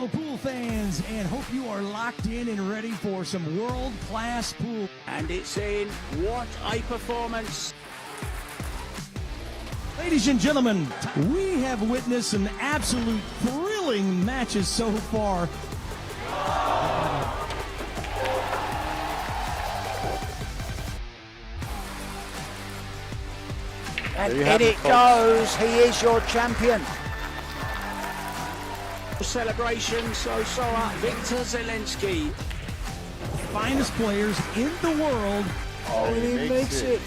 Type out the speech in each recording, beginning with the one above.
fellow pool fans, and hope you are locked in and ready for some world-class pool. And it's in. What a performance. Ladies and gentlemen, we have witnessed some absolute thrilling matches so far. And in it goes. He is your champion. Celebration, so Victor Zelensky. Finest players in the world. Oh, he makes it.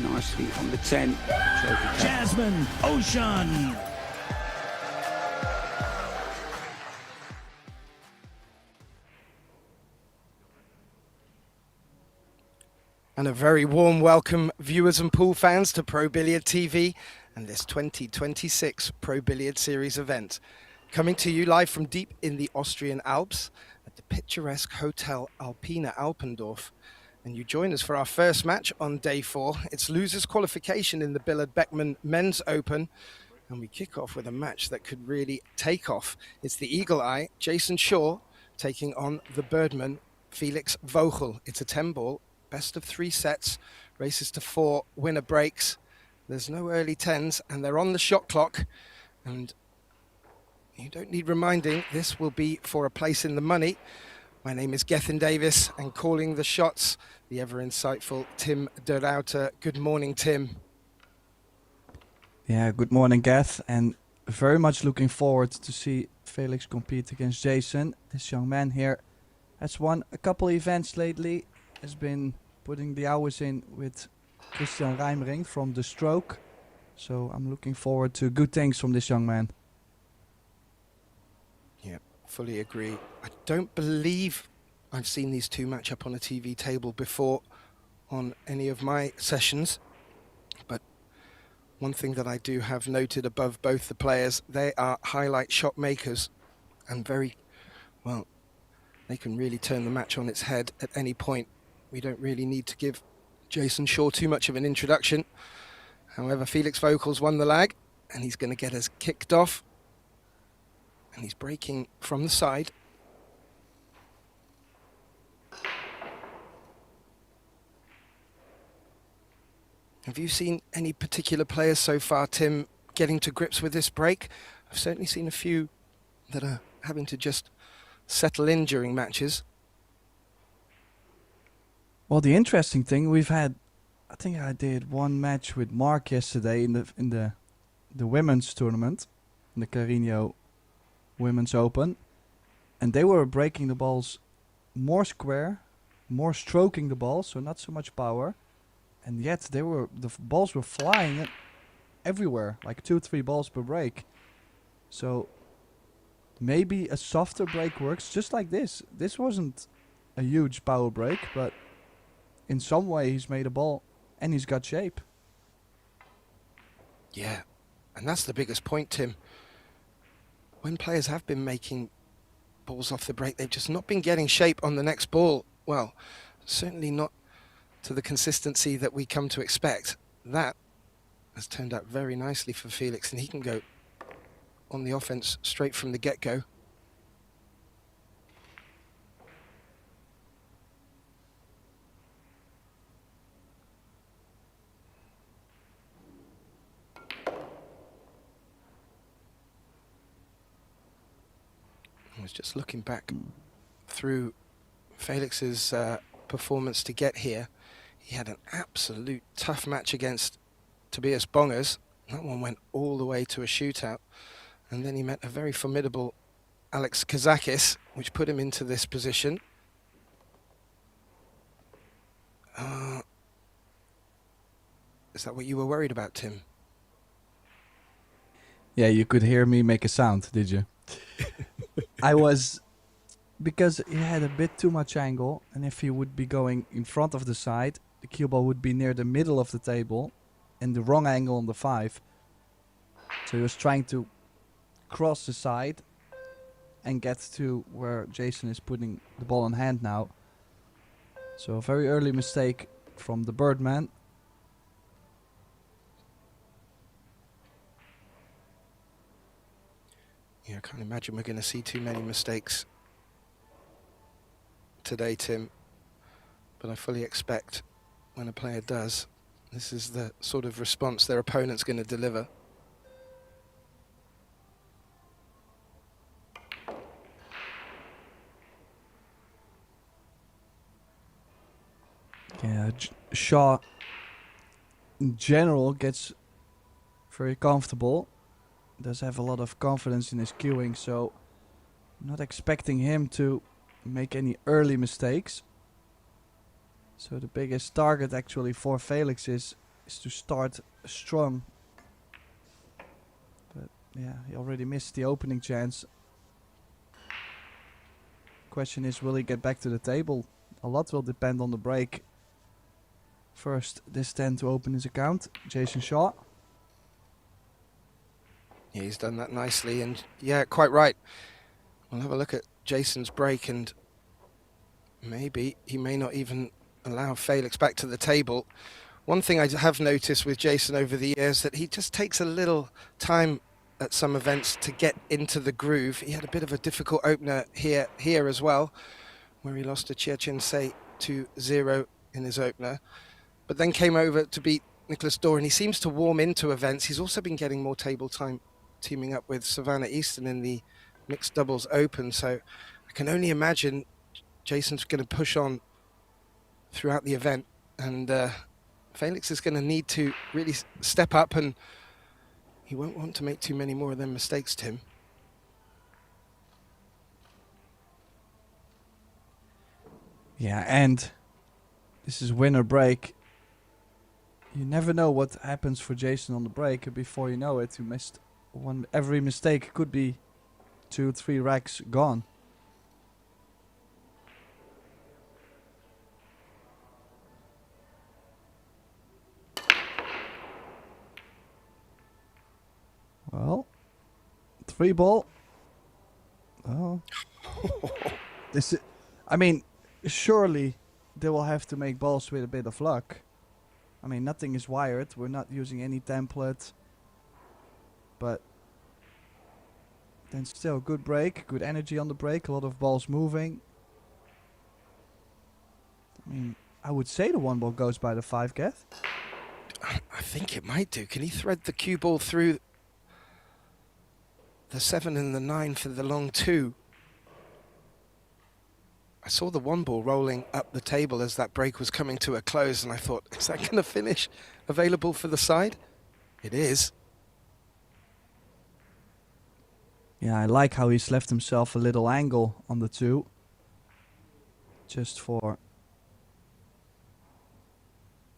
Nicely on the 10. Jasmine Ocean. And a very warm welcome, viewers and pool fans, to Pro Billiard TV and this 2026 Pro Billiard Series event. Coming to you live from deep in the Austrian Alps at the picturesque Hotel Alpina Alpendorf. And you join us for our first match on day 4. It's losers qualification in the Billard Beckmann Men's Open. And we kick off with a match that could really take off. It's the Eagle Eye, Jason Shaw, taking on the Birdman, Felix Vogel. It's a 10-ball, best of 3 sets, races to 4 winner breaks. There's no early 10s, and they're on the shot clock. And you don't need reminding, this will be for a place in the money. My name is Gethin Davis, and calling the shots, the ever-insightful Tim de Ruyter. Good morning, Tim. Yeah, good morning, Geth, and very much looking forward to see Felix compete against Jason. This young man here has won a couple events lately, has been putting the hours in with Christian Reimering from The Stroke. So I'm looking forward to good things from this young man. Yeah, fully agree. I don't believe I've seen these two match up on a TV table before on any of my sessions. But one thing that I do have noted above both the players, they are highlight shot makers and very, well, they can really turn the match on its head at any point. We don't really need to give Jason Shaw too much of an introduction. However, Felix Vogel's won the lag, and he's going to get us kicked off. And he's breaking from the side. Have you seen any particular players so far, Tim, getting to grips with this break? I've certainly seen a few that are having to just settle in during matches. Well, the interesting thing, we've had, I think I did one match with Mark yesterday in the women's tournament, in the Carrinho Women's Open, and they were breaking the balls more square, more stroking the ball, so not so much power, and yet the balls were flying everywhere, like 2-3 balls per break. So maybe a softer break works, just like this. This wasn't a huge power break, but in some way he's made a ball and he's got shape. Yeah, and that's the biggest point, Tim. When players have been making balls off the break, they've just not been getting shape on the next ball. Well, certainly not to the consistency that we come to expect. That has turned out very nicely for Felix, and he can go on the offense straight from the get-go. I was just looking back through Felix's performance to get here. He had an absolute tough match against Tobias Bongers. That one went all the way to a shootout. And then he met a very formidable Alex Kazakis, which put him into this position. Is that what you were worried about, Tim? Yeah, you could hear me make a sound, did you? I was, because he had a bit too much angle, and if he would be going in front of the side, the cue ball would be near the middle of the table and the wrong angle on the 5. So he was trying to cross the side and get to where Jason is putting the ball in hand now. So a very early mistake from the Birdman. Yeah, I can't imagine we're going to see too many mistakes today, Tim. But I fully expect when a player does, this is the sort of response their opponent's going to deliver. Yeah, Shaw in general gets very comfortable. Does have a lot of confidence in his cueing, so I'm not expecting him to make any early mistakes. So the biggest target actually for Felix is to start strong. But yeah, he already missed the opening chance. Question is, will he get back to the table? A lot will depend on the break. First, this 10 to open his account, Jason Shaw. Yeah, he's done that nicely, and yeah, quite right. We'll have a look at Jason's break, and maybe he may not even allow Felix back to the table. One thing I have noticed with Jason over the years that he just takes a little time at some events to get into the groove. He had a bit of a difficult opener here as well, where he lost to Chirchinsei 2-0 in his opener, but then came over to beat Nicholas Dorr, and he seems to warm into events. He's also been getting more table time teaming up with Savannah Easton in the mixed doubles open, so I can only imagine Jason's going to push on throughout the event, and Felix is going to need to really step up, and he won't want to make too many more of them mistakes, Tim. Yeah, and this is winner break. You never know what happens for Jason on the break. Before you know it, you missed one. Every mistake could be 2-3 racks gone. Well, 3 ball. Oh, this is, I mean, surely they will have to make balls with a bit of luck. I mean, nothing is wired. We're not using any template. But then still, good break, good energy on the break, a lot of balls moving. I mean, I would say the 1 ball goes by the 5, Geth. I think it might do. Can he thread the cue ball through the 7 and the 9 for the long 2? I saw the 1 ball rolling up the table as that break was coming to a close, and I thought, is that going to finish available for the side? It is. Yeah, I like how he's left himself a little angle on the 2. Just for...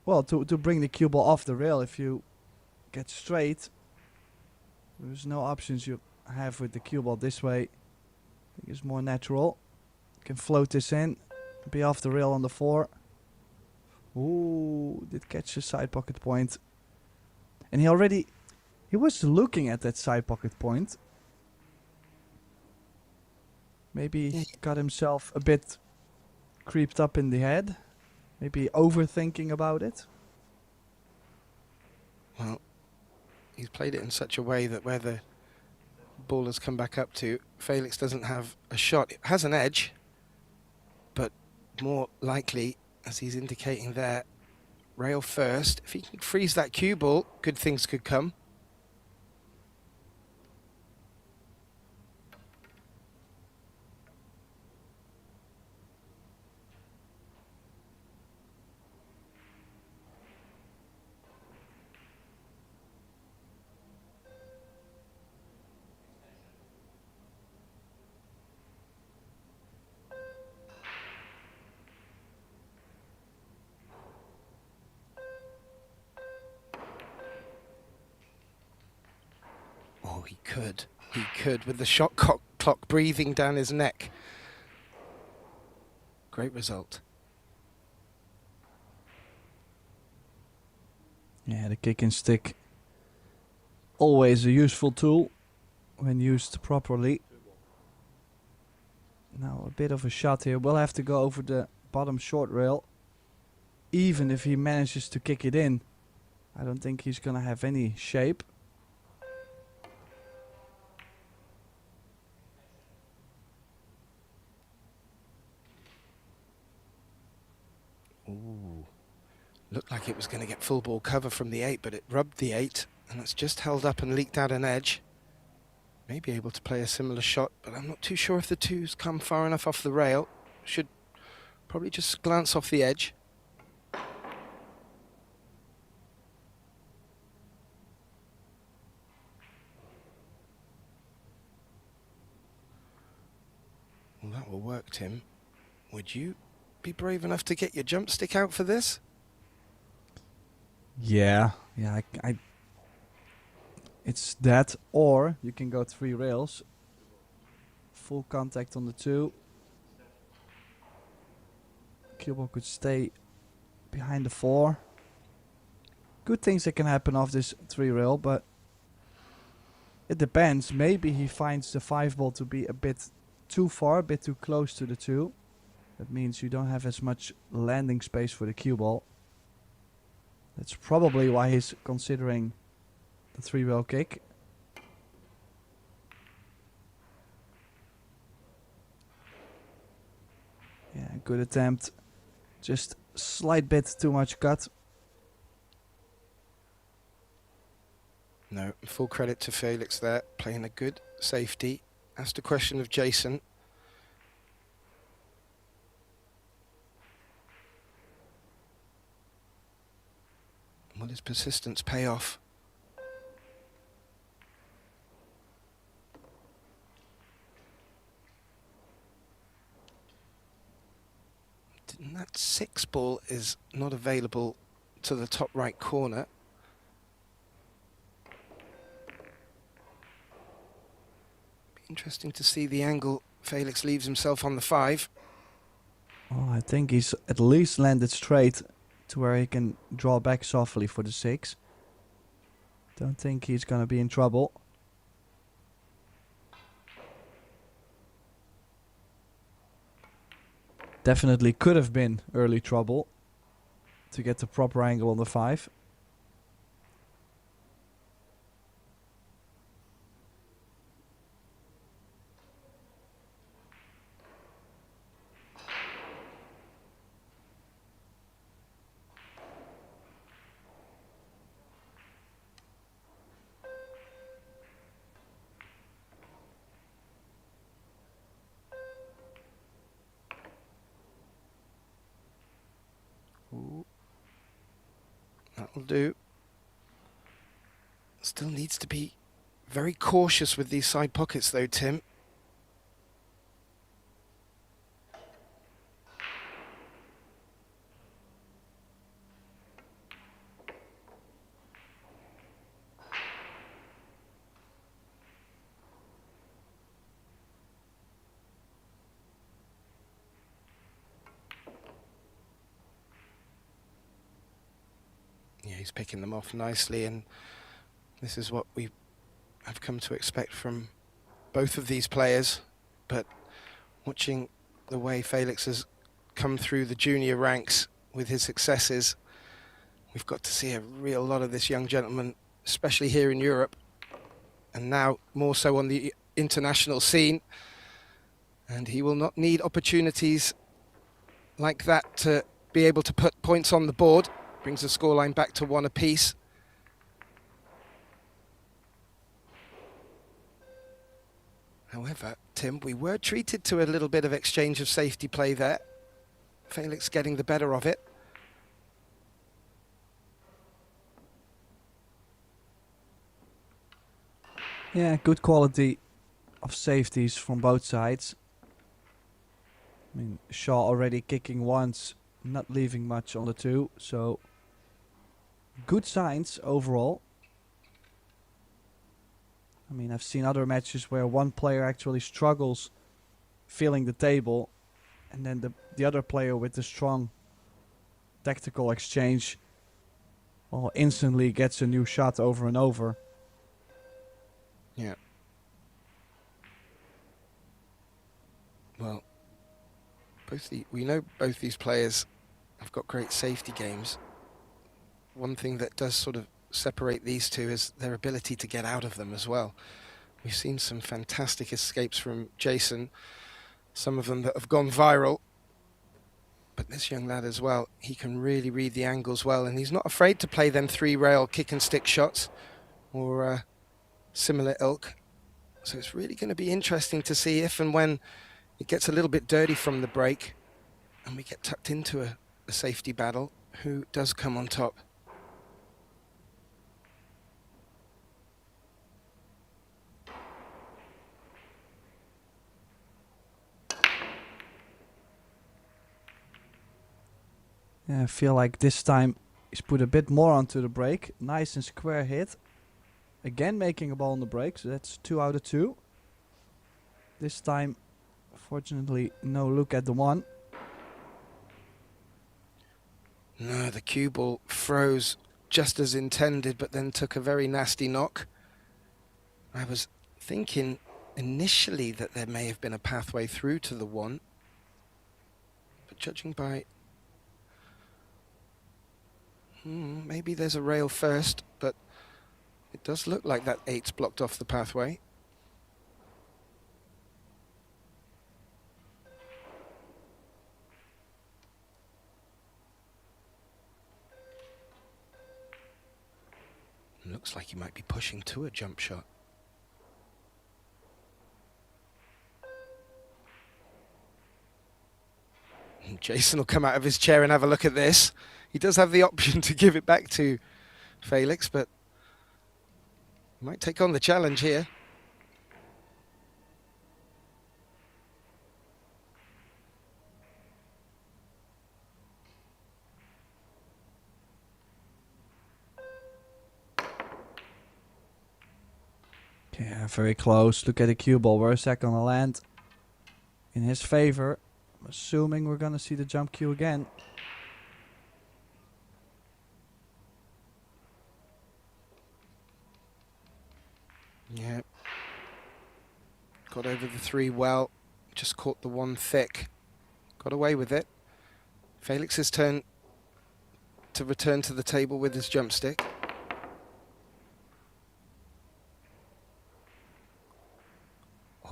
well, to bring the cue ball off the rail. If you get straight, there's no options you have with the cue ball this way. I think it's more natural. You can float this in, be off the rail on the 4. Ooh, did catch a side pocket point. And he was looking at that side pocket point. Maybe he got himself a bit creeped up in the head. Maybe overthinking about it. Well, he's played it in such a way that where the ball has come back up to, Felix doesn't have a shot. It has an edge, but more likely, as he's indicating there, rail first. If he can freeze that cue ball, good things could come. Oh, he could, with the shot clock breathing down his neck. Great result. Yeah, the kick and stick. Always a useful tool when used properly. Now a bit of a shot here. We'll have to go over the bottom short rail. Even if he manages to kick it in, I don't think he's gonna have any shape. Looked like it was going to get full ball cover from the 8, but it rubbed the 8, and it's just held up and leaked out an edge. May be able to play a similar shot, but I'm not too sure if the 2's come far enough off the rail. Should probably just glance off the edge. Well, that will work, Tim. Would you be brave enough to get your jump stick out for this? Yeah, it's that, or you can go 3 rails. Full contact on the 2. Cue ball could stay behind the 4. Good things that can happen off this 3 rail, but it depends. Maybe he finds the 5 ball to be a bit too far, a bit too close to the 2. That means you don't have as much landing space for the cue ball. That's probably why he's considering the 3 rail kick. Yeah, good attempt. Just slight bit too much cut. No, full credit to Felix there, playing a good safety. Asked a question of Jason. Will his persistence pay off? And that 6 ball is not available to the top right corner. Be interesting to see the angle Felix leaves himself on the 5. Oh, I think he's at least landed straight to where he can draw back softly for the 6. Don't think he's gonna be in trouble. Definitely could have been early trouble to get the proper angle on the 5. Ooh. That'll do. Still needs to be very cautious with these side pockets though, Tim. Yeah, he's picking them off nicely, and this is what we have come to expect from both of these players. But watching the way Felix has come through the junior ranks with his successes, we've got to see a real lot of this young gentleman, especially here in Europe, and now more so on the international scene. And he will not need opportunities like that to be able to put points on the board. Brings the scoreline back to 1 apiece. However, Tim, we were treated to a little bit of exchange of safety play there. Felix getting the better of it. Yeah, good quality of safeties from both sides. I mean, Shaw already kicking once, not leaving much on the 2, so good signs overall. I mean, I've seen other matches where one player actually struggles filling the table, and then the other player with the strong tactical exchange, well, instantly gets a new shot over and over. Yeah. Well, we know both these players have got great safety games. One thing that does sort of separate these two is their ability to get out of them as well. We've seen some fantastic escapes from Jason, some of them that have gone viral. But this young lad as well, he can really read the angles well, and he's not afraid to play them 3-rail kick and stick shots or similar ilk. So it's really going to be interesting to see if and when it gets a little bit dirty from the break and we get tucked into a safety battle, who does come on top. Yeah, I feel like this time he's put a bit more onto the break. Nice and square hit. Again making a ball on the break, so that's 2 out of 2. This time, fortunately, no look at the one. No, the cue ball froze just as intended, but then took a very nasty knock. I was thinking initially that there may have been a pathway through to the one, but judging by... maybe there's a rail first, but it does look like that 8's blocked off the pathway. Looks like he might be pushing to a jump shot. And Jason will come out of his chair and have a look at this. He does have the option to give it back to Felix, but he might take on the challenge here. Yeah, very close. Look at the cue ball. We're a second on the land in his favor. I'm assuming we're going to see the jump cue again. Yeah. Got over the 3 well. Just caught the 1 thick. Got away with it. Felix's turn to return to the table with his jump stick.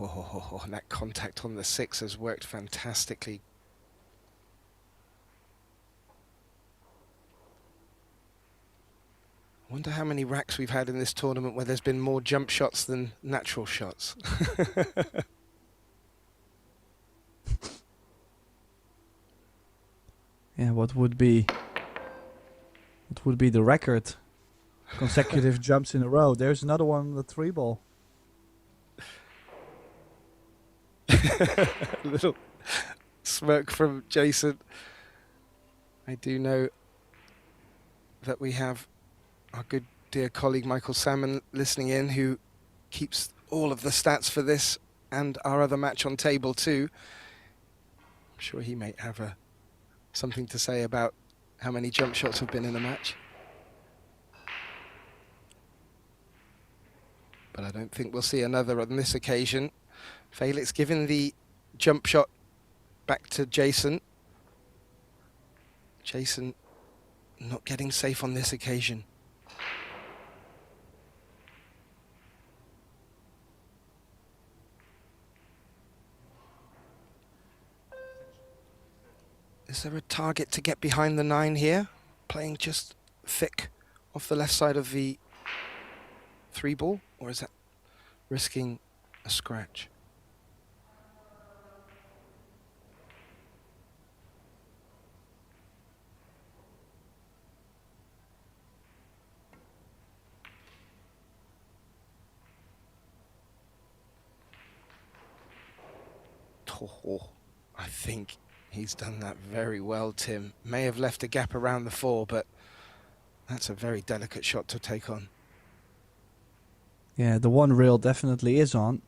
Oh, and that contact on the 6 has worked fantastically. I wonder how many racks we've had in this tournament where there's been more jump shots than natural shots. Yeah, what would be the record? Consecutive jumps in a row. There's another one on the 3 ball. A little smirk from Jason. I do know that we have our good dear colleague Michael Salmon listening in, who keeps all of the stats for this and our other match on table too. I'm sure he may have something to say about how many jump shots have been in a match. But I don't think we'll see another on this occasion. Felix giving the jump shot back to Jason. Jason not getting safe on this occasion. Is there a target to get behind the 9 here? Playing just thick off the left side of the 3 ball? Or is that risking a scratch? Oh, I think he's done that very well, Tim. May have left a gap around the 4, but that's a very delicate shot to take on. Yeah, the 1 rail definitely is on.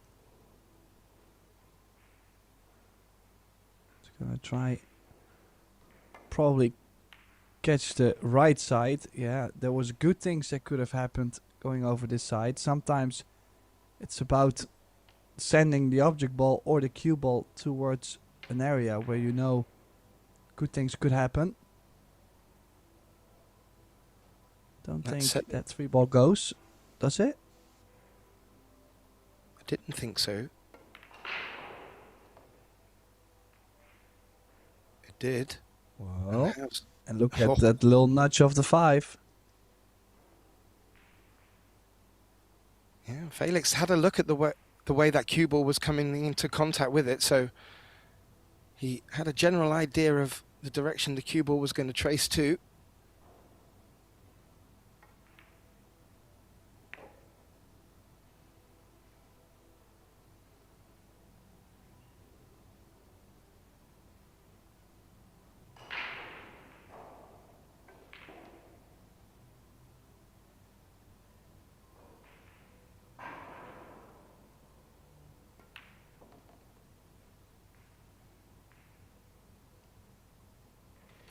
Just gonna try probably catch the right side. Yeah, there was good things that could have happened going over this side. Sometimes it's about sending the object ball or the cue ball towards an area where you know good things could happen. Don't think that 3 ball goes, does it? I didn't think so. It did. Well, How's- and look Oh. at that little nudge of the 5. Yeah, Felix had a look at the way that cue ball was coming into contact with it, so he had a general idea of the direction the cue ball was going to trace to.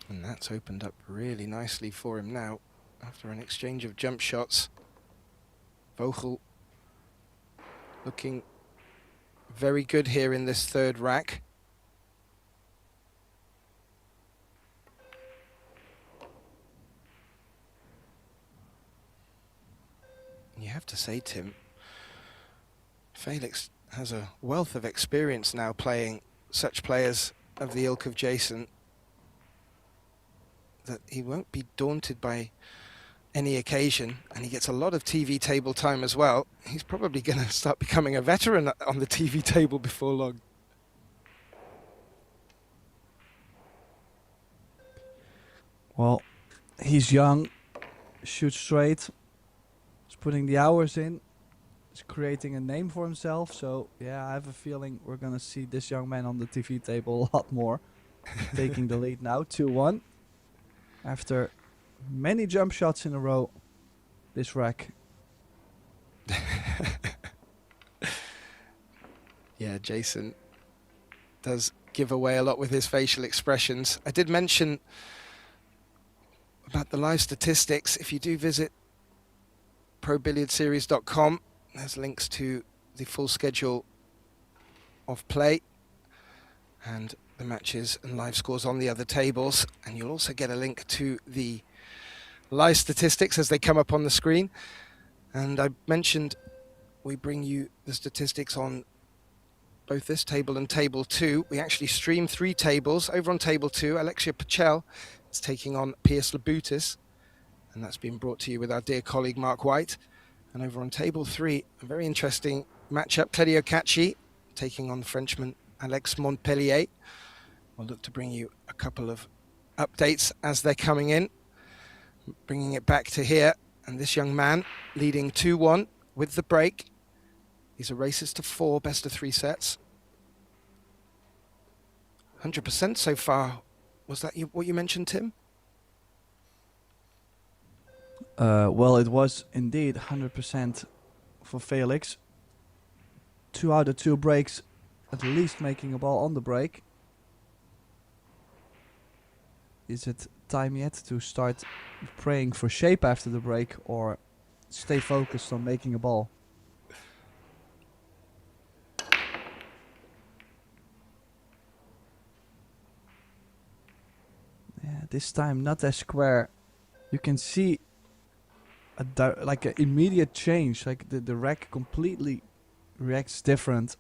And that's opened up really nicely for him now after an exchange of jump shots. Vogel looking very good here in this third rack. You have to say, Tim, Felix has a wealth of experience now playing such players of the ilk of Jason, that he won't be daunted by any occasion, and he gets a lot of TV table time as well. He's probably going to start becoming a veteran on the TV table before long. Well, he's young, shoots straight, is putting the hours in, is creating a name for himself. So, yeah, I have a feeling we're going to see this young man on the TV table a lot more. Taking the lead now, 2-1. After many jump shots in a row, this rack. Yeah, Jason does give away a lot with his facial expressions. I did mention about the live statistics. If you do visit probilliardseries.com, there's links to the full schedule of play and the matches and live scores on the other tables, and you'll also get a link to the live statistics as they come up on the screen. And I mentioned we bring you the statistics on both this table and table 2. We actually stream 3 tables. Over on table 2, Alexia Pachel is taking on Piers Labutis, and that's been brought to you with our dear colleague Mark White. And over on table 3, a very interesting matchup, Claudio Cacci taking on the Frenchman Alex Montpellier. We'll look to bring you a couple of updates as they're coming in. Bringing it back to here, and this young man leading 2-1 with the break. These are races to 4, best of 3 sets. 100% so far. Was that what you mentioned, Tim? Well, it was indeed 100% for Felix. 2 out of 2 breaks, at least making a ball on the break. Is it time yet to start praying for shape after the break, or stay focused on making a ball? Yeah, this time not as square. You can see like an immediate change, like the rack completely reacts different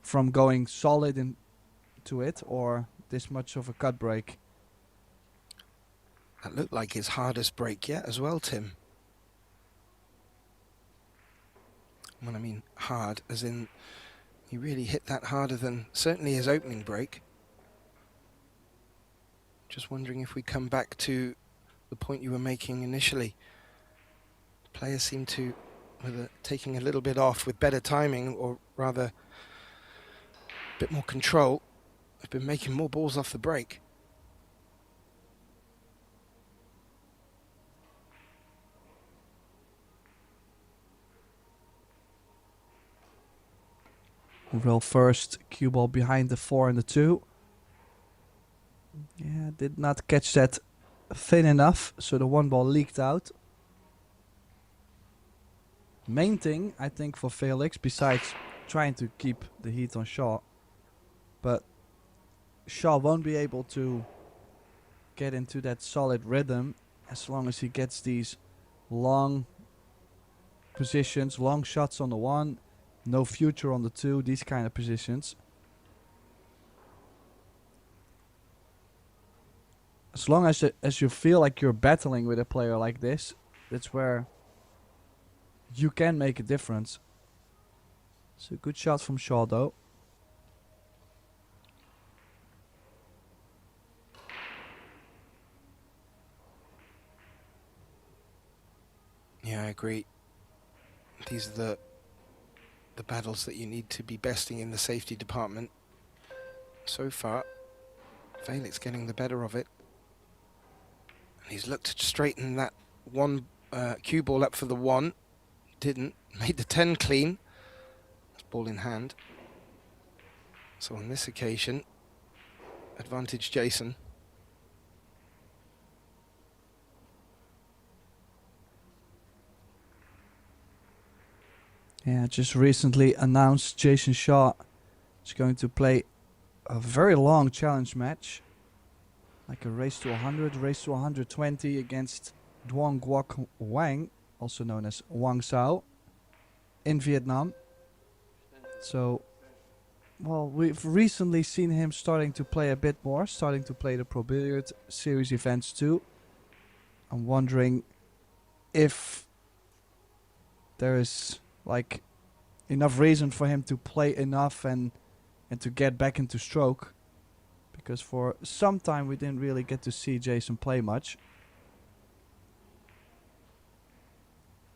from going solid into it or this much of a cut break. That looked like his hardest break yet as well, Tim. When I mean hard, as in he really hit that harder than certainly his opening break. Just wondering if we come back to the point you were making initially. Players seem to, whether taking a little bit off with better timing or rather a bit more control, have been making more balls off the break. Roll first, cue ball behind the 4 and the 2. Yeah, did not catch that thin enough, so the 1 ball leaked out. Main thing, I think, for Felix, besides trying to keep the heat on Shaw, but Shaw won't be able to get into that solid rhythm as long as he gets these long positions, long shots on the 1, no future on the 2, these kind of positions. as long as you feel like you're battling with a player like this, that's where you can make a difference. It's a good shot from Shaw though. Yeah, I agree. These are the battles that you need to be besting in the safety department. So far, Felix getting the better of it. And he's looked to straighten that one cue ball up for the 1. Didn't. Made the 10 clean. That's ball in hand. So on this occasion, advantage Jason. Yeah, just recently announced Jason Shaw is going to play a very long challenge match. Like a race to 100, race to 120 against Duong Guoc Wang, also known as Wang Sao, in Vietnam. So, well, we've recently seen him starting to play a bit more, starting to play the Pro Billiard Series events too. I'm wondering if there is like enough reason for him to play enough and to get back into stroke, because for some time we didn't really get to see Jason play much,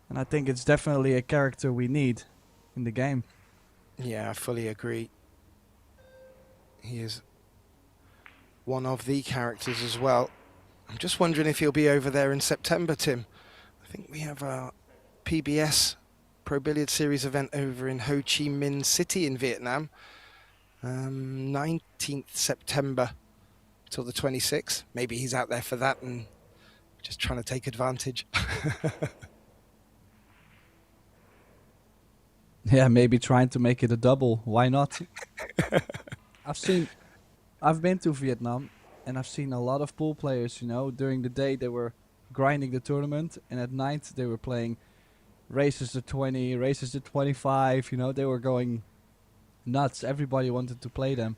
and I think it's definitely a character we need in the game. Yeah, I fully agree. He is one of the characters as well. I'm just wondering if he'll be over there in September, Tim. I think we have our PBS Pro Billiard Series event over in Ho Chi Minh City in Vietnam. 19th September till the 26th. Maybe he's out there for that and just trying to take advantage. Yeah, maybe trying to make it a double. Why not? I've been to Vietnam and I've seen a lot of pool players, you know. During the day they were grinding the tournament, and at night they were playing races to 20, races to 25, you know. They were going nuts. Everybody wanted to play them.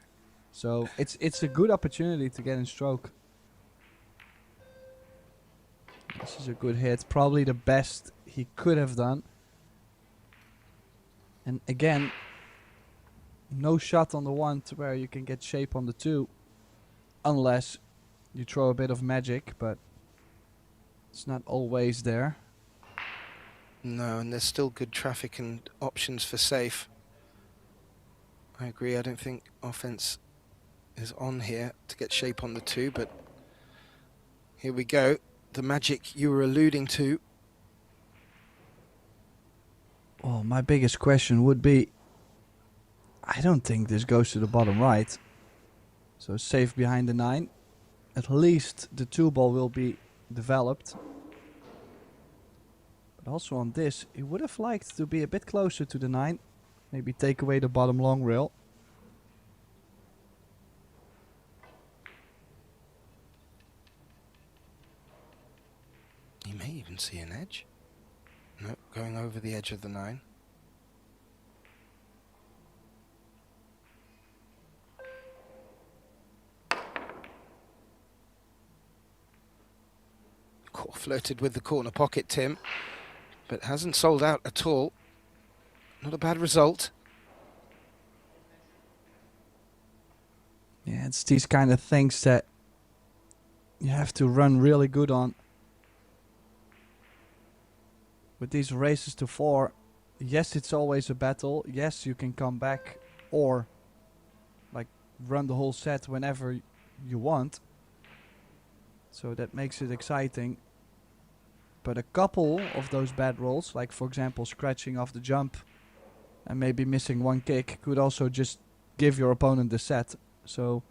So it's a good opportunity to get in stroke. This is a good hit. Probably the best he could have done. And again, no shot on the 1 to where you can get shape on the 2. Unless you throw a bit of magic, but it's not always there. No, and there's still good traffic and options for safe. I agree. I don't think offense is on here to get shape on the 2, but here we go. The magic you were alluding to. Well, my biggest question would be, I don't think this goes to the bottom right. So safe behind the 9. At least the 2 ball will be developed. But also on this, he would have liked to be a bit closer to the 9. Maybe take away the bottom long rail. You may even see an edge. No, going over the edge of the 9. Flirted with the corner pocket, Tim, but hasn't sold out at all. Not a bad result. Yeah, it's these kind of things that you have to run really good on. With these races to 4, yes, it's always a battle. Yes, you can come back or like run the whole set whenever you want. So that makes it exciting. But a couple of those bad rolls, like for example scratching off the jump and maybe missing 1 kick, could also just give your opponent the set. So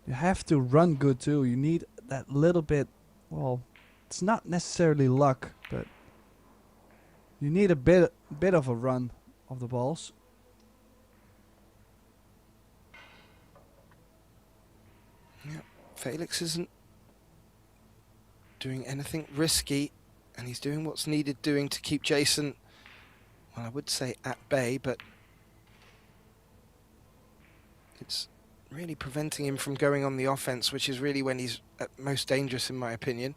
you have to run good too. You need that little bit, well, it's not necessarily luck, but you need a bit of a run of the balls. Yeah, Felix isn't doing anything risky, and he's doing what's needed doing to keep Jason, well, I would say at bay, but it's really preventing him from going on the offense, which is really when he's at most dangerous, in my opinion.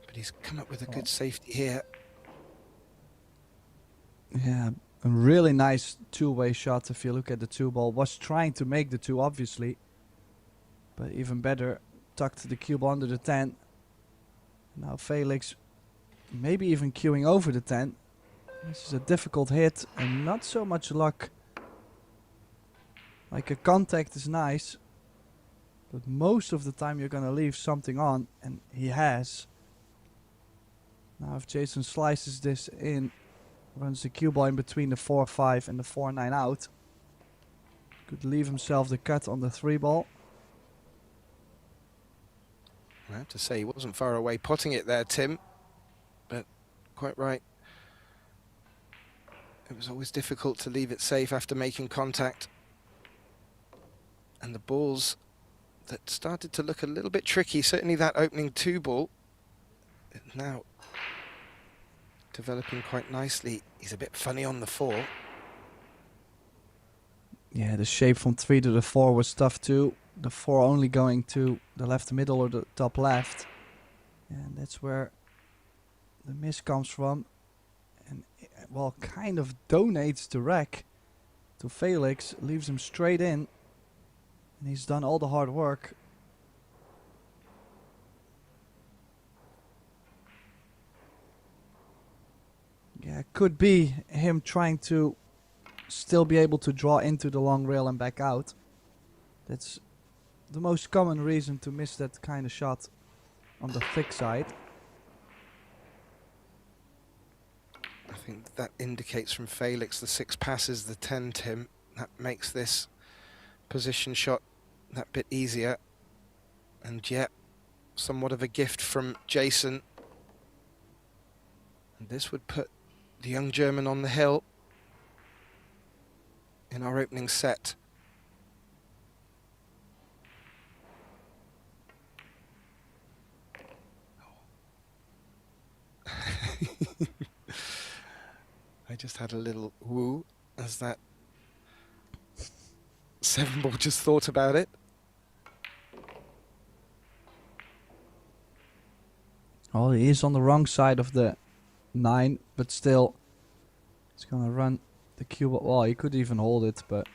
But he's come up with a good safety here. Yeah, a really nice two-way shot if you look at the two ball. Was trying to make the two, obviously. But even better, tucked the cue ball under the 10. Now Felix maybe even queuing over the 10. This is a difficult hit and not so much luck. Like a contact is nice, but most of the time you're gonna leave something on, and he has. Now if Jason slices this in, runs the cue ball in between the 4-5 and the 4-9 out, could leave himself the cut on the 3 ball. I have to say, he wasn't far away potting it there, Tim, but quite right. It was always difficult to leave it safe after making contact. And the balls that started to look a little bit tricky, certainly that opening 2 ball, now developing quite nicely. He's a bit funny on the 4. Yeah, the shape from 3 to the 4 was tough too. The 4 only going to the left middle or the top left. And that's where the miss comes from. And, well, kind of donates the rack to Felix, leaves him straight in. And he's done all the hard work. Yeah, could be him trying to still be able to draw into the long rail and back out. That's the most common reason to miss that kind of shot on the thick side. I think that indicates from Felix the 6 passes the 10, Tim. That makes this position shot that bit easier. And yet, somewhat of a gift from Jason. And this would put the young German on the hill in our opening set. I just had a little woo as that 7 ball just thought about it. Oh, he is on the wrong side of the 9, but still, he's gonna run the cue ball. Well, he could even hold it, but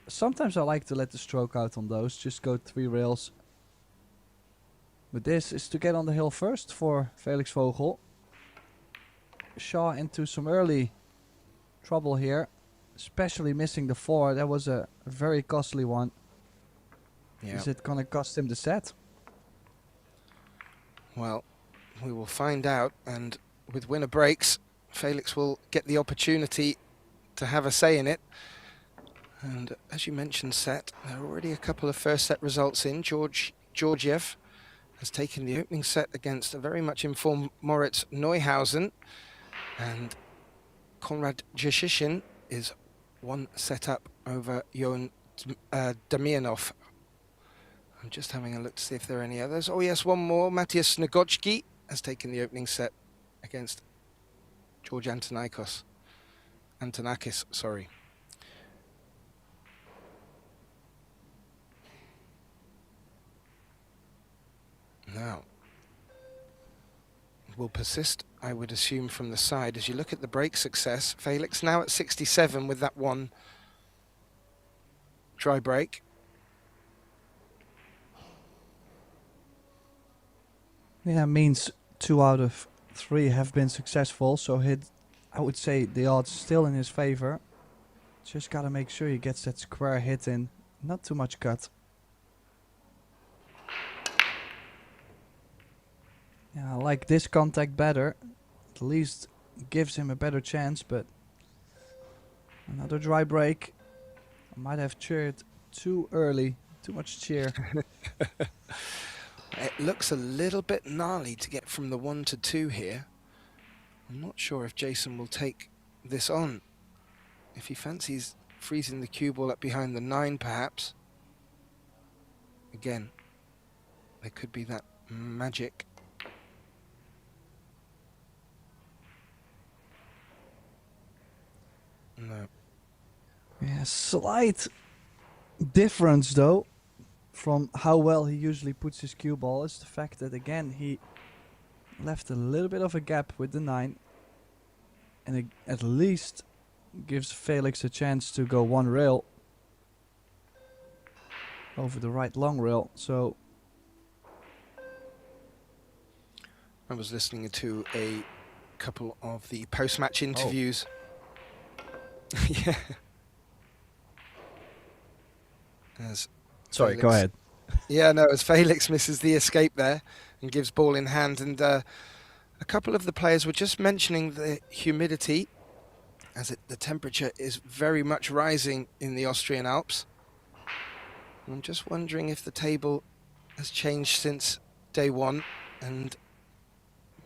sometimes I like to let the stroke out on those. Just go 3 rails. But this is to get on the hill first for Felix Vogel. Shaw into some early trouble here, especially missing the 4. That was a very costly one. Yeah. Is it gonna cost him the set? Well, we will find out, and with winner breaks, Felix will get the opportunity to have a say in it. And as you mentioned, set, there are already a couple of first set results in. Georgiev has taken the opening set against a very much informed Moritz Neuhausen, and Konrad Jashishin is 1 set up over Johann Damianov. I'm just having a look to see if there are any others. Oh yes, one more. Matthias Snegocki has taken the opening set against George Antonakis, sorry. Now, will persist, I would assume, from the side. As you look at the break success, Felix now at 67 with that 1 dry break. Yeah, means 2 out of 3 have been successful, so I would say the odds still in his favor. Just gotta make sure he gets that square hit in, not too much cut. Yeah, I like this contact better. At least gives him a better chance, but another dry break. I might have cheered too early, too much cheer. It looks a little bit gnarly to get from the 1 to 2 here. I'm not sure if Jason will take this on. If he fancies freezing the cue ball up behind the 9, perhaps. Again, there could be that magic. No. Yeah, slight difference, though, from how well he usually puts his cue ball is the fact that, again, he left a little bit of a gap with the 9. And it at least gives Felix a chance to go one rail over the right long rail. So I was listening to a couple of the post-match interviews. Yeah. As sorry, Felix, go ahead. Yeah, no, as Felix misses the escape there and gives ball in hand, and a couple of the players were just mentioning the humidity, as the temperature is very much rising in the Austrian Alps. I'm just wondering if the table has changed since day one, and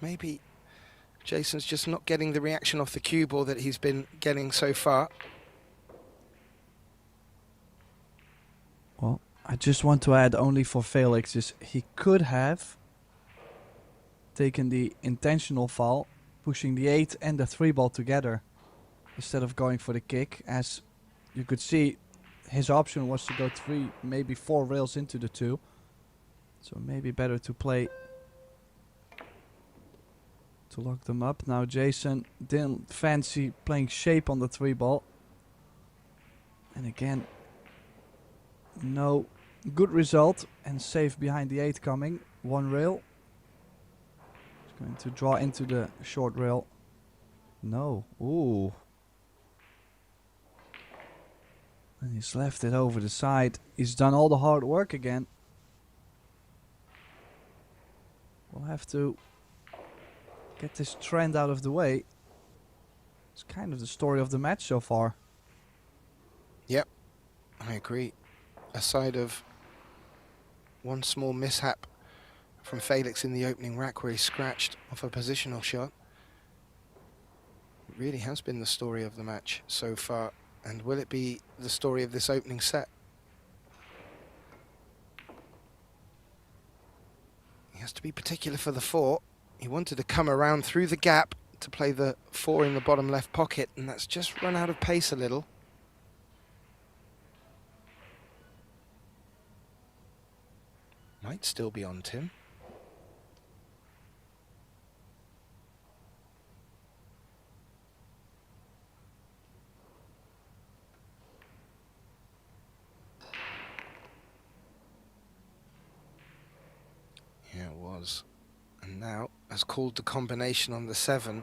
maybe Jason's just not getting the reaction off the cue ball that he's been getting so far. Well, I just want to add only for Felix is he could have taken the intentional foul, pushing the 8 and the 3 ball together instead of going for the kick. As you could see, his option was to go 3, maybe 4 rails into the 2. So maybe better to play to lock them up. Now Jason didn't fancy playing shape on the 3 ball. And again, no good result and safe behind the 8 coming. 1 rail. He's going to draw into the short rail. No. Ooh. And he's left it over the side. He's done all the hard work again. We'll have to get this trend out of the way. It's kind of the story of the match so far. Yep, I agree. Aside of one small mishap from Felix in the opening rack where he scratched off a positional shot, it really has been the story of the match so far. And will it be the story of this opening set? He has to be particular for the 4. He wanted to come around through the gap to play the 4 in the bottom left pocket, and that's just run out of pace a little. Might still be on Tim. Yeah, it was. And now has called the combination on the 7.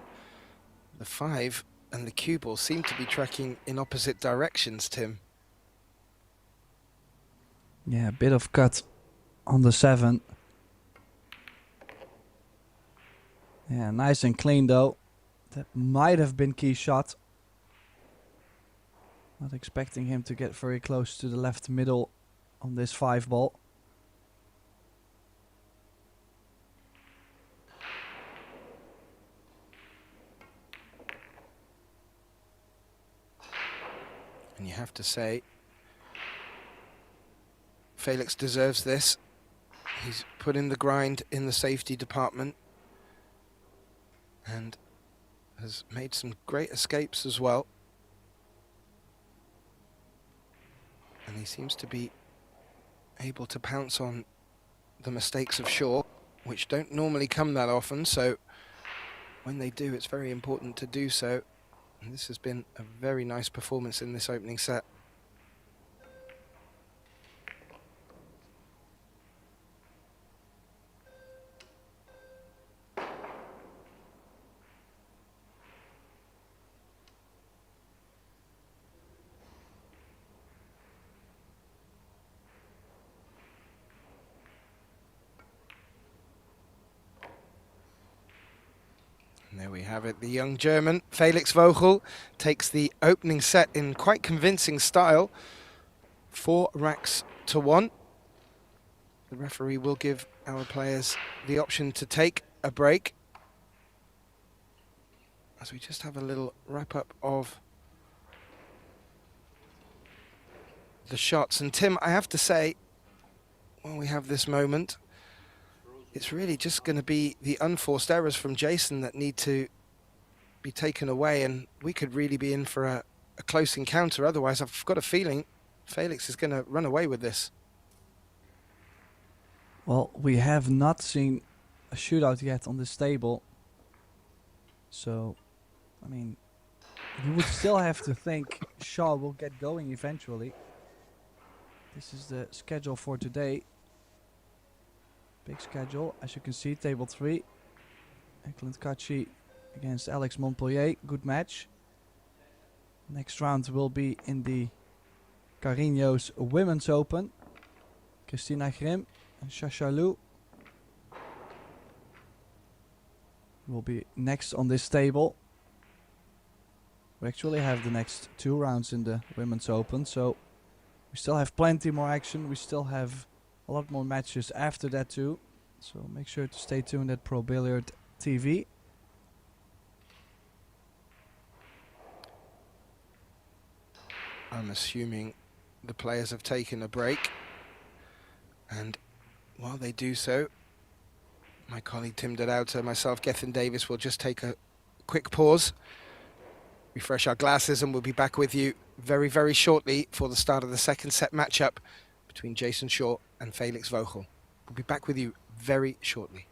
The 5 and the cue ball seem to be tracking in opposite directions, Tim. Yeah, a bit of cut on the 7. Yeah, nice and clean though. That might have been key shot. Not expecting him to get very close to the left middle on this 5 ball. And you have to say, Felix deserves this. He's put in the grind in the safety department and has made some great escapes as well. And he seems to be able to pounce on the mistakes of short, which don't normally come that often, so when they do, it's very important to do so. And this has been a very nice performance in this opening set. And there we have it. The young German, Felix Vogel, takes the opening set in quite convincing style. 4 racks to 1. The referee will give our players the option to take a break, as we just have a little wrap-up of the shots. And Tim, I have to say, when we have this moment, it's really just going to be the unforced errors from Jason that need to be taken away, and we could really be in for a close encounter. Otherwise, I've got a feeling Felix is going to run away with this. Well, we have not seen a shootout yet on this table. So, I mean, you would still have to think Shaw will get going eventually. This is the schedule for today. Big schedule, as you can see, table 3. Eklund Kachi against Alex Montpellier, good match. Next round will be in the Carrinho's Women's Open. Christina Grim and Shasha Lu will be next on this table. We actually have the next 2 rounds in the Women's Open, so we still have plenty more action. We still have a lot more matches after that too. So make sure to stay tuned at Pro Billiard TV. I'm assuming the players have taken a break. And while they do so, my colleague Tim Dedauter, myself, Gethin Davis, will just take a quick pause, refresh our glasses, and we'll be back with you very, very shortly for the start of the second set matchup between Jason Shaw and Felix Vogel. We'll be back with you very shortly.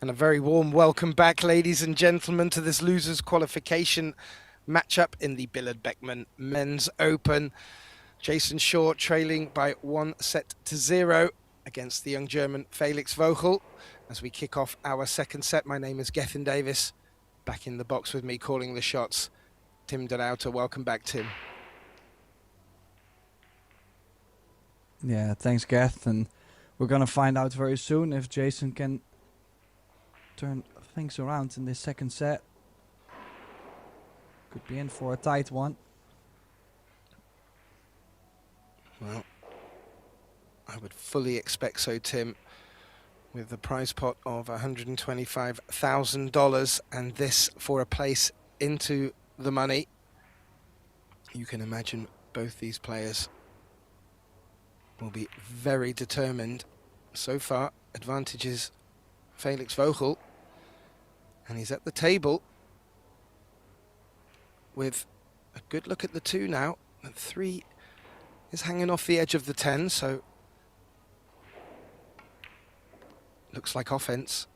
And a very warm welcome back, ladies and gentlemen, to this losers qualification matchup in the Billard Beckmann Men's Open. Jason Shaw trailing by 1-0 against the young German Felix Vogel. As we kick off our second set, my name is Gethin Davis. Back in the box with me calling the shots, Tim Dedauter. Welcome back, Tim. Yeah, thanks, Geth. And we're going to find out very soon if Jason can turn things around in this second set. Could be in for a tight one. Well, I would fully expect so, Tim, with the prize pot of $125,000 and this for a place into the money. You can imagine both these players will be very determined. So far, advantage is Felix Vogel, and he's at the table with a good look at the 2 now. And 3 is hanging off the edge of the 10, so looks like offense.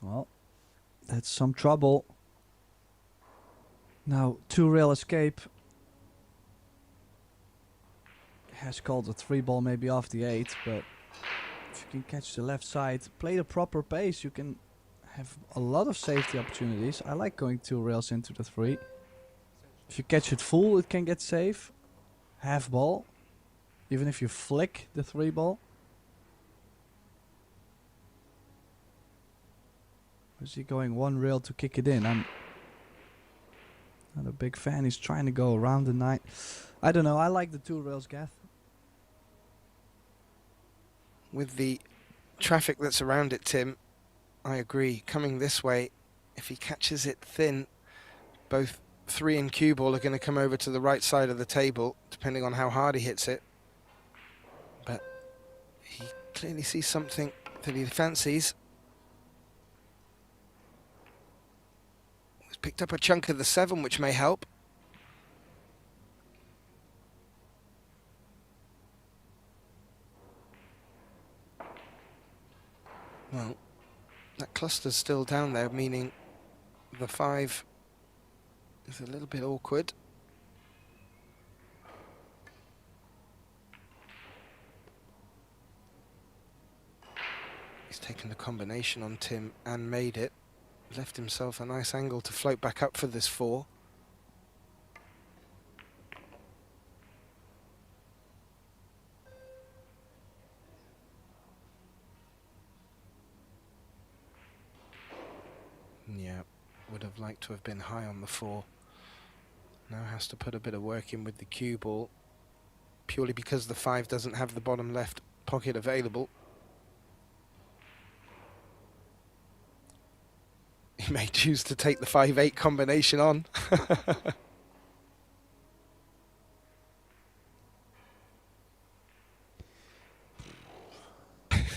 Well, that's some trouble. Now, 2-rail escape has called a 3-ball maybe off the 8, but if you can catch the left side, play the proper pace, you can have a lot of safety opportunities. I like going 2 rails into the 3. If you catch it full, it can get safe. Half ball, even if you flick the 3-ball. Is he going 1 rail to kick it in? I'm not a big fan. He's trying to go around the 9. I don't know. I like the 2 rails, Gath. With the traffic that's around it, Tim, I agree. Coming this way, if he catches it thin, both 3 and cue ball are going to come over to the right side of the table, depending on how hard he hits it. But he clearly sees something that he fancies. He's picked up a chunk of the 7, which may help. Well, that cluster's still down there, meaning the 5 is a little bit awkward. He's taken the combination on Tim and made it. Left himself a nice angle to float back up for this 4. Yeah, would have liked to have been high on the 4. Now has to put a bit of work in with the cue ball, purely because the 5 doesn't have the bottom left pocket available. He may choose to take the 5-8 combination on.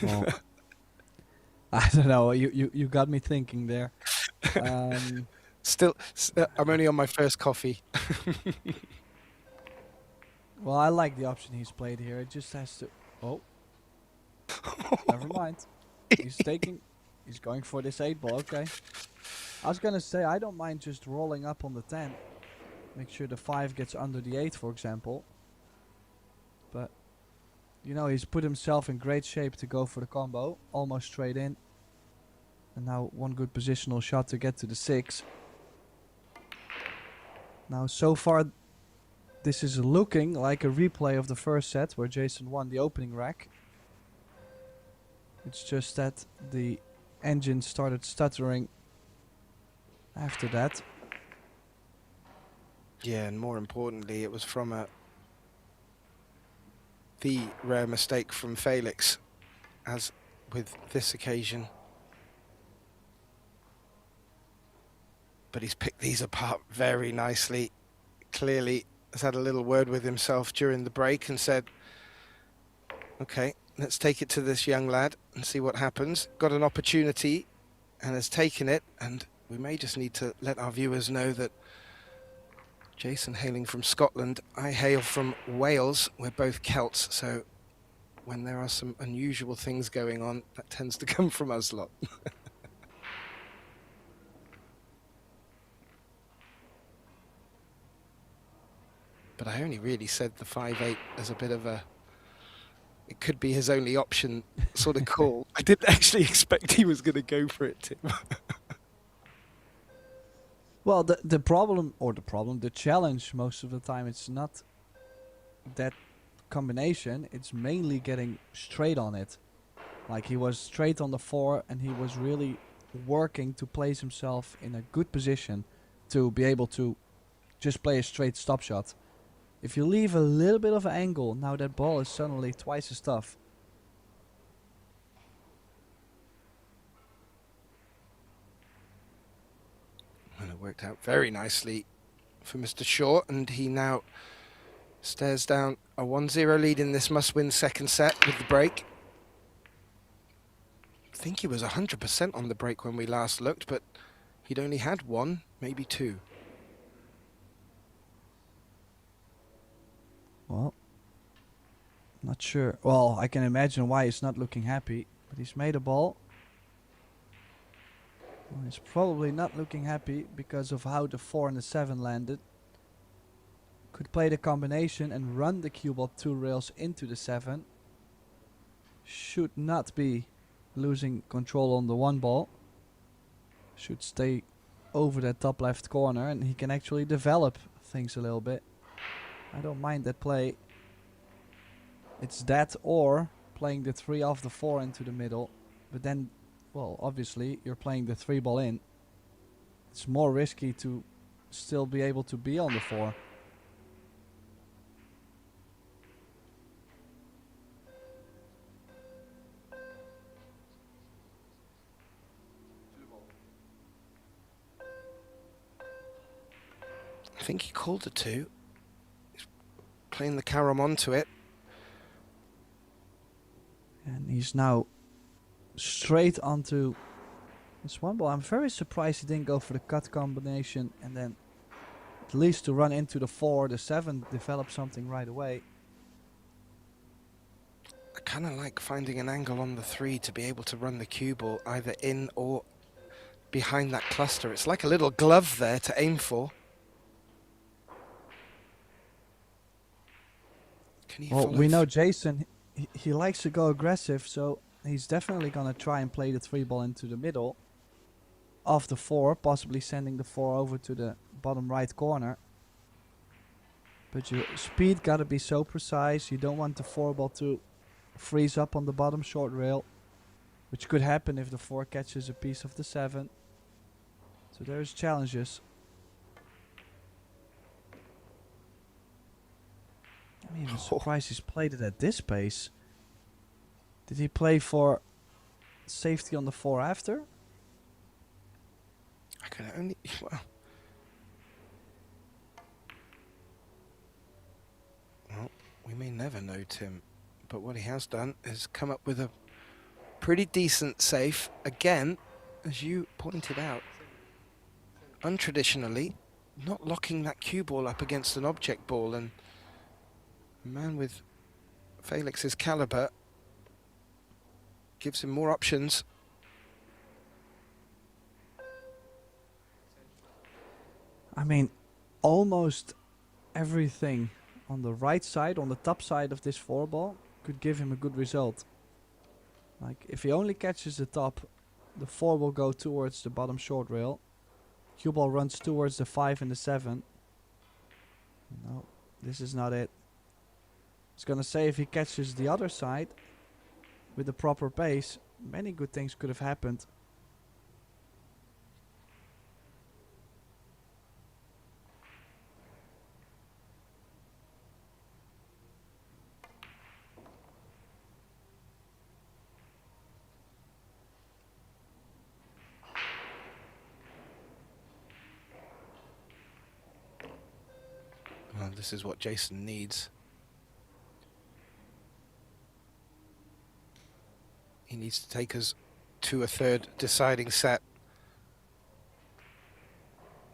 Well, I don't know. You got me thinking there. Still, I'm only on my first coffee. Well, I like the option he's played here. It just has to... Oh. Never mind. He's going for this 8-ball. Okay. I was going to say, I don't mind just rolling up on the 10. Make sure the 5 gets under the 8, for example. But, you know, he's put himself in great shape to go for the combo. Almost straight in. And now one good positional shot to get to the 6. Now, so far, this is looking like a replay of the first set where Jason won the opening rack. It's just that the engine started stuttering after that. Yeah, and more importantly, it was from the rare mistake from Felix, as with this occasion. But he's picked these apart very nicely. Clearly has had a little word with himself during the break and said, okay, let's take it to this young lad and see what happens. Got an opportunity and has taken it, and we may just need to let our viewers know that Jason hailing from Scotland, I hail from Wales. We're both Celts, so when there are some unusual things going on, that tends to come from us lot. But I only really said the 5-8 as a bit of a... It could be his only option sort of call. I didn't actually expect he was going to go for it, Tim. Well, the challenge most of the time, it's not that combination. It's mainly getting straight on it. Like, he was straight on the 4 and he was really working to place himself in a good position to be able to just play a straight stop shot. If you leave a little bit of an angle, now that ball is suddenly twice as tough. And a worked out very nicely for Mr. Shaw, and he now stares down a 1-0 lead in this must-win second set with the break. I think he was 100% on the break when we last looked, but he'd only had one, maybe two. Well, not sure. Well, I can imagine why he's not looking happy, but he's made a ball. Well, he's probably not looking happy because of how the 4 and the 7 landed. Could play the combination and run the cue ball 2 rails into the 7. Should not be losing control on the 1 ball. Should stay over that top left corner, and he can actually develop things a little bit. I don't mind that play. It's that or playing the 3 off the 4 into the middle. But then, well, obviously you're playing the 3 ball in. It's more risky to still be able to be on the 4. I think he called the 2. He's playing the carom onto it. And he's now straight onto this 1 ball. I'm very surprised he didn't go for the cut combination and then at least to run into the 4, the 7, develop something right away. I kind of like finding an angle on the 3 to be able to run the cue ball either in or behind that cluster. It's like a little glove there to aim for. Can he Well, follow we know Jason, he likes to go aggressive, so he's definitely going to try and play the 3 ball into the middle of the 4, possibly sending the 4 over to the bottom right corner. But your speed got to be so precise. You don't want the 4 ball to freeze up on the bottom short rail, which could happen if the 4 catches a piece of the 7. So there's challenges. I'm even surprised he's played it at this pace. Did he play for safety on the 4 after? I can only... Well, we may never know, Tim, but what he has done is come up with a pretty decent safe. Again, as you pointed out, untraditionally, not locking that cue ball up against an object ball, and a man with Felix's caliber gives him more options. I mean, almost everything on the right side, on the top side of this 4 ball, could give him a good result. Like, if he only catches the top, the 4 will go towards the bottom short rail. Cue ball runs towards the 5 and the 7. No, this is not it. I was gonna say, if he catches the other side with the proper pace, many good things could have happened. Well, this is what Jason needs. He needs to take us to a 3rd deciding set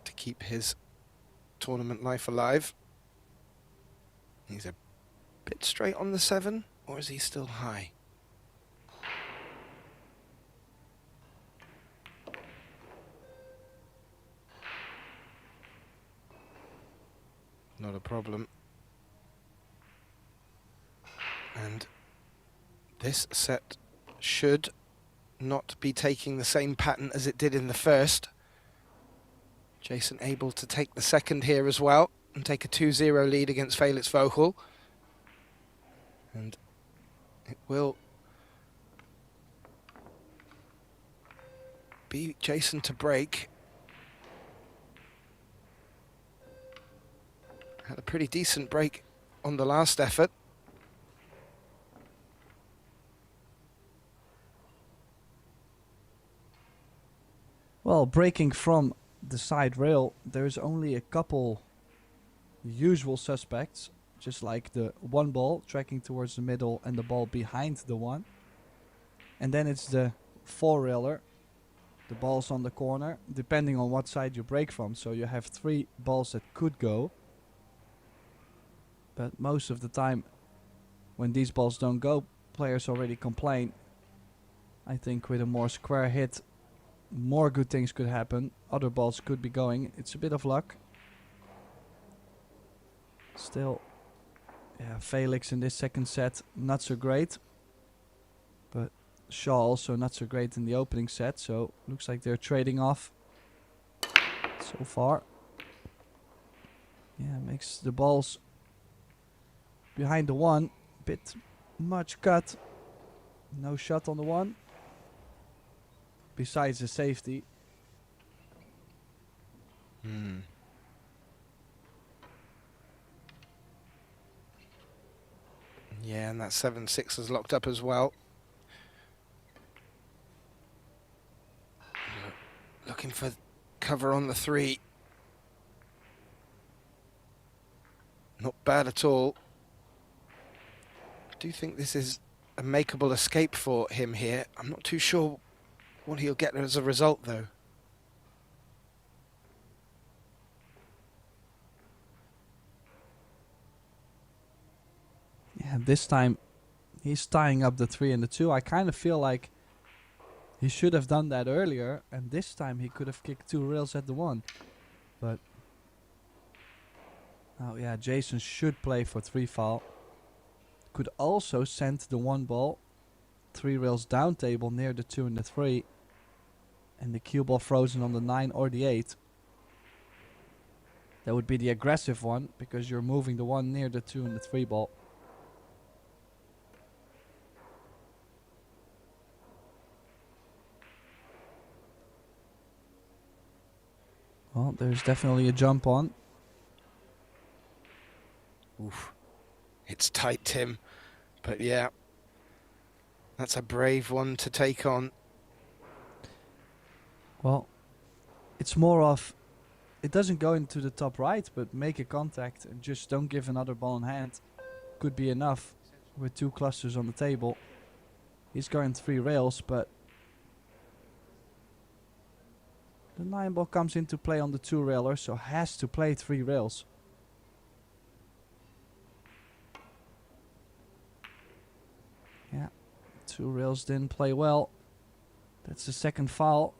to keep his tournament life alive. He's a bit straight on the 7, or is he still high? Not a problem. And this set should not be taking the same pattern as it did in the first. Jason able to take the 2nd here as well and take a 2-0 lead against Felix Vogel. And it will be Jason to break. Had a pretty decent break on the last effort. Well, breaking from the side rail, there's only a couple usual suspects, just like the one ball tracking towards the middle and the ball behind the one. And then it's the four-railer. The ball's on the corner, depending on what side you break from. So you have 3 balls that could go. But most of the time, when these balls don't go, players already complain. I think with a more square hit, more good things could happen. Other balls could be going. It's a bit of luck. Still, yeah, Felix in this second set, not so great. But Shaw also not so great in the opening set. So, looks like they're trading off so far. Yeah, makes the balls behind the one bit much cut. No shot on the one. Besides the safety. Yeah, and that 7-6 is locked up as well. Looking for cover on the 3. Not bad at all. I do think this is a makeable escape for him here. I'm not too sure what he'll get as a result, though. Yeah, this time he's tying up the 3 and the 2. I kind of feel like he should have done that earlier, and this time he could have kicked 2 rails at the 1. But oh yeah, Jason should play for 3 foul. Could also send the 1 ball 3 rails down table near the 2 and the 3, and the cue ball frozen on the 9 or the 8. That would be the aggressive one, because you're moving the 1 near the 2 and the 3 ball. Well, there's definitely a jump on. Oof. It's tight, Tim. But yeah, that's a brave one to take on. Well, it's more of, it doesn't go into the top right, but make a contact and just don't give another ball in hand. Could be enough with 2 clusters on the table. He's going 3 rails, but the 9 ball comes into play on the 2 railer, so has to play 3 rails. Yeah, 2 rails didn't play well. That's the second foul.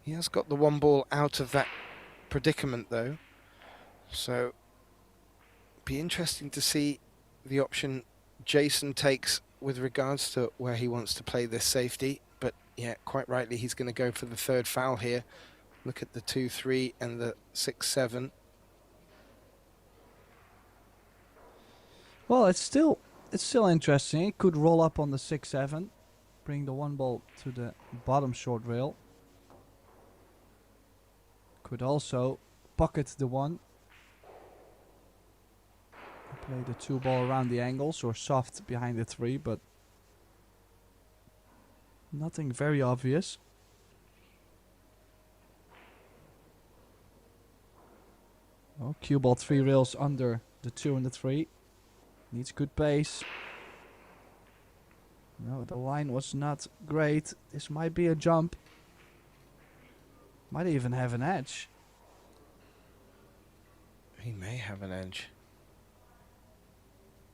He has got the 1 ball out of that predicament, though. So, be interesting to see the option Jason takes with regards to where he wants to play this safety. But yeah, quite rightly, he's going to go for the 3rd foul here. Look at the 2-3 and the 6-7. Well, it's still interesting. It could roll up on the 6-7, bring the 1 ball to the bottom short rail. Could also pocket the 1. Play the 2 ball around the angles or soft behind the 3, but nothing very obvious. Oh, cue ball 3 rails under the 2 and the 3. Needs good pace. No, the line was not great. This might be a jump. Might even have an edge. He may have an edge.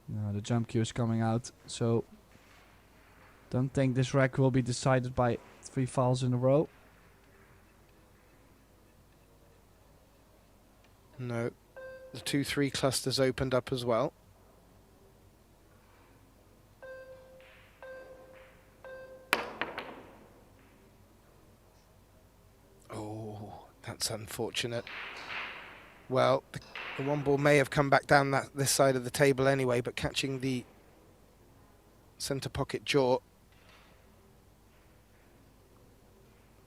No, the jump cue is coming out, so don't think this rack will be decided by 3 fouls in a row. No, the 2-3 clusters opened up as well. Oh, that's unfortunate. Well, the 1 ball may have come back down this side of the table anyway, but catching the centre pocket jaw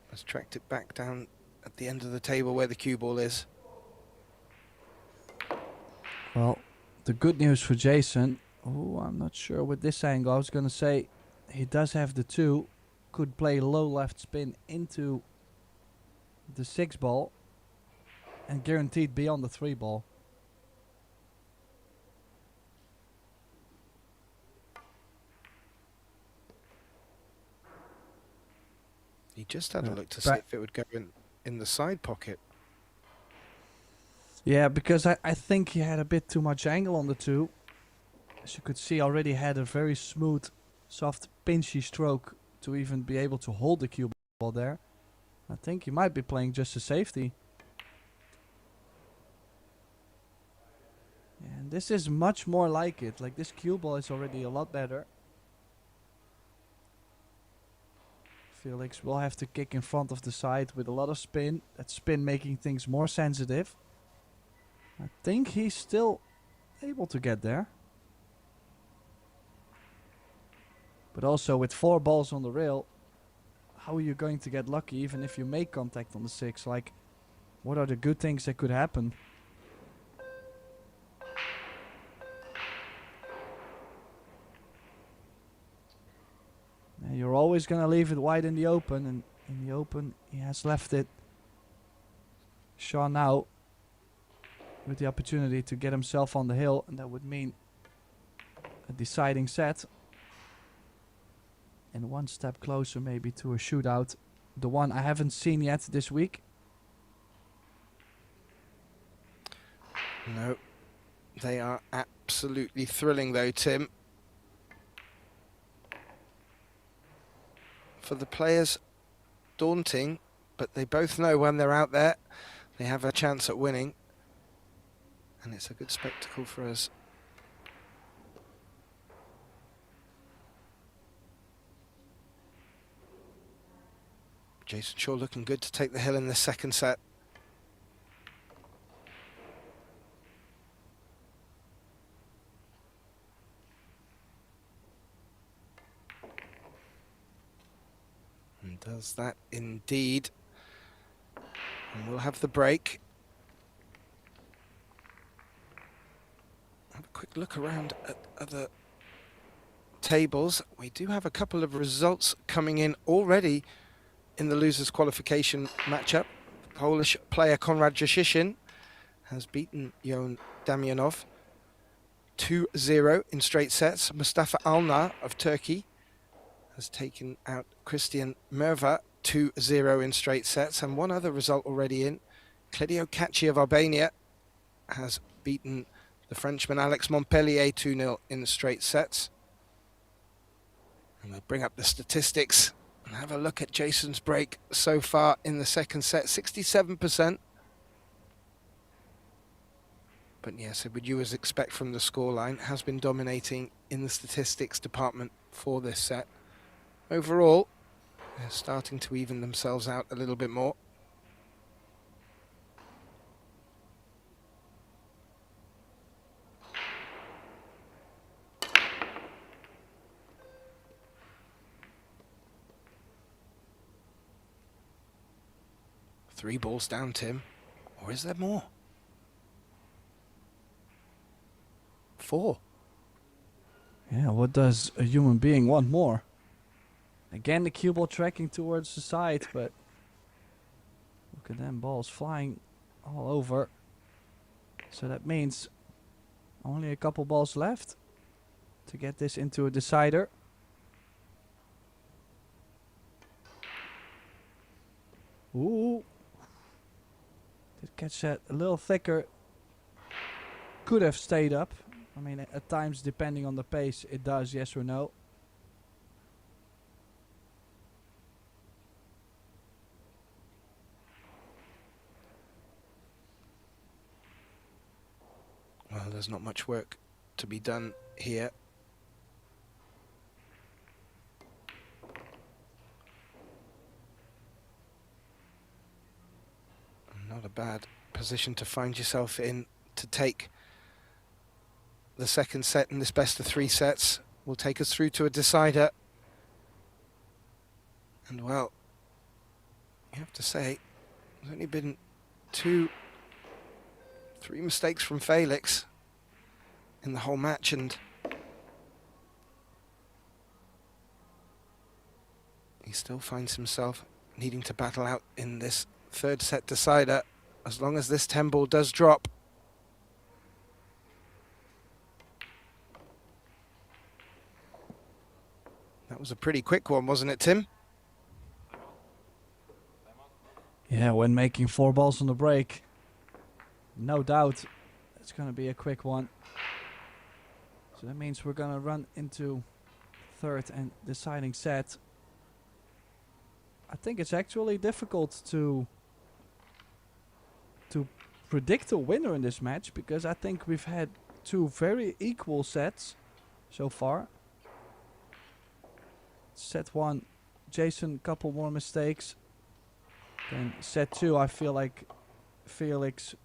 has tracked it back down at the end of the table where the cue ball is. Well, the good news for Jason. Oh, I'm not sure with this angle. I was going to say he does have the 2. could play low left spin into the 6 ball and guaranteed be on the 3 ball. He just had a look to see if it would go in the side pocket. Yeah, because I think he had a bit too much angle on the 2. As you could see, already had a very smooth, soft, pinchy stroke to even be able to hold the cue ball there. I think he might be playing just a safety. And this is much more like it. Like, this cue ball is already a lot better. Felix will have to kick in front of the side with a lot of spin. That spin making things more sensitive. I think he's still able to get there. But also with 4 balls on the rail, how are you going to get lucky even if you make contact on the 6? Like, what are the good things that could happen? You're always going to leave it wide in the open, and in the open he has left it. Shaw now with the opportunity to get himself on the hill, and that would mean a deciding set. And one step closer maybe to a shootout. The one I haven't seen yet this week. No, they are absolutely thrilling though, Tim. For the players, daunting, but they both know when they're out there, they have a chance at winning. And it's a good spectacle for us. Jason Shaw looking good to take the hill in the second set. And does that indeed. And we'll have the break. Have a quick look around at other tables. We do have a couple of results coming in already in the losers qualification matchup. The Polish player Konrad Jashishin has beaten Johann Damianov 2-0 in straight sets. Mustafa Alnar of Turkey has taken out Christian Merva 2-0 in straight sets. And one other result already in. Kledio Kaci of Albania has beaten the Frenchman Alex Montpellier 2-0 in straight sets. And we'll bring up the statistics and have a look at Jason's break so far in the second set. 67%. But yes, it would you as expect from the scoreline, has been dominating in the statistics department for this set. Overall, they're starting to even themselves out a little bit more. Three balls down, Tim. Or is there more? 4. Yeah, what does a human being want more? Again, the cue ball tracking towards the side, but look at them balls flying all over. So that means only a couple balls left to get this into a decider. Ooh. Did catch that a little thicker. Could have stayed up. I mean, at times, depending on the pace, it does, yes or no. Well, there's not much work to be done here. Not a bad position to find yourself in to take the second set in this best of 3 sets. Will take us through to a decider. And well, you have to say, there's only been 3 mistakes from Felix in the whole match, and He still finds himself needing to battle out in this third set decider as long as this 10 ball does drop. That was a pretty quick one, wasn't it, Tim? Yeah, when making 4 balls on the break, no doubt it's going to be a quick one. So that means we're going to run into third and deciding set. I think it's actually difficult to predict a winner in this match, because I think we've had 2 very equal sets so far. Set 1, Jason, couple more mistakes. Then set 2, I feel like Felix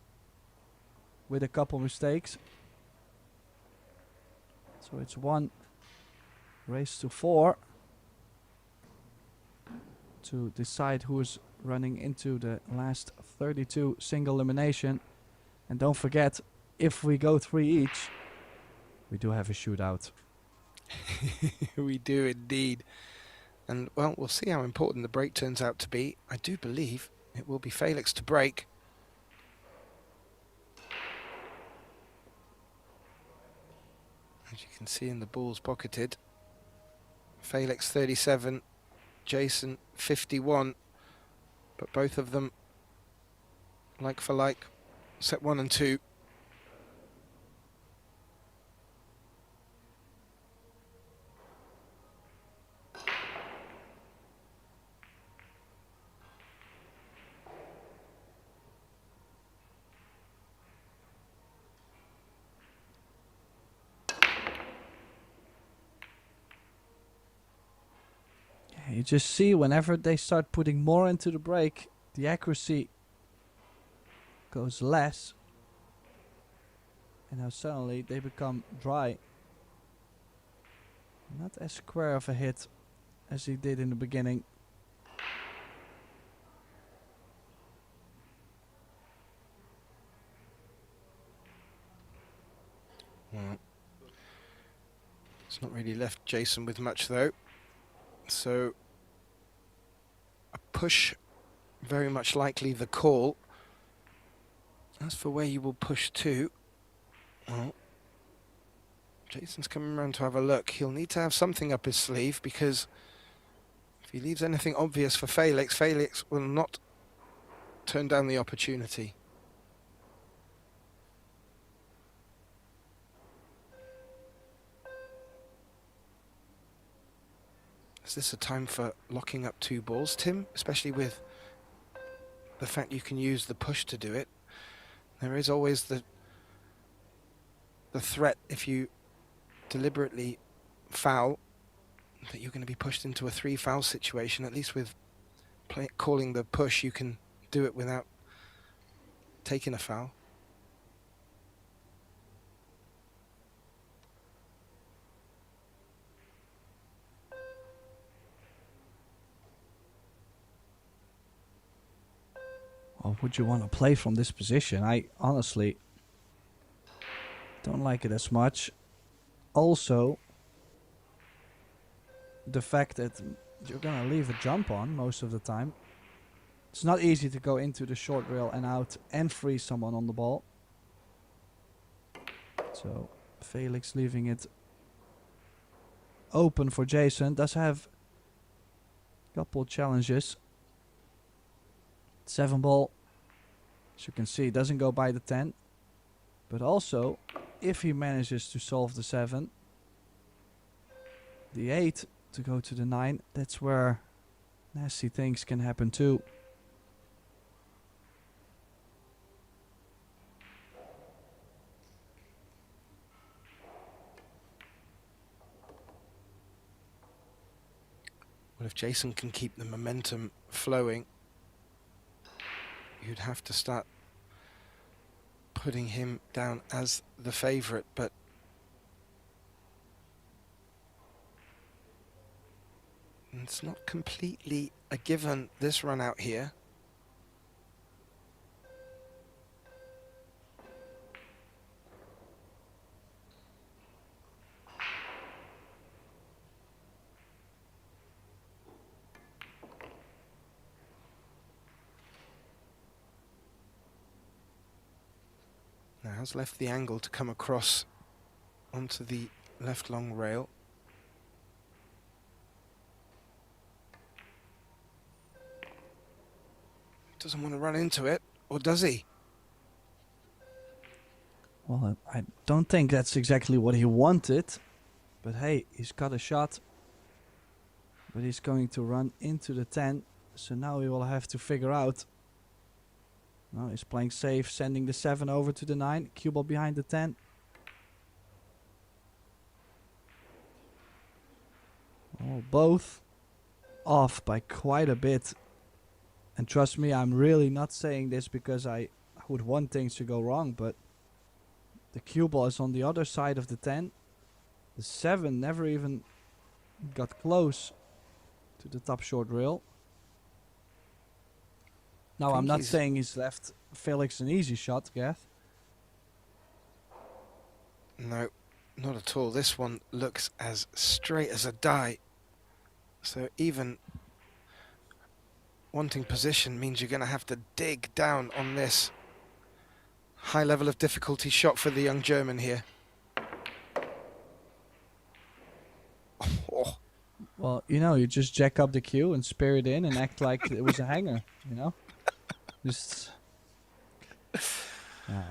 with a couple mistakes. So it's 1 race to 4 to decide who is running into the last 32 single elimination. And don't forget, if we go 3 each, we do have a shootout. We do indeed. And, well, we'll see how important the break turns out to be. I do believe it will be Felix to break. As you can see in the balls pocketed, Felix 37, Jason 51, but both of them like for like, set 1 and 2. You just see whenever they start putting more into the break, the accuracy goes less. And now suddenly they become dry. Not as square of a hit as he did in the beginning. Well, it's not really left Jason with much though. So a push, very much likely the call. As for where you will push to, well, Jason's coming around to have a look. He'll need to have something up his sleeve, because if he leaves anything obvious for Felix, Felix will not turn down the opportunity. Is this a time for locking up 2 balls, Tim? Especially with the fact you can use the push to do it. There is always the threat, if you deliberately foul, that you're going to be pushed into a 3 foul situation. At least with calling the push, you can do it without taking a foul. Or would you want to play from this position? I honestly don't like it as much. Also, the fact that you're gonna leave a jump on most of the time. It's not easy to go into the short rail and out and freeze someone on the ball. So Felix leaving it open for Jason. Does have a couple challenges. 7 ball, as you can see, doesn't go by the 10. But also, if he manages to solve the 7, the 8 to go to the 9, that's where nasty things can happen too. Well, if Jason can keep the momentum flowing, you'd have to start putting him down as the favourite, but it's not completely a given this run out here. has left the angle to come across onto the left long rail. Doesn't want to run into it, or does he? Well, I don't think that's exactly what he wanted. But hey, he's got a shot. But he's going to run into the 10. So now he will have to figure out. No, he's playing safe, sending the 7 over to the 9. Cue ball behind the 10. Oh, both off by quite a bit. And trust me, I'm really not saying this because I would want things to go wrong, but the cue ball is on the other side of the 10. The 7 never even got close to the top short rail. Now, I'm not saying he's left Felix an easy shot, Gath. No, not at all. This one looks as straight as a die. So even wanting position means you're going to have to dig down on this high level of difficulty shot for the young German here. Oh. Well, you know, you just jack up the cue and spear it in and act like it was a hanger, you know? Just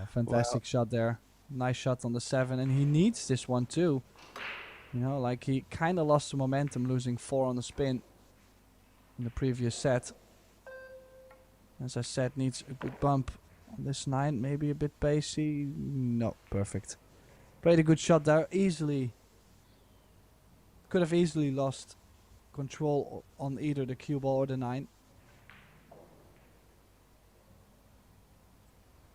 fantastic shot there. Nice shot on the 7, and he needs this one too. You know, like he kind of lost the momentum losing 4 on the spin in the previous set. As I said, needs a good bump on this 9, maybe a bit pacey. No, perfect. Played a good shot there, easily. Could have easily lost control on either the cue ball or the 9.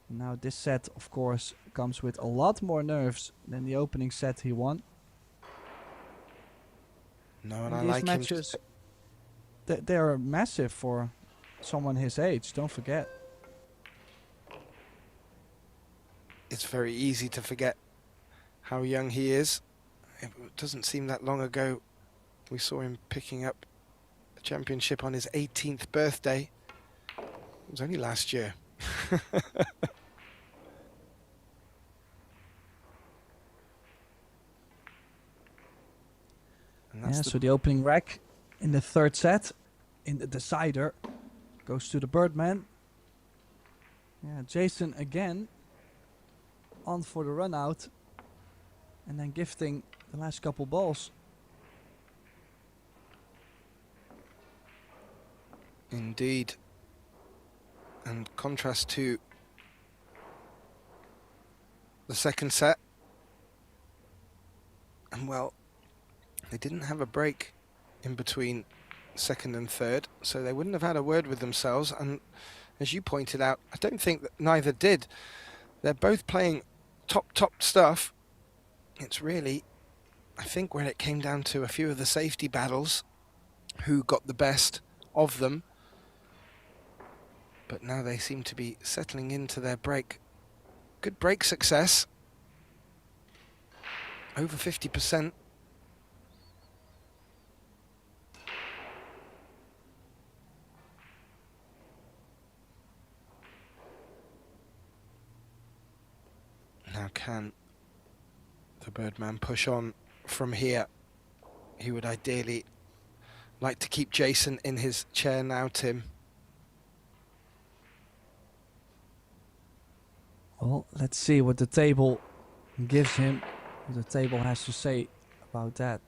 Now this set, of course, comes with a lot more nerves than the opening set he won. No, and I these like matches, they are massive for someone his age, don't forget. It's very easy to forget how young he is. It doesn't seem that long ago we saw him picking up a championship on his 18th birthday. It was only last year. Yeah, so the opening rack in the third set, in the decider, goes to the Birdman. Yeah, Jason again on for the run out, and then gifting the last couple balls. Indeed. And contrast to the second set. And well, they didn't have a break in between second and third, so they wouldn't have had a word with themselves. And as you pointed out, I don't think that neither did. They're both playing top stuff. It's really, I think, when it came down to a few of the safety battles, who got the best of them. But now they seem to be settling into their break. Good break success. Over 50%. Now can the Birdman push on from here? He would ideally like to keep Jason in his chair now, Tim. Well, let's see what the table gives him. What the table has to say about that.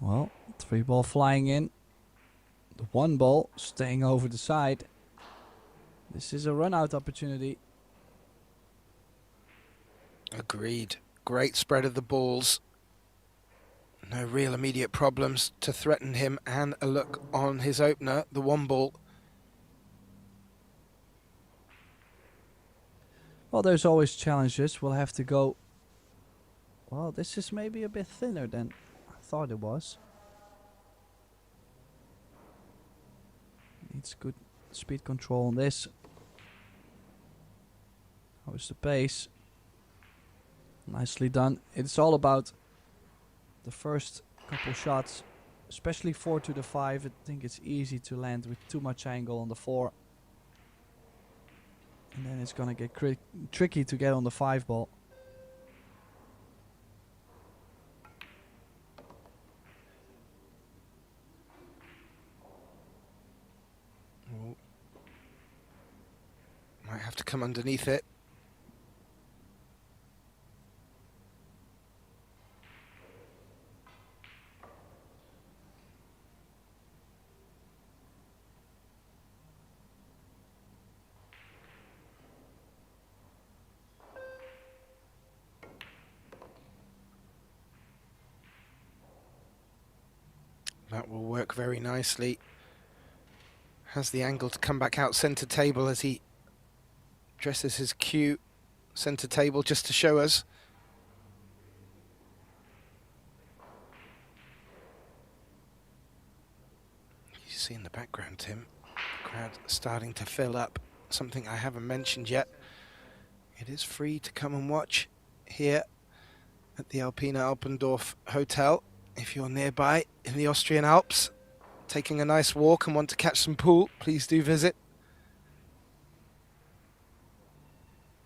Well, 3 ball flying in. The 1 ball staying over the side. This is a run out opportunity. Agreed. Great spread of the balls. No real immediate problems to threaten him, and a look on his opener, the 1 ball. Well, there's always challenges. We'll have to go. Well, this is maybe a bit thinner than I thought it was. Needs good speed control on this. How is the pace? Nicely done. It's all about the first couple shots, especially 4 to the 5. I think it's easy to land with too much angle on the 4. And then it's gonna get tricky to get on the 5 ball. Oh. Might have to come underneath it. That will work very nicely. Has the angle to come back out centre table as he dresses his cue centre table just to show us. You see in the background, Tim, the crowd starting to fill up. Something I haven't mentioned yet. It is free to come and watch here at the Alpina Alpendorf Hotel. If you're nearby in the Austrian Alps, taking a nice walk and want to catch some pool, please do visit.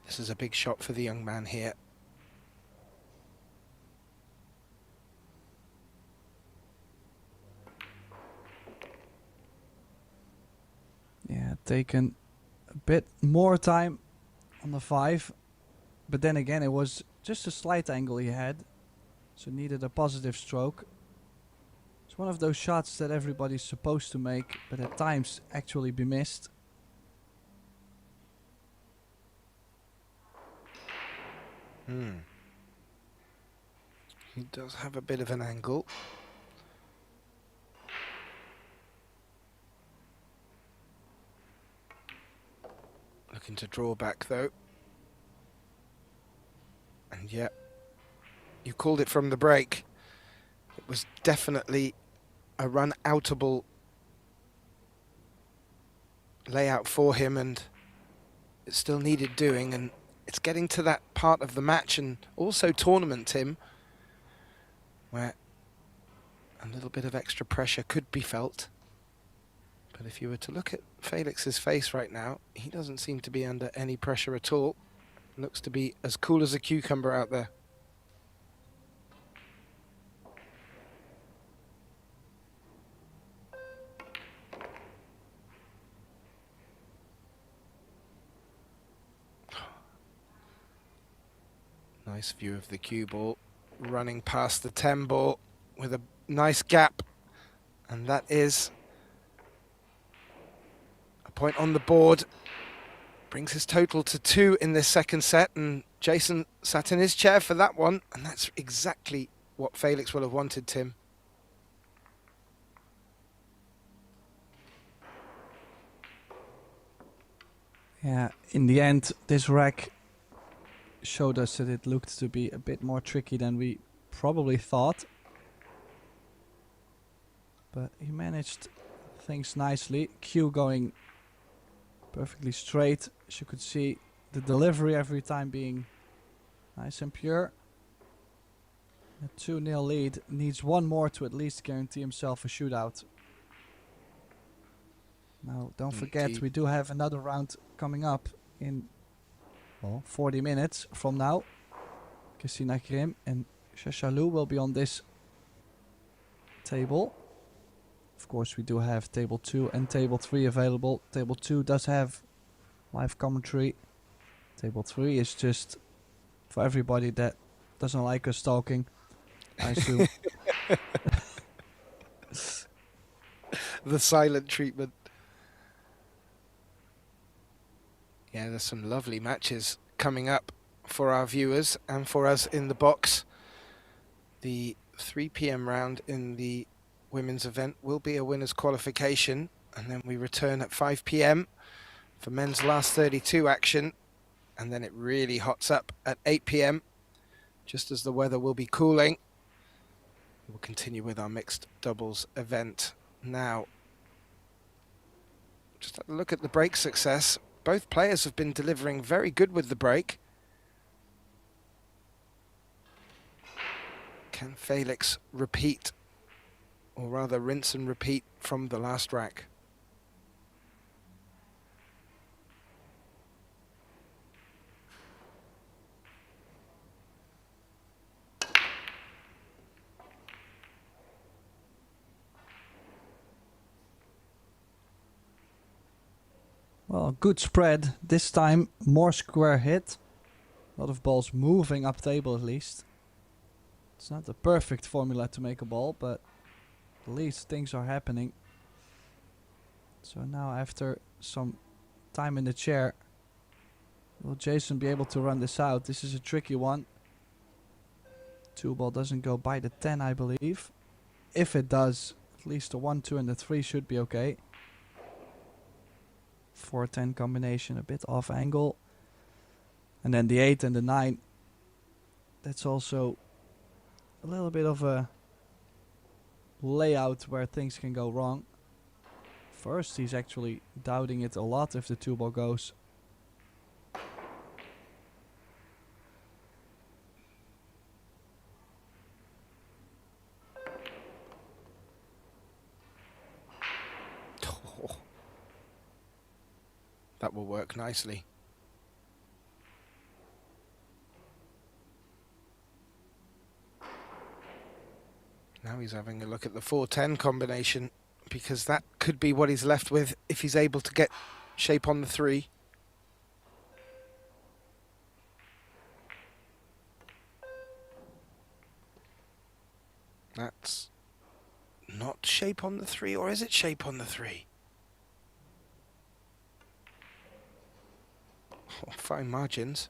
This is a big shot for the young man here. Yeah, taken a bit more time on the 5. But then again, it was just a slight angle he had. So needed a positive stroke. It's one of those shots that everybody's supposed to make, but at times actually be missed. He does have a bit of an angle. Looking to draw back though. And yeah, you called it from the break. It was definitely a run-outable layout for him, and it still needed doing, and it's getting to that part of the match and also tournament, Tim, where a little bit of extra pressure could be felt. But if you were to look at Felix's face right now, he doesn't seem to be under any pressure at all. Looks to be as cool as a cucumber out there. Nice view of the cue ball, running past the 10 ball with a nice gap, and that is a point on the board. Brings his total to 2 in this second set, and Jason sat in his chair for that one, and that's exactly what Felix will have wanted, Tim. Yeah, in the end, this rack showed us that it looked to be a bit more tricky than we probably thought. But he managed things nicely. Cue going perfectly straight. As you could see, the delivery every time being nice and pure. A 2-0 lead. Needs one more to at least guarantee himself a shootout. Now, don't forget, we do have another round coming up in 40 minutes from now. Christina Grim and Shashalou will be on this table. Of course, we do have table 2 and table 3 available. Table 2 does have live commentary. Table 3 is just for everybody that doesn't like us talking, I assume. The silent treatment. Yeah, there's some lovely matches coming up for our viewers and for us in the box. The 3 p.m. round in the women's event will be a winner's qualification, and then we return at 5 p.m. for men's last 32 action, and then it really hots up at 8 p.m. just as the weather will be cooling. We'll continue with our mixed doubles event. Now, just have a look at the break success. Both players have been delivering very good with the break. Can Felix repeat, or rather rinse and repeat from the last rack? Well, good spread. This time, more square hit. A lot of balls moving up table at least. It's not the perfect formula to make a ball, but at least things are happening. So now after some time in the chair, will Jason be able to run this out? This is a tricky one. 2-ball doesn't go by the 10, I believe. If it does, at least the 1, 2 and the 3 should be okay. 4-10 combination, a bit off angle. And then the 8 and the 9. That's also a little bit of a layout where things can go wrong. First, he's actually doubting it a lot if the 2-ball goes. Oh, that will work nicely. Now he's having a look at the 4-10 combination, because that could be what he's left with if he's able to get shape on the 3. That's not shape on the 3, or is it shape on the 3? Oh, fine margins.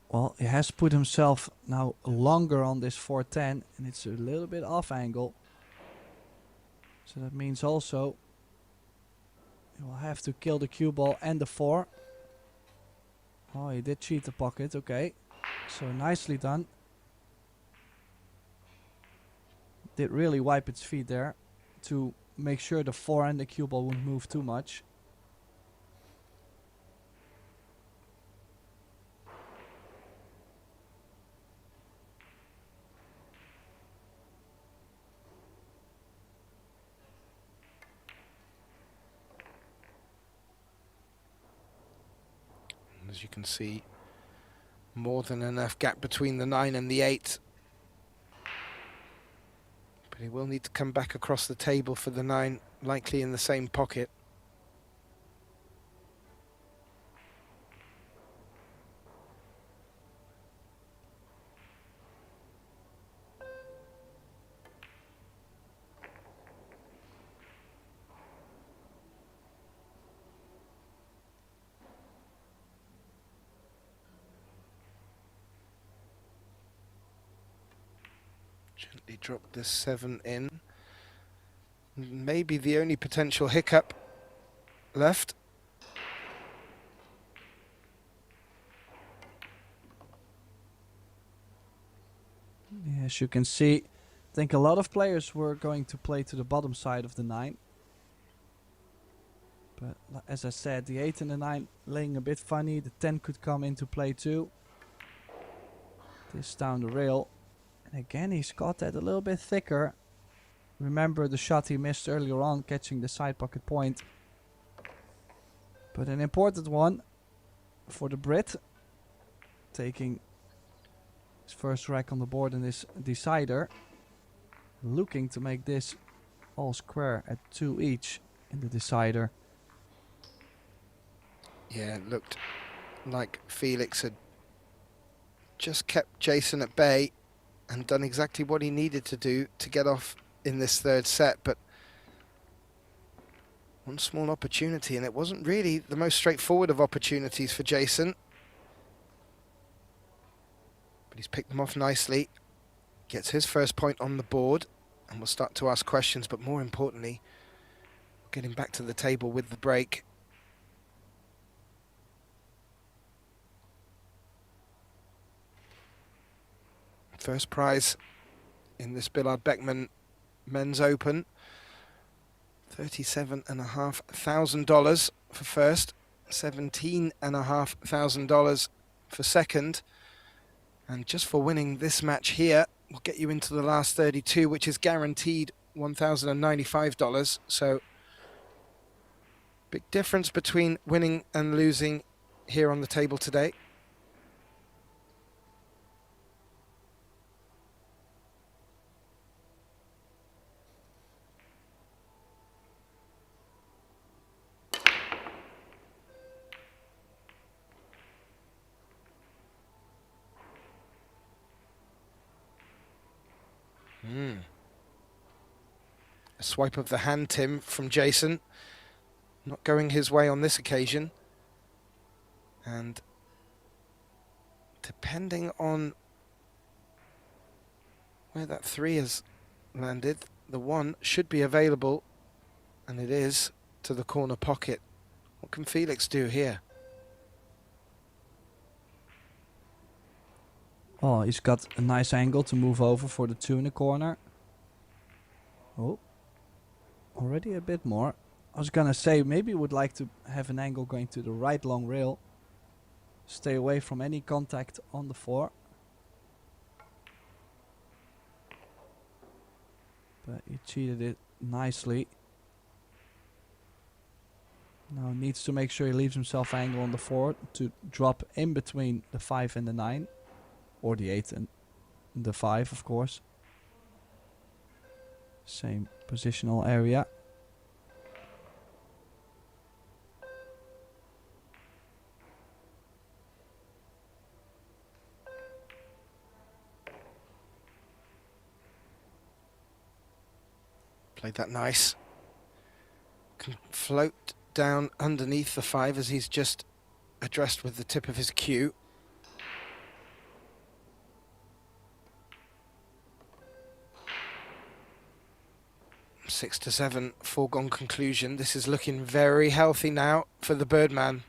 Well, he has put himself now longer on this 4-10, and it's a little bit off angle. So that means also he will have to kill the cue ball and the 4. Oh, he did cheat the pocket, okay. So nicely done. Did really wipe its feet there to make sure the 4 and the cue ball wouldn't move too much. As you can see, more than enough gap between the 9 and the 8. But he will need to come back across the table for the 9, likely in the same pocket. Gently drop this 7 in. Maybe the only potential hiccup left. As you can see, I think a lot of players were going to play to the bottom side of the 9. But as I said, the 8 and the 9 laying a bit funny. The 10 could come into play too. This down the rail. And again, he's got that a little bit thicker. Remember the shot he missed earlier on, catching the side pocket point. But an important one for the Brit. Taking his first rack on the board in this decider. Looking to make this all square at 2 each in the decider. Yeah, it looked like Felix had just kept Jason at bay and done exactly what he needed to do to get off in this 3rd set, but one small opportunity, and it wasn't really the most straightforward of opportunities for Jason. But he's picked them off nicely, gets his first point on the board, and we'll start to ask questions, but more importantly, getting back to the table with the break. First prize in this Billard Beckmann Men's Open, $37,500 for first, $17,500 for second, and just for winning this match here, will get you into the last 32, which is guaranteed $1,095. So big difference between winning and losing here on the table today. A swipe of the hand, Tim, from Jason. Not going his way on this occasion. And depending on where that 3 has landed, the 1 should be available, and it is, to the corner pocket. What can Felix do here? Oh, he's got a nice angle to move over for the 2 in the corner. Oh, already a bit more. I was gonna say, maybe would like to have an angle going to the right long rail. Stay away from any contact on the 4. But he cheated it nicely. Now needs to make sure he leaves himself angle on the 4 to drop in between the 5 and the 9. Or the 8 and the 5, of course. Same positional area. Played that nice. Can float down underneath the 5 as he's just addressed with the tip of his cue. Six to 7, foregone conclusion. This is looking very healthy now for the Birdman.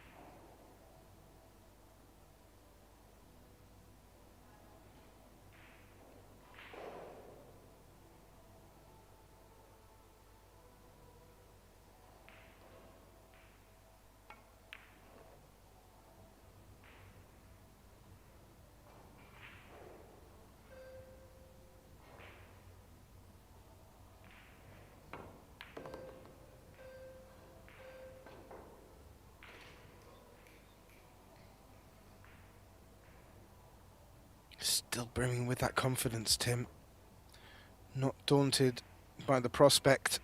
Still brimming with that confidence, Tim. Not daunted by the prospect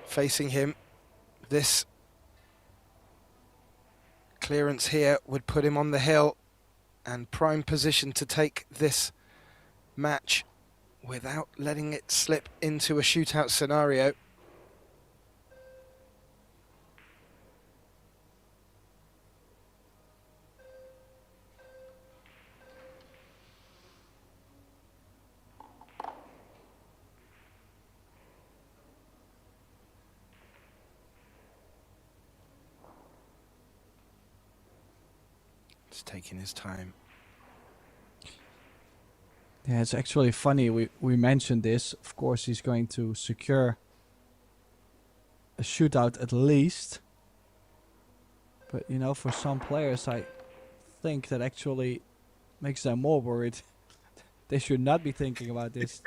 facing him. This clearance here would put him on the hill and prime position to take this match without letting it slip into a shootout scenario. Taking his time. Yeah, it's actually funny. We mentioned this. Of course, he's going to secure a shootout at least. But, you know, for some players, I think that actually makes them more worried. They should not be thinking about this.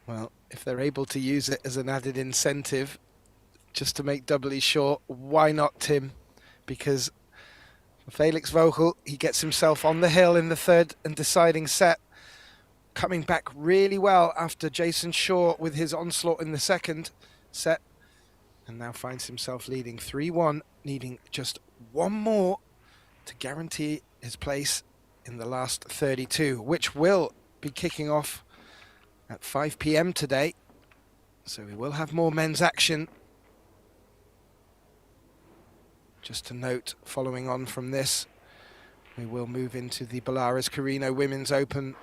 Well, if they're able to use it as an added incentive just to make doubly sure, why not, Tim? Because Felix Vogel, he gets himself on the hill in the 3rd and deciding set, coming back really well after Jason Shaw with his onslaught in the 2nd set, and now finds himself leading 3-1, needing just 1 more to guarantee his place in the last 32, which will be kicking off at 5 p.m. today. So we will have more men's action. Just to note, following on from this, we will move into the Belarus Carrinho Women's Open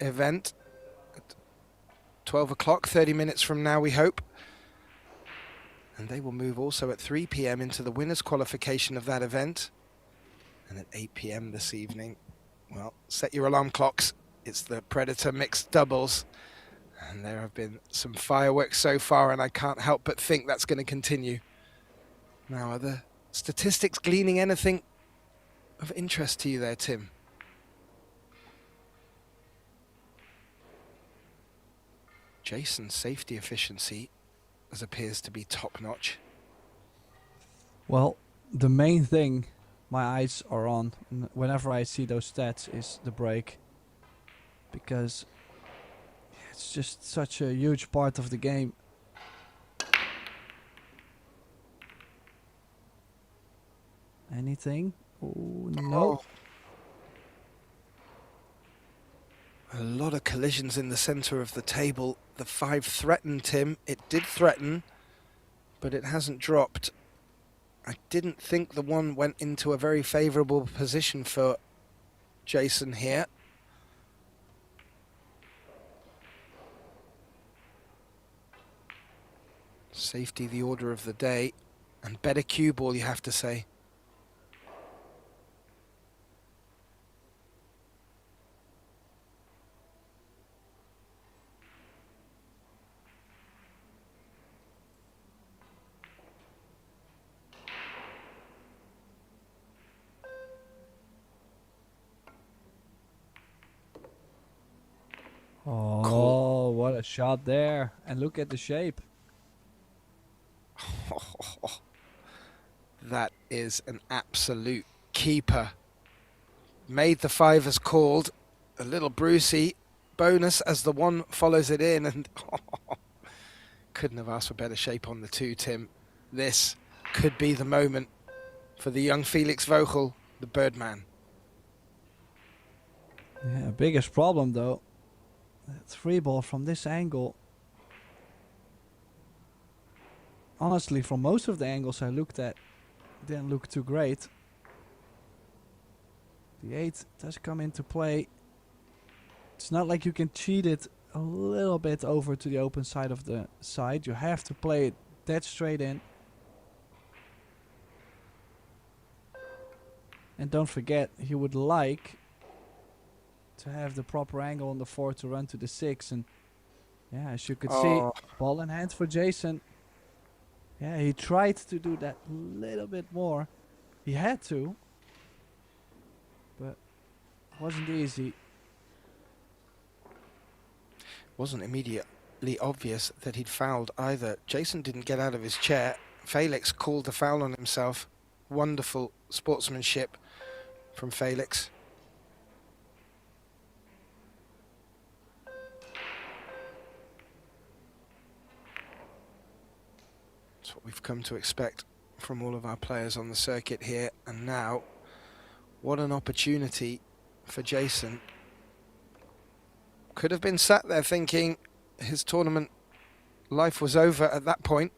event at 12 o'clock, 30 minutes from now, we hope. And they will move also at 3 p.m. into the winners' qualification of that event. And at 8 p.m. this evening, well, set your alarm clocks. It's the Predator Mixed Doubles. And there have been some fireworks so far, and I can't help but think that's going to continue. Now, are the statistics gleaning anything of interest to you there, Tim? Jason's safety efficiency appears to be top-notch. Well, the main thing my eyes are on whenever I see those stats is the break. Because it's just such a huge part of the game. Anything? Oh, no. A lot of collisions in the center of the table. The 5 threatened Tim. It did threaten, but it hasn't dropped. I didn't think the 1 went into a very favorable position for Jason here. Safety the order of the day, and better cue ball, you have to say. Oh, what a shot there. And look at the shape. That is an absolute keeper. Made the 5 as called. A little Brucey bonus as the 1 follows it in, and couldn't have asked for better shape on the 2, Tim. This could be the moment for the young Felix Vogel, the Birdman. Yeah, biggest problem though. That 3 ball from this angle. Honestly, from most of the angles I looked at, didn't look too great. The 8 does come into play. It's not like you can cheat it a little bit over to the open side of the side. You have to play it dead straight in. And don't forget, he would like to have the proper angle on the 4 to run to the 6. And yeah, as you could see, ball in hand for Jason. Yeah, he tried to do that a little bit more. He had to, but it wasn't easy. Wasn't immediately obvious that he'd fouled either. Jason didn't get out of his chair. Felix called the foul on himself. Wonderful sportsmanship from Felix. That's what we've come to expect from all of our players on the circuit here. And now, what an opportunity for Jason. Could have been sat there thinking his tournament life was over at that point.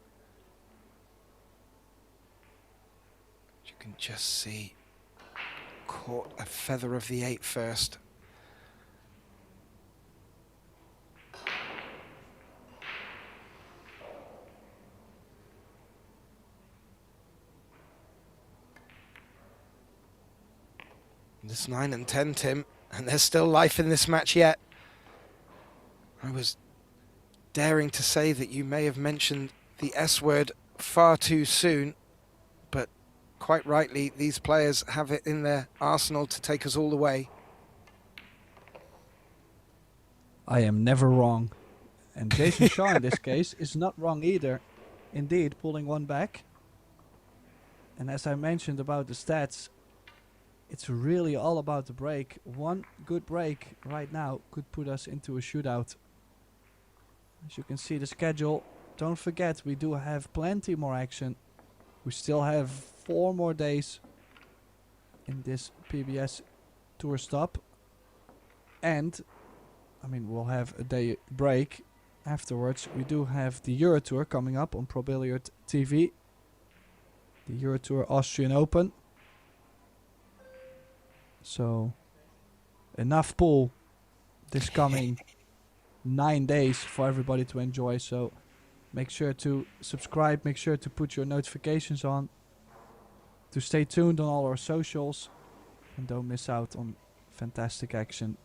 You can just see, caught a feather of the 8 first. This 9 and 10, Tim, and there's still life in this match yet. I was daring to say that you may have mentioned the S word far too soon, but quite rightly, these players have it in their arsenal to take us all the way. I am never wrong. And Jason Shaw in this case is not wrong either. Indeed, pulling 1 back. And as I mentioned about the stats, it's really all about the break. 1 good break right now could put us into a shootout. As you can see the schedule, don't forget we do have plenty more action. We still have 4 more days in this PBS tour stop. And, I mean, we'll have a day break afterwards. We do have the Euro Tour coming up on Pro Billiard TV. The Euro Tour Austrian Open. So, enough pool this coming 9 days for everybody to enjoy. So, make sure to subscribe, make sure to put your notifications on, to stay tuned on all our socials, and don't miss out on fantastic action.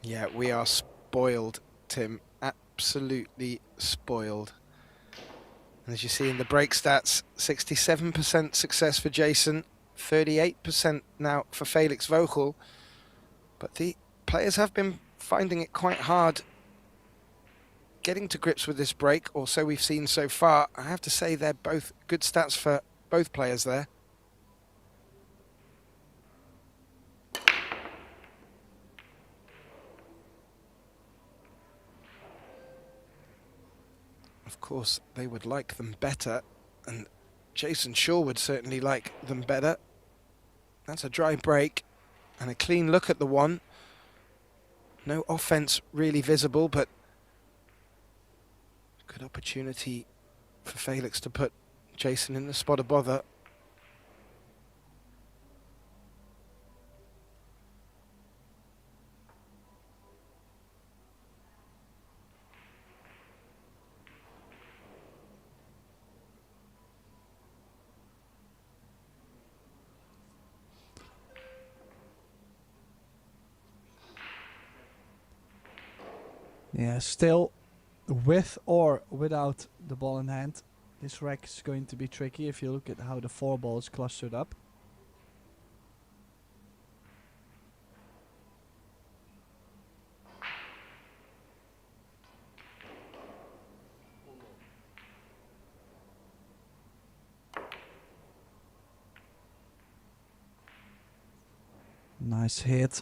Yeah, we are spoiled, Tim. Absolutely spoiled. And as you see in the break stats, 67% success for Jason, 38% now for Felix Vogel. But the players have been finding it quite hard getting to grips with this break, or so we've seen so far. I have to say they're both good stats for both players there. Of course, they would like them better, and Jason Shaw would certainly like them better. That's a dry break and a clean look at the one. No offense really visible, but good opportunity for Felix to put Jason in the spot of bother. Yeah, still, with or without the ball in hand, this rack is going to be tricky if you look at how the 4 ball is clustered up. Nice hit.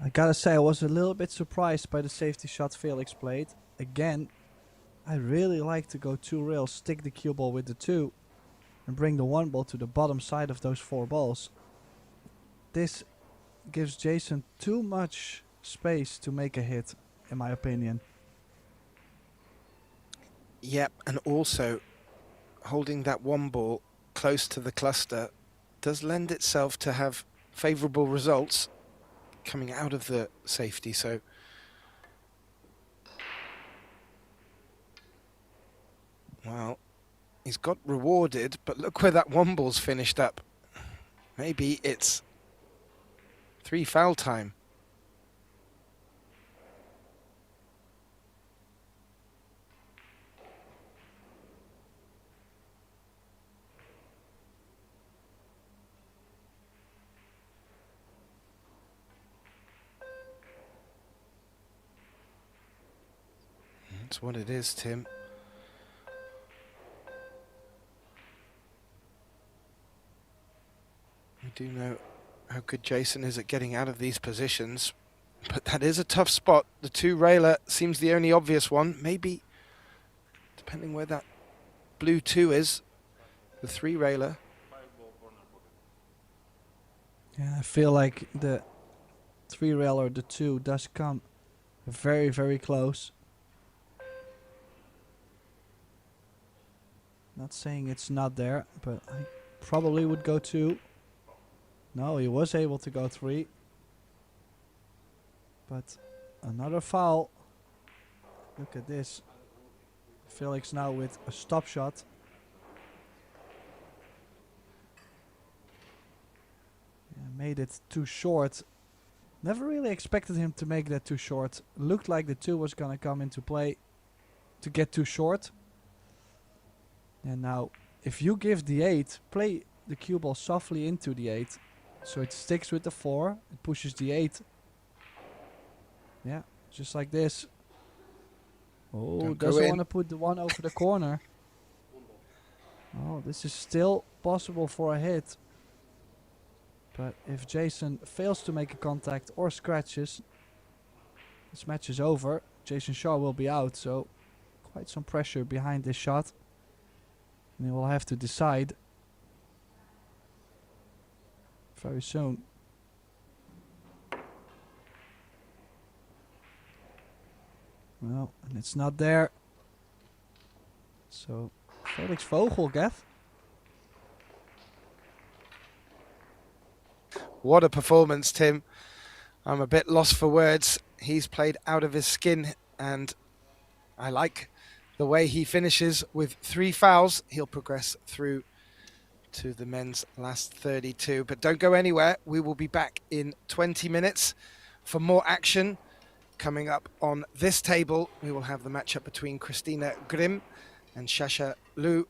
I gotta say, I was a little bit surprised by the safety shot Felix played. Again, I really like to go 2 rails, stick the cue ball with the 2, and bring the 1 ball to the bottom side of those 4 balls. This gives Jason too much space to make a hit, in my opinion. Yep, and also holding that 1 ball close to the cluster does lend itself to have favourable results coming out of the safety. So well, he's got rewarded, but look where that 1 ball's finished up. Maybe it's 3 foul time. That's what it is, Tim. We do know how good Jason is at getting out of these positions, but that is a tough spot. The 2 railer seems the only obvious one. Maybe, depending where that blue 2 is, the 3 railer. Yeah, I feel like the 3 rail or the 2 does come very, very close. Not saying it's not there, but I probably would go 2. No, he was able to go 3. But another foul. Look at this. Felix now with a stop shot. Yeah, made it too short. Never really expected him to make that too short. Looked like the 2 was gonna come into play to get too short. And now, if you give the 8, play the cue ball softly into the 8. So it sticks with the 4, it pushes the 8. Yeah, just like this. Oh, doesn't want to put the 1 over the corner. Oh, this is still possible for a hit. But if Jason fails to make a contact or scratches, this match is over. Jason Shaw will be out, so quite some pressure behind this shot. And he will have to decide very soon. Well, and it's not there. So, Felix Vogel, Gav. What a performance, Tim. I'm a bit lost for words. He's played out of his skin, and I like the way he finishes with 3 fouls. He'll progress through to the men's last 32. But don't go anywhere. We will be back in 20 minutes for more action. Coming up on this table, we will have the matchup between Christina Grimm and Shasha Lu.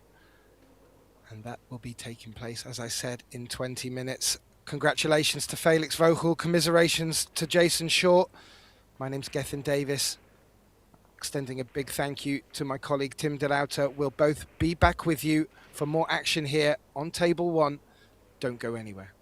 And that will be taking place, as I said, in 20 minutes. Congratulations to Felix Vogel. Commiserations to Jason Short. My name's Gethin Davis. Extending a big thank you to my colleague Tim DeLauter. We'll both be back with you for more action here on Table 1. Don't go anywhere.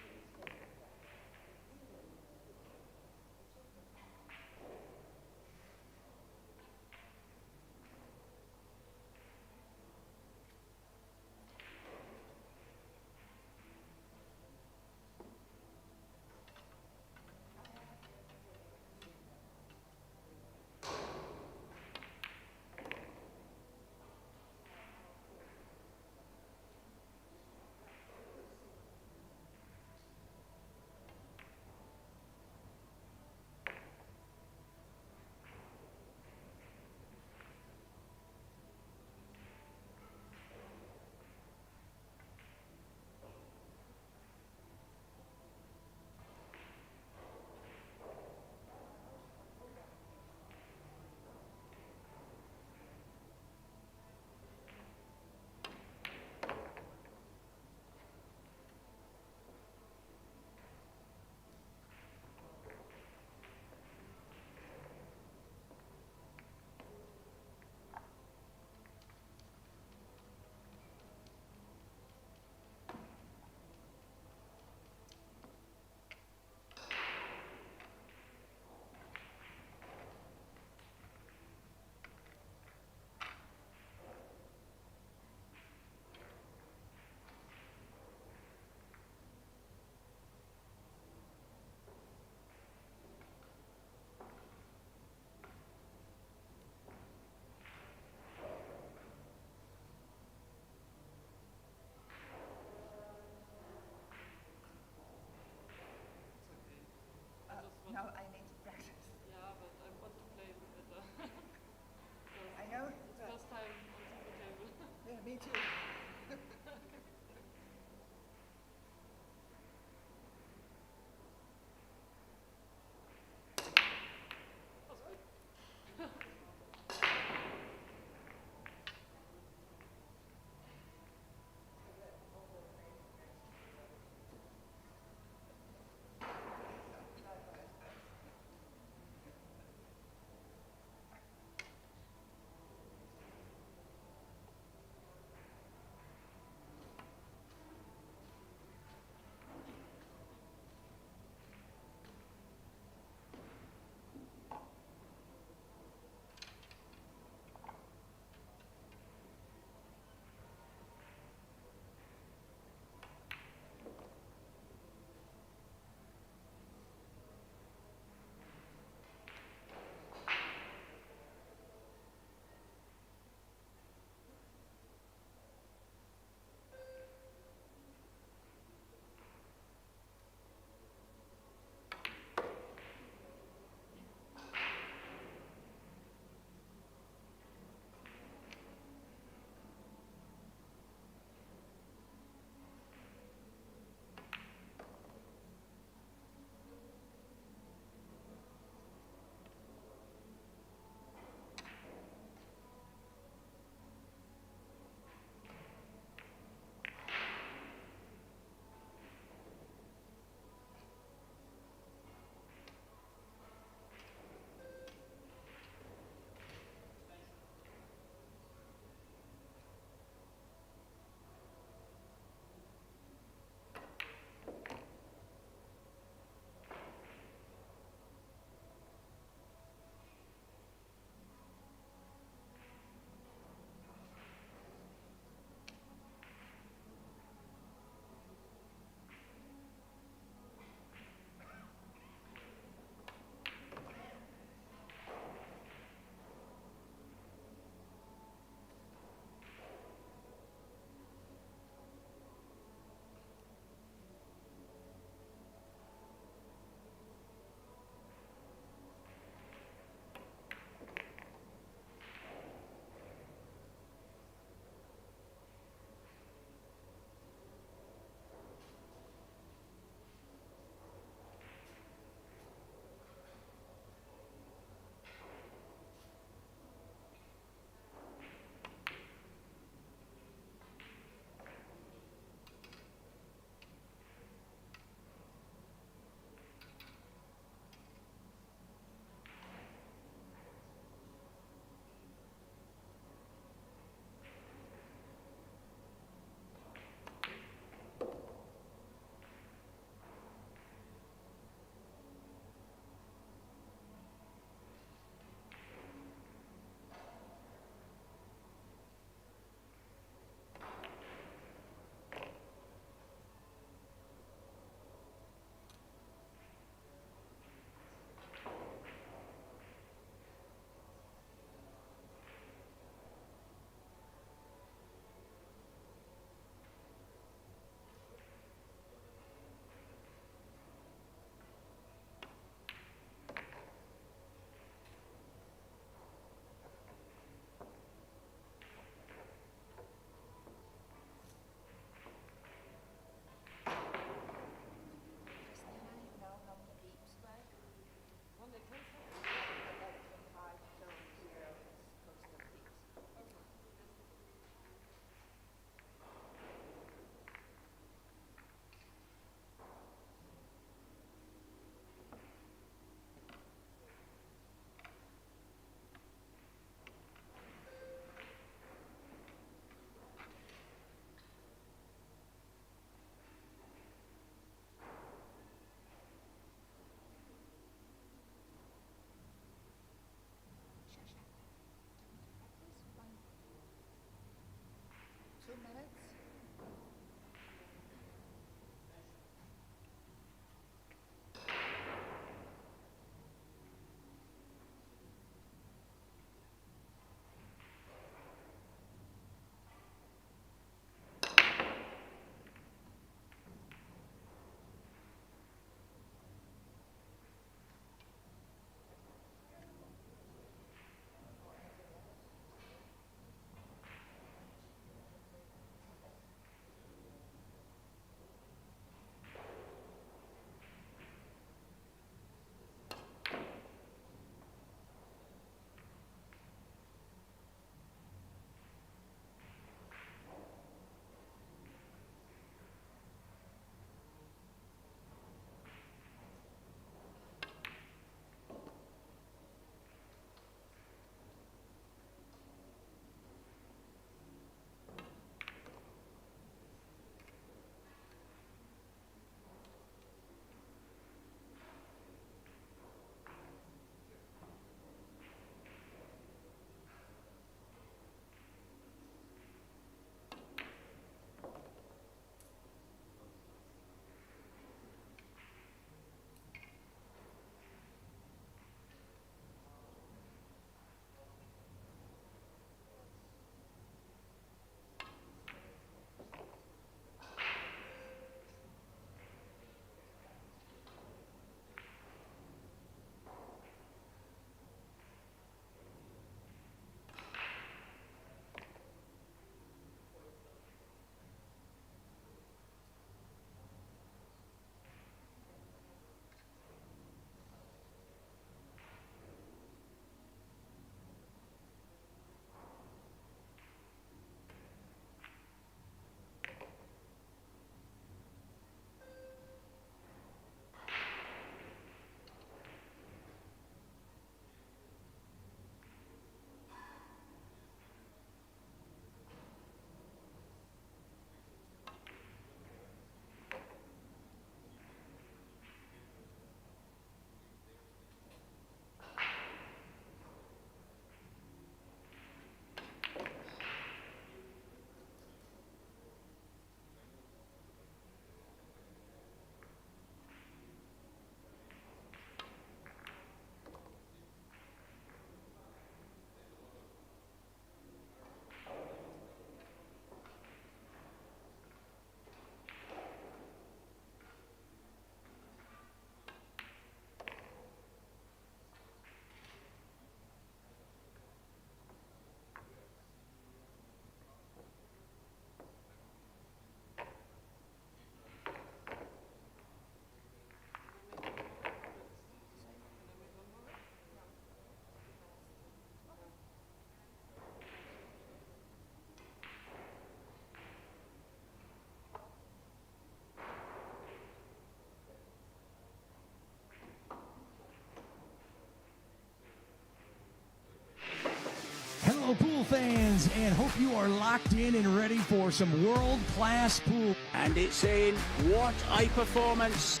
fans, and hope you are locked in and ready for some world-class pool. And it's in. What a performance.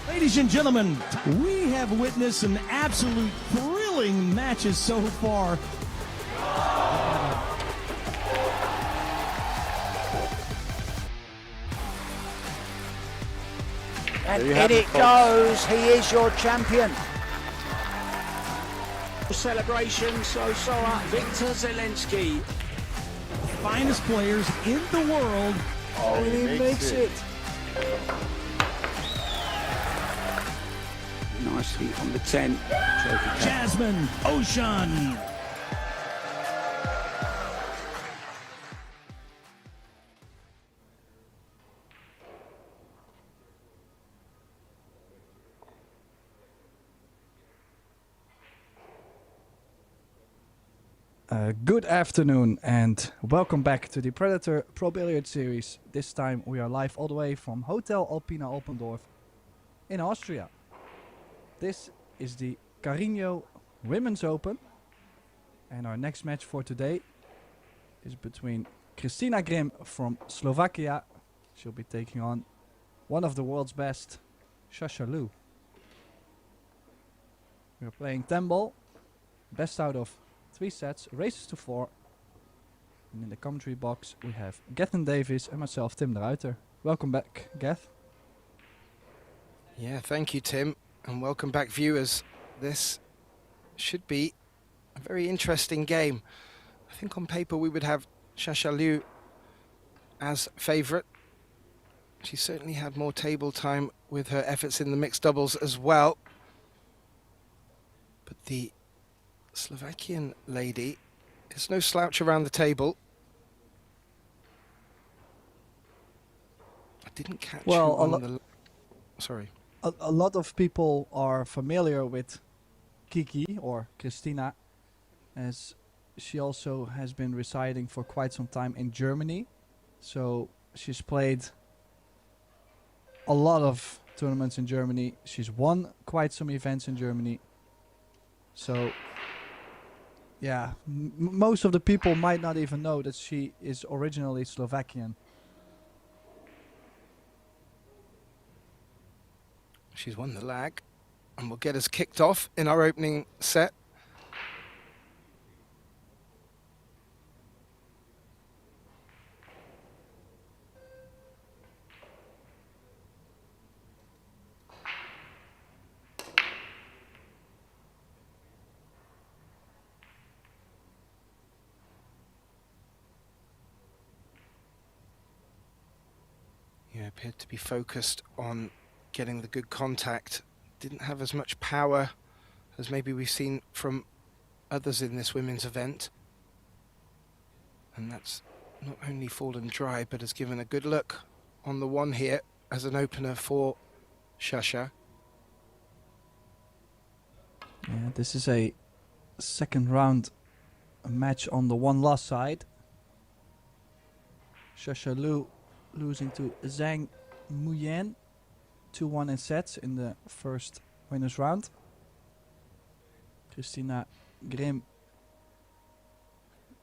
Ladies and gentlemen, we have witnessed some absolute thrilling matches so far. And in it goes. He is your champion. Celebration, so Victor Zelensky. The finest players in the world. Oh, he makes it. Nicely on the 10. Jasmine Ocean. Good afternoon and welcome back to the Predator Pro Billiard Series. This time we are live all the way from Hotel Alpina Alpendorf in Austria. This is the Carrinho Women's Open, and our next match for today is between Kristina Grimm from Slovakia. She'll be taking on one of the world's best, Sasha Liu. We're playing 10 ball, best out of 3 sets, races to 4. And in the commentary box we have Gethin Davies and myself, Tim de Ruiter. Welcome back, Geth. Yeah, thank you, Tim, and welcome back, viewers. This should be a very interesting game. I think on paper we would have Sasha Liu as favourite. She certainly had more table time with her efforts in the mixed doubles as well. But the Slovakian lady is no slouch around the table. I didn't catch well, who on the... Sorry. A lot of people are familiar with Kiki or Kristina, as she also has been residing for quite some time in Germany. So she's played a lot of tournaments in Germany. She's won quite some events in Germany. So yeah, most of the people might not even know that she is originally Slovakian. She's won the lag and will get us kicked off in our opening set. Yeah, appeared to be focused on getting the good contact. Didn't have as much power as maybe we've seen from others in this women's event. And that's not only fallen dry, but has given a good look on the one here as an opener for Sasha. Yeah, this is a second round match on the one loss side. Sasha Liu losing to Zhang Muyan 2-1 in sets in the first winners round. Kristina Grimm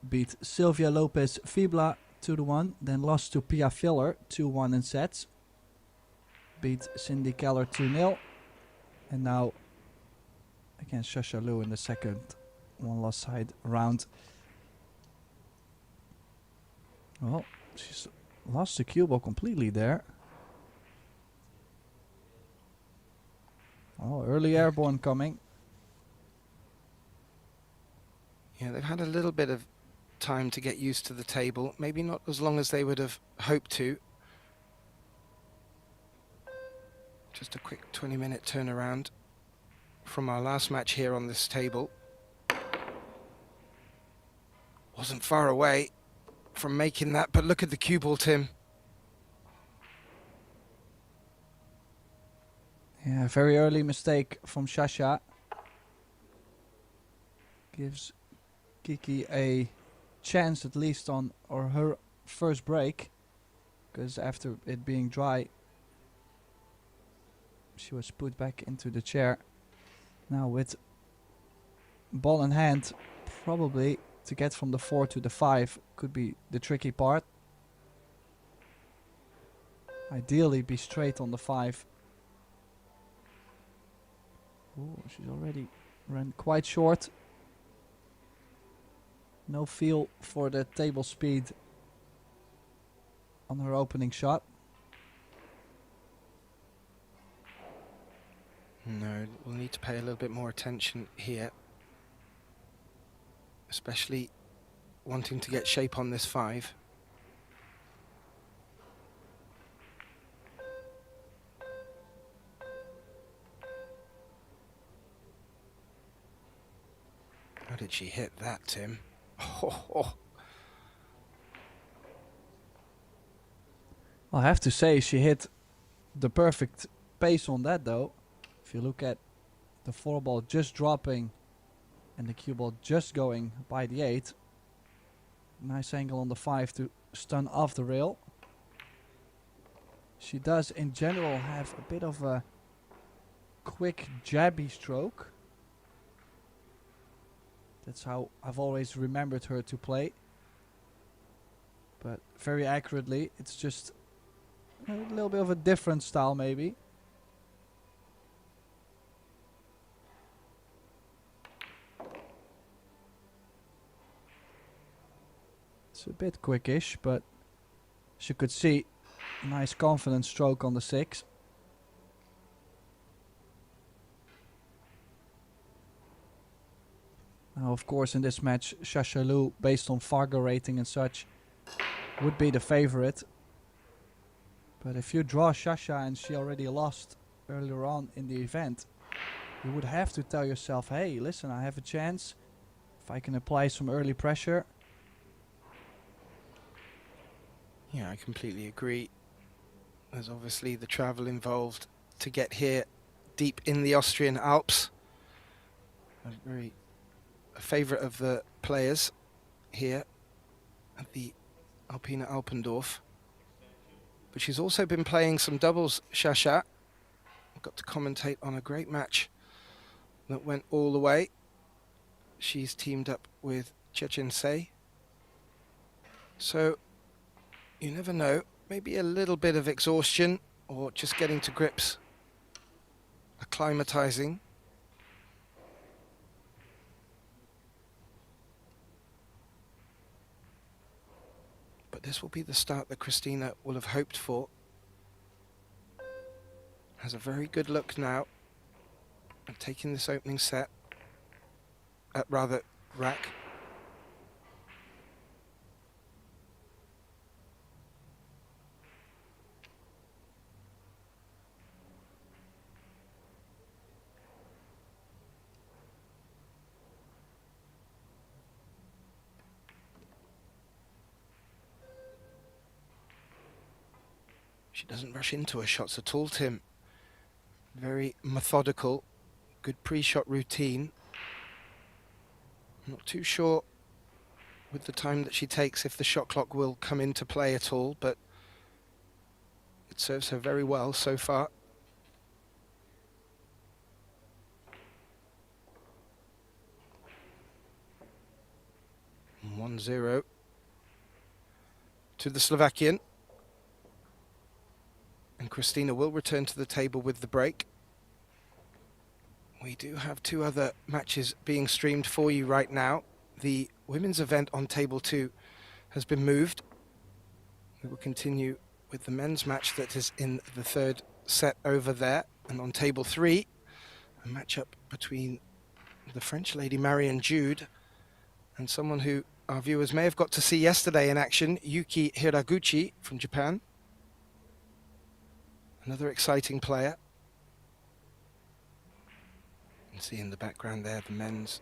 beat Silvia Lopez Fibla 2-1, then lost to Pia Filler 2-1 in sets. Beat Cindy Keller 2-0, and now against Sasha Liu in the second one loss side round. Well, she's lost the cue ball completely there. Oh, early airborne coming. Yeah, they've had a little bit of time to get used to the table. Maybe not as long as they would have hoped to. Just a quick 20-minute turnaround from our last match here on this table. Wasn't far away from making that, but look at the cue ball, Tim. Yeah, very early mistake from Sasha. Gives Kiki a chance at least on or her first break, because after it being dry she was put back into the chair. Now with ball in hand, Probably to get from the 4 to the 5 could be the tricky part. Ideally be straight on the 5. Oh, she's already ran quite short. No feel for the table speed on her opening shot. No, we'll need to pay a little bit more attention here. Especially wanting to get shape on this 5. How did she hit that, Tim? Oh. I have to say she hit the perfect pace on that though. If you look at the 4 ball just dropping and the cue ball just going by the 8. Nice angle on the 5 to stun off the rail. She does in general have a bit of a quick jabby stroke. That's how I've always remembered her to play. But very accurately, it's just a little bit of a different style maybe. It's a bit quickish, but as you could see, nice confident stroke on the 6. Now, of course, in this match, Shashaloo, based on Fargo rating and such, would be the favorite. But if you draw Shasha and she already lost earlier on in the event, you would have to tell yourself, hey, listen, I have a chance. If I can apply some early pressure. Yeah, I completely agree. There's obviously the travel involved to get here deep in the Austrian Alps. A favourite of the players here at the Alpina Alpendorf. But she's also been playing some doubles, Shasha. Got to commentate on a great match that went all the way. She's teamed up with Chechensei. So you never know, maybe a little bit of exhaustion or just getting to grips, acclimatizing. But this will be the start that Christina will have hoped for. Has a very good look now at taking this opening set, rack. She doesn't rush into her shots at all, Tim. Very methodical, good pre-shot routine. I'm not too sure with the time that she takes if the shot clock will come into play at all, but it serves her very well so far. And 1-0 to the Slovakian. And Christina will return to the table with the break. We do have 2 other matches being streamed for you right now. The women's event on table 2 has been moved. We will continue with the men's match that is in the 3rd set over there. And on table 3, a matchup between the French lady Marion Jude and someone who our viewers may have got to see yesterday in action, Yuki Hiraguchi from Japan. Another exciting player. You can see in the background there the men's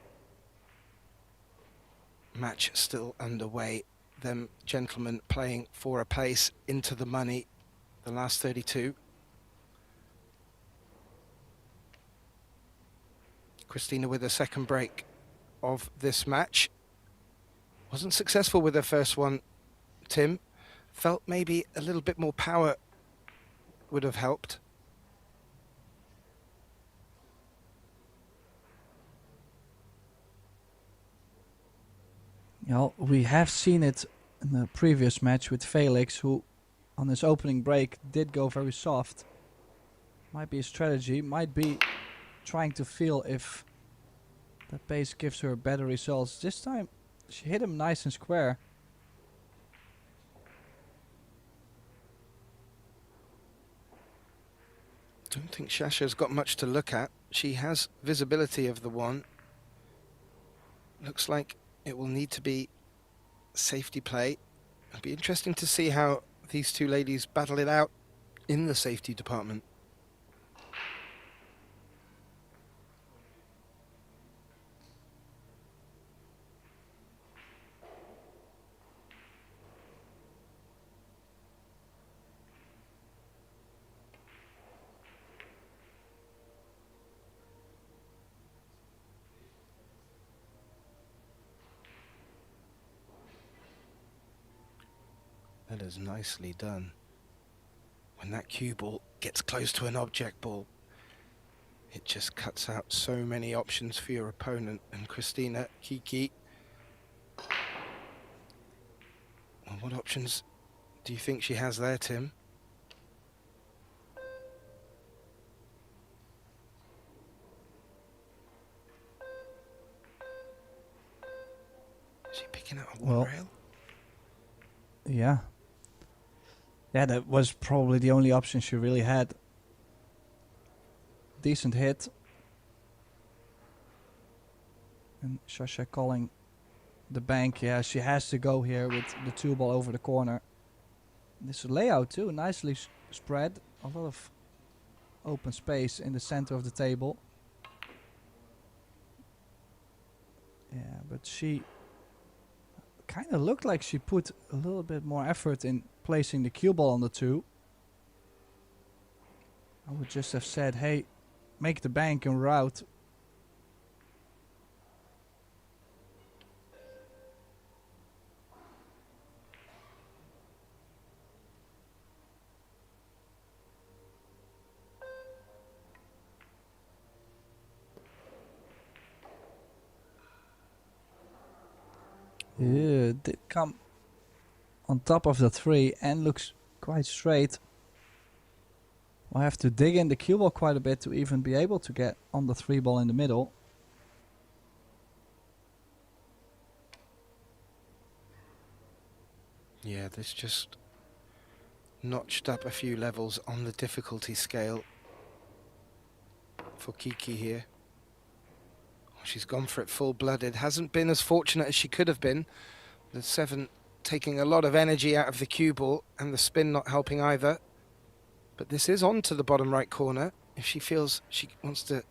match still underway. Them gentlemen playing for a place into the money, the last 32. Christina with a second break of this match. Wasn't successful with her first one, Tim. Felt maybe a little bit more power would have helped. You know, we have seen it in the previous match with Felix, who on his opening break did go very soft. Might be a strategy, might be trying to feel if that pace gives her better results. This time she hit him nice and square. Don't think Sasha's got much to look at. She has visibility of the one. Looks like it will need to be safety play. It'll be interesting to see how these two ladies battle it out in the safety department. That is nicely done. When that cue ball gets close to an object ball, it just cuts out so many options for your opponent. And Christina, Kiki, well, what options do you think she has there, Tim? Is she picking out a one rail? Yeah. Yeah, that was probably the only option she really had. Decent hit. And Sasha calling the bank. Yeah, she has to go here with the two ball over the corner. This layout too, nicely spread. A lot of open space in the center of the table. Yeah, but she kind of looked like she put a little bit more effort in placing the cue ball on the two. I would just have said, hey, make the bank and route. Yeah, did come on top of the three and looks quite straight. We'll have to dig in the cue ball quite a bit to even be able to get on the three ball in the middle. Yeah, this just notched up a few levels on the difficulty scale for Kiki here. She's gone for it full-blooded. Hasn't been as fortunate as she could have been. The 7 taking a lot of energy out of the cue ball and the spin not helping either. But this is on to the bottom right corner. If she feels she wants to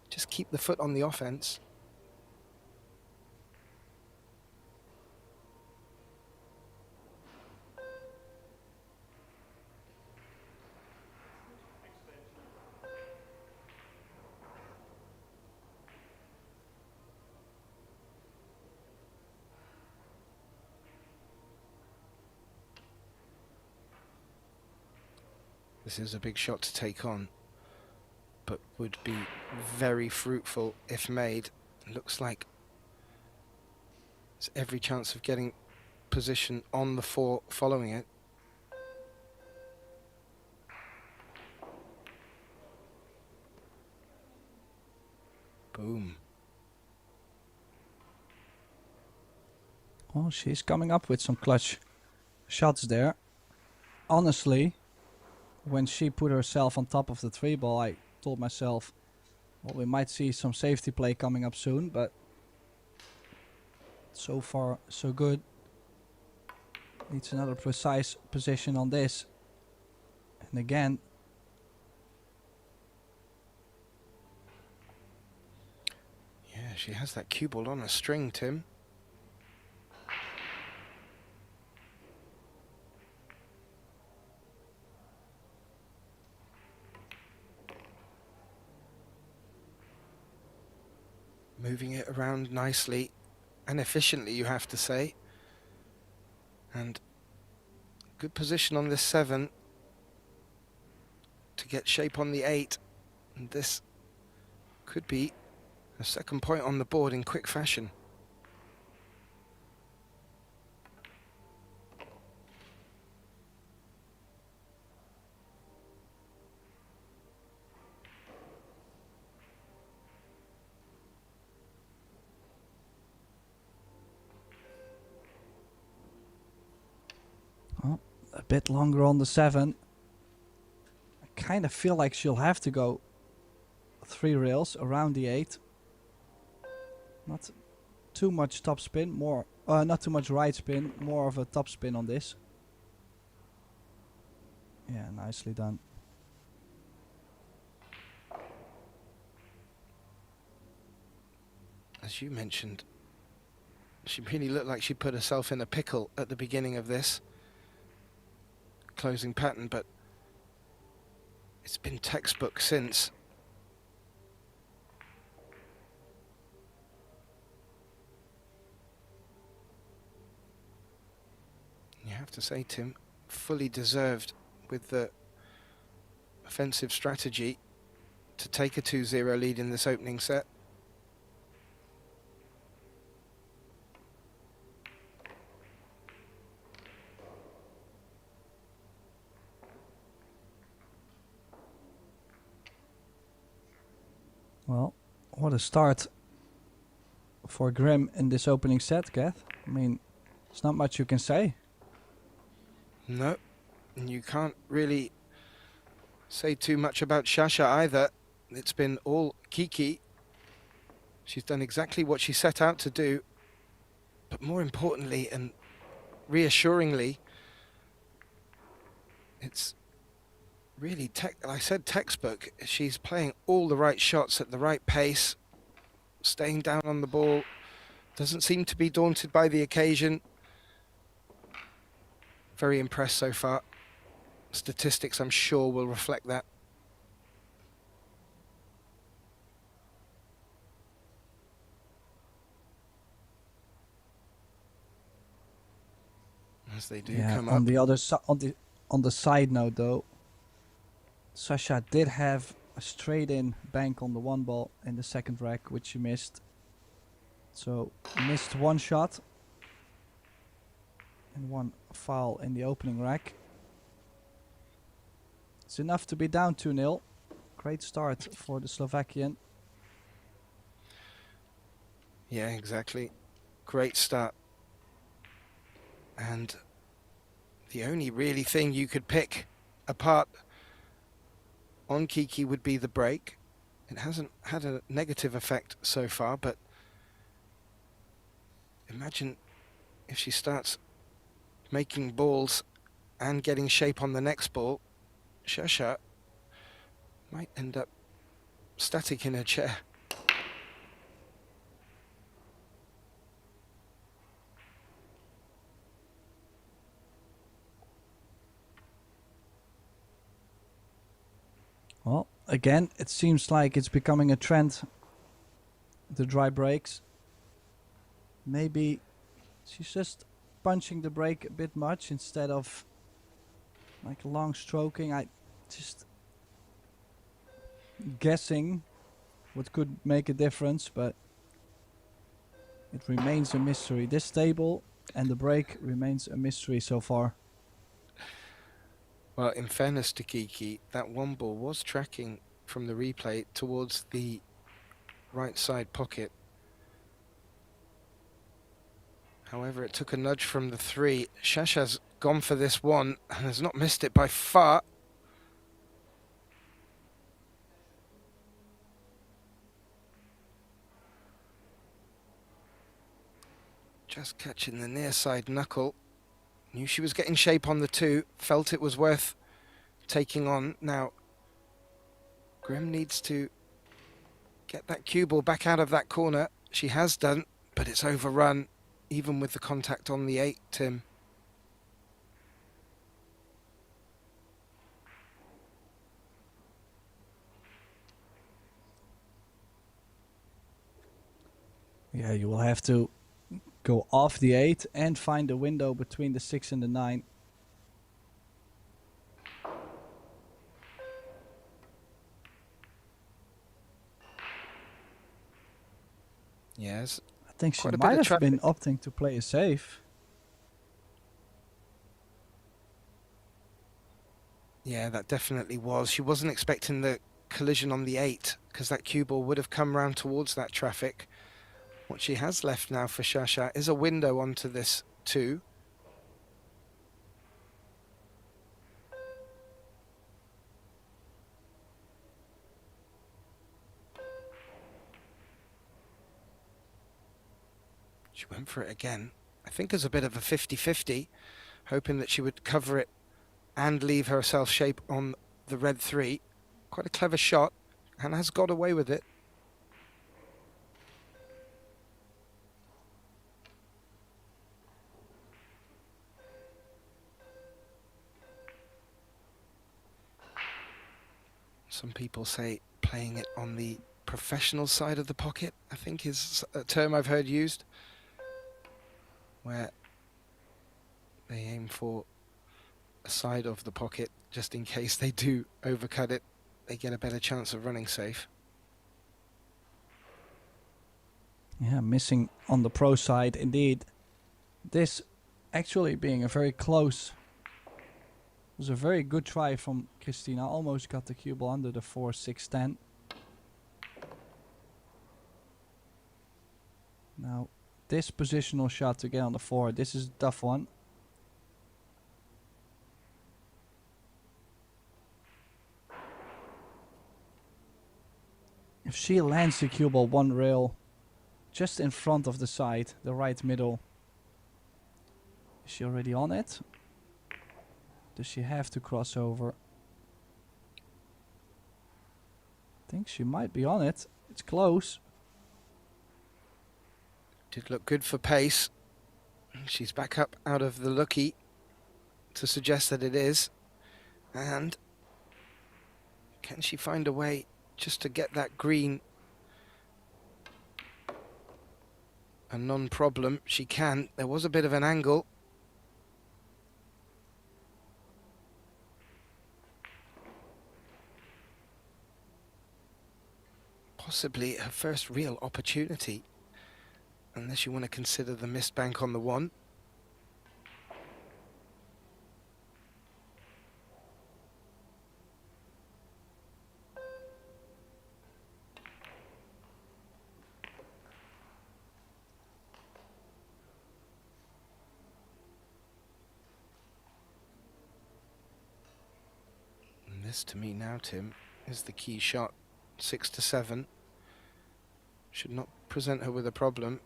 just keep the foot on the offense. This is a big shot to take on, but would be very fruitful if made. Looks like there's every chance of getting position on the 4 following it. Boom. Oh, she's coming up with some clutch shots there. Honestly, when she put herself on top of the three ball, I told myself, well, we might see some safety play coming up soon, but so far so good. Needs another precise position on this. And again, yeah, she has that cue ball on a string, Tim. Moving it around nicely and efficiently, you have to say. And good position on this 7 to get shape on the 8. And this could be a second point on the board in quick fashion. a bit longer on the 7. I kind of feel like she'll have to go 3 rails around the 8. Not too much top spin, more not too much right spin, more of a top spin on this. Yeah, nicely done. As you mentioned, she really looked like she put herself in a pickle at the beginning of this closing pattern, but it's been textbook since. You have to say, Tim, fully deserved with the offensive strategy to take a 2-0 lead in this opening set. Well, what a start for Grim in this opening set, Kath. I mean, there's not much you can say. No, and you can't really say too much about Sasha either. It's been all Kiki. She's done exactly what she set out to do, but more importantly and reassuringly, it's really, I said textbook. She's playing all the right shots at the right pace, staying down on the ball, doesn't seem to be daunted by the occasion. Very impressed so far. Statistics, I'm sure, will reflect that. As they do come on up. the other on the side note though, Sasha did have a straight in bank on the 1 ball in the second rack, which she missed. So missed 1 shot and 1 foul in the opening rack. It's enough to be down 2-0. Great start for the Slovakian. Yeah, exactly. Great start. And the only really thing you could pick apart on Kiki would be the break. It hasn't had a negative effect so far, but imagine if she starts making balls and getting shape on the next ball, Sasha might end up static in her chair. Well, again, it seems like it's becoming a trend, the dry breaks. Maybe she's just punching the break a bit much instead of like long stroking. I just guessing what could make a difference, but it remains a mystery. This table and the break remains a mystery so far. Well, in fairness to Kiki, that 1 ball was tracking from the replay towards the right side pocket. However, it took a nudge from the 3. Sasha's gone for this 1 and has not missed it by far. Just catching the near side knuckle. Knew she was getting shape on the 2, felt it was worth taking on. Now, Grim needs to get that cue ball back out of that corner. She has done, but it's overrun, even with the contact on the 8, Tim. Yeah, you will have to go off the 8 and find a window between the 6 and the 9. Yes. I think she Quite a bit might of have been opting to play a safe. Yeah, that definitely was. She wasn't expecting the collision on the 8 because that cue ball would have come round towards that traffic. What she has left now for Sasha is a window onto this 2. She went for it again. I think as a bit of a 50-50, hoping that she would cover it and leave herself shape on the red 3. Quite a clever shot, and has got away with it. Some people say playing it on the professional side of the pocket, I think is a term I've heard used, where they aim for a side of the pocket just in case they do overcut it, they get a better chance of running safe. Yeah, missing on the pro side indeed. This actually being a very close, was a very good try from Christina. Almost got the cue ball under the 4-6-10. Now this positional shot to get on the 4, this is a tough one. If she lands the cue ball one rail just in front of the side, the right middle, is she already on it? Does she have to cross over? I think she might be on it. It's close. Did look good for pace. She's back up out of the looky to suggest that it is. And can she find a way just to get that green a non-problem? She can. There was a bit of an angle. Possibly her first real opportunity, unless you want to consider the missed bank on the 1. And this to me now, Tim, is the key shot. 6-7. Should not present her with a problem.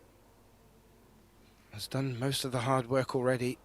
Has done most of the hard work already.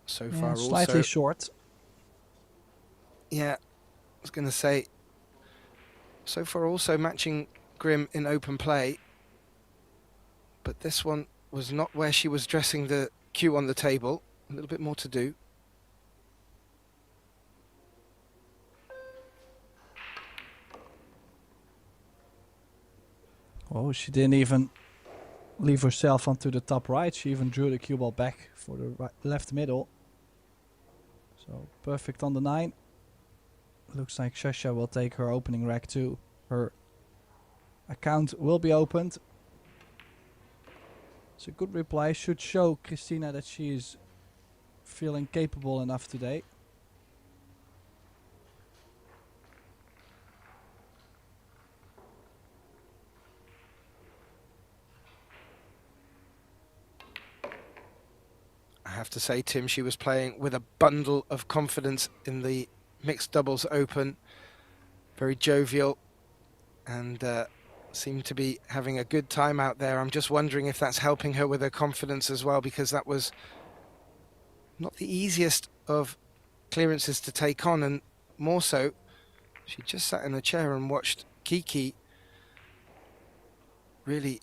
So far slightly also, short. yeah, I was going to say, so far also matching Grim in open play, but this one was not where she was dressing the cue on the table. A little bit more to do. Oh, she didn't even leave herself onto the top right. She even drew the cue ball back for the left middle. So perfect on the 9. Looks like Shasha will take her opening rack too. Her account will be opened. It's a good reply. Should show Christina that she is feeling capable enough today. I have to say, Tim, she was playing with a bundle of confidence in the mixed doubles open. Very jovial and seemed to be having a good time out there. I'm just wondering if that's helping her with her confidence as well, because that was not the easiest of clearances to take on, and more so, she just sat in a chair and watched Kiki really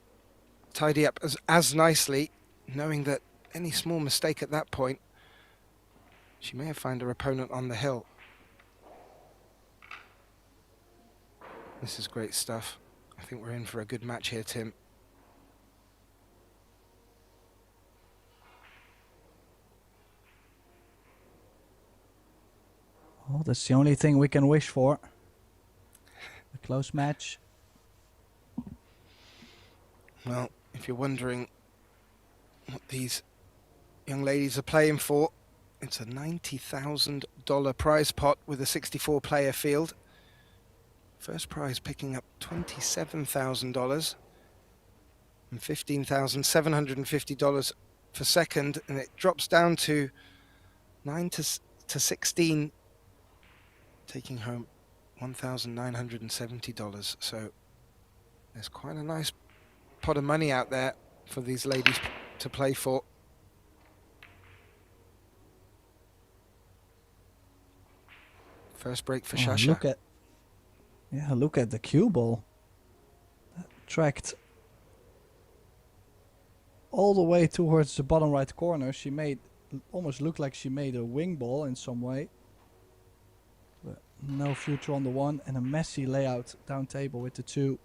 tidy up as nicely, knowing that any small mistake at that point, she may have found her opponent on the hill. This is great stuff. I think we're in for a good match here, Tim. Oh, that's the only thing we can wish for. A close match. Well, if you're wondering what these young ladies are playing for, it's a $90,000 prize pot with a 64-player field. First prize picking up $27,000 and $15,750 for second, and it drops down to 9 to 16, taking home $1,970. So there's quite a nice pot of money out there for these ladies to play for. First break for Shasha. Look at the cue ball. That tracked all the way towards the bottom right corner. She made almost look like she made a wing ball in some way. But no future on the one, and a messy layout down table with the two.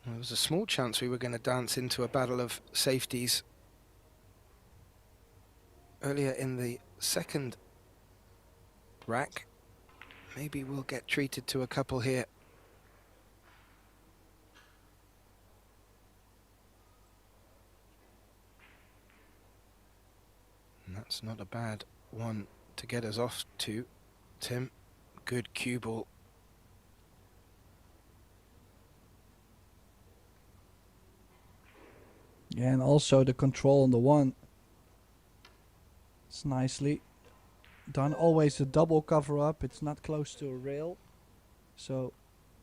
There was a small chance we were going to dance into a battle of safeties earlier in the second rack. Maybe we'll get treated to a couple here. And that's not a bad one to get us off to, Tim. Good cue ball. Yeah, and also the control on the one. It's nicely done. Always a double cover up. It's not close to a rail, so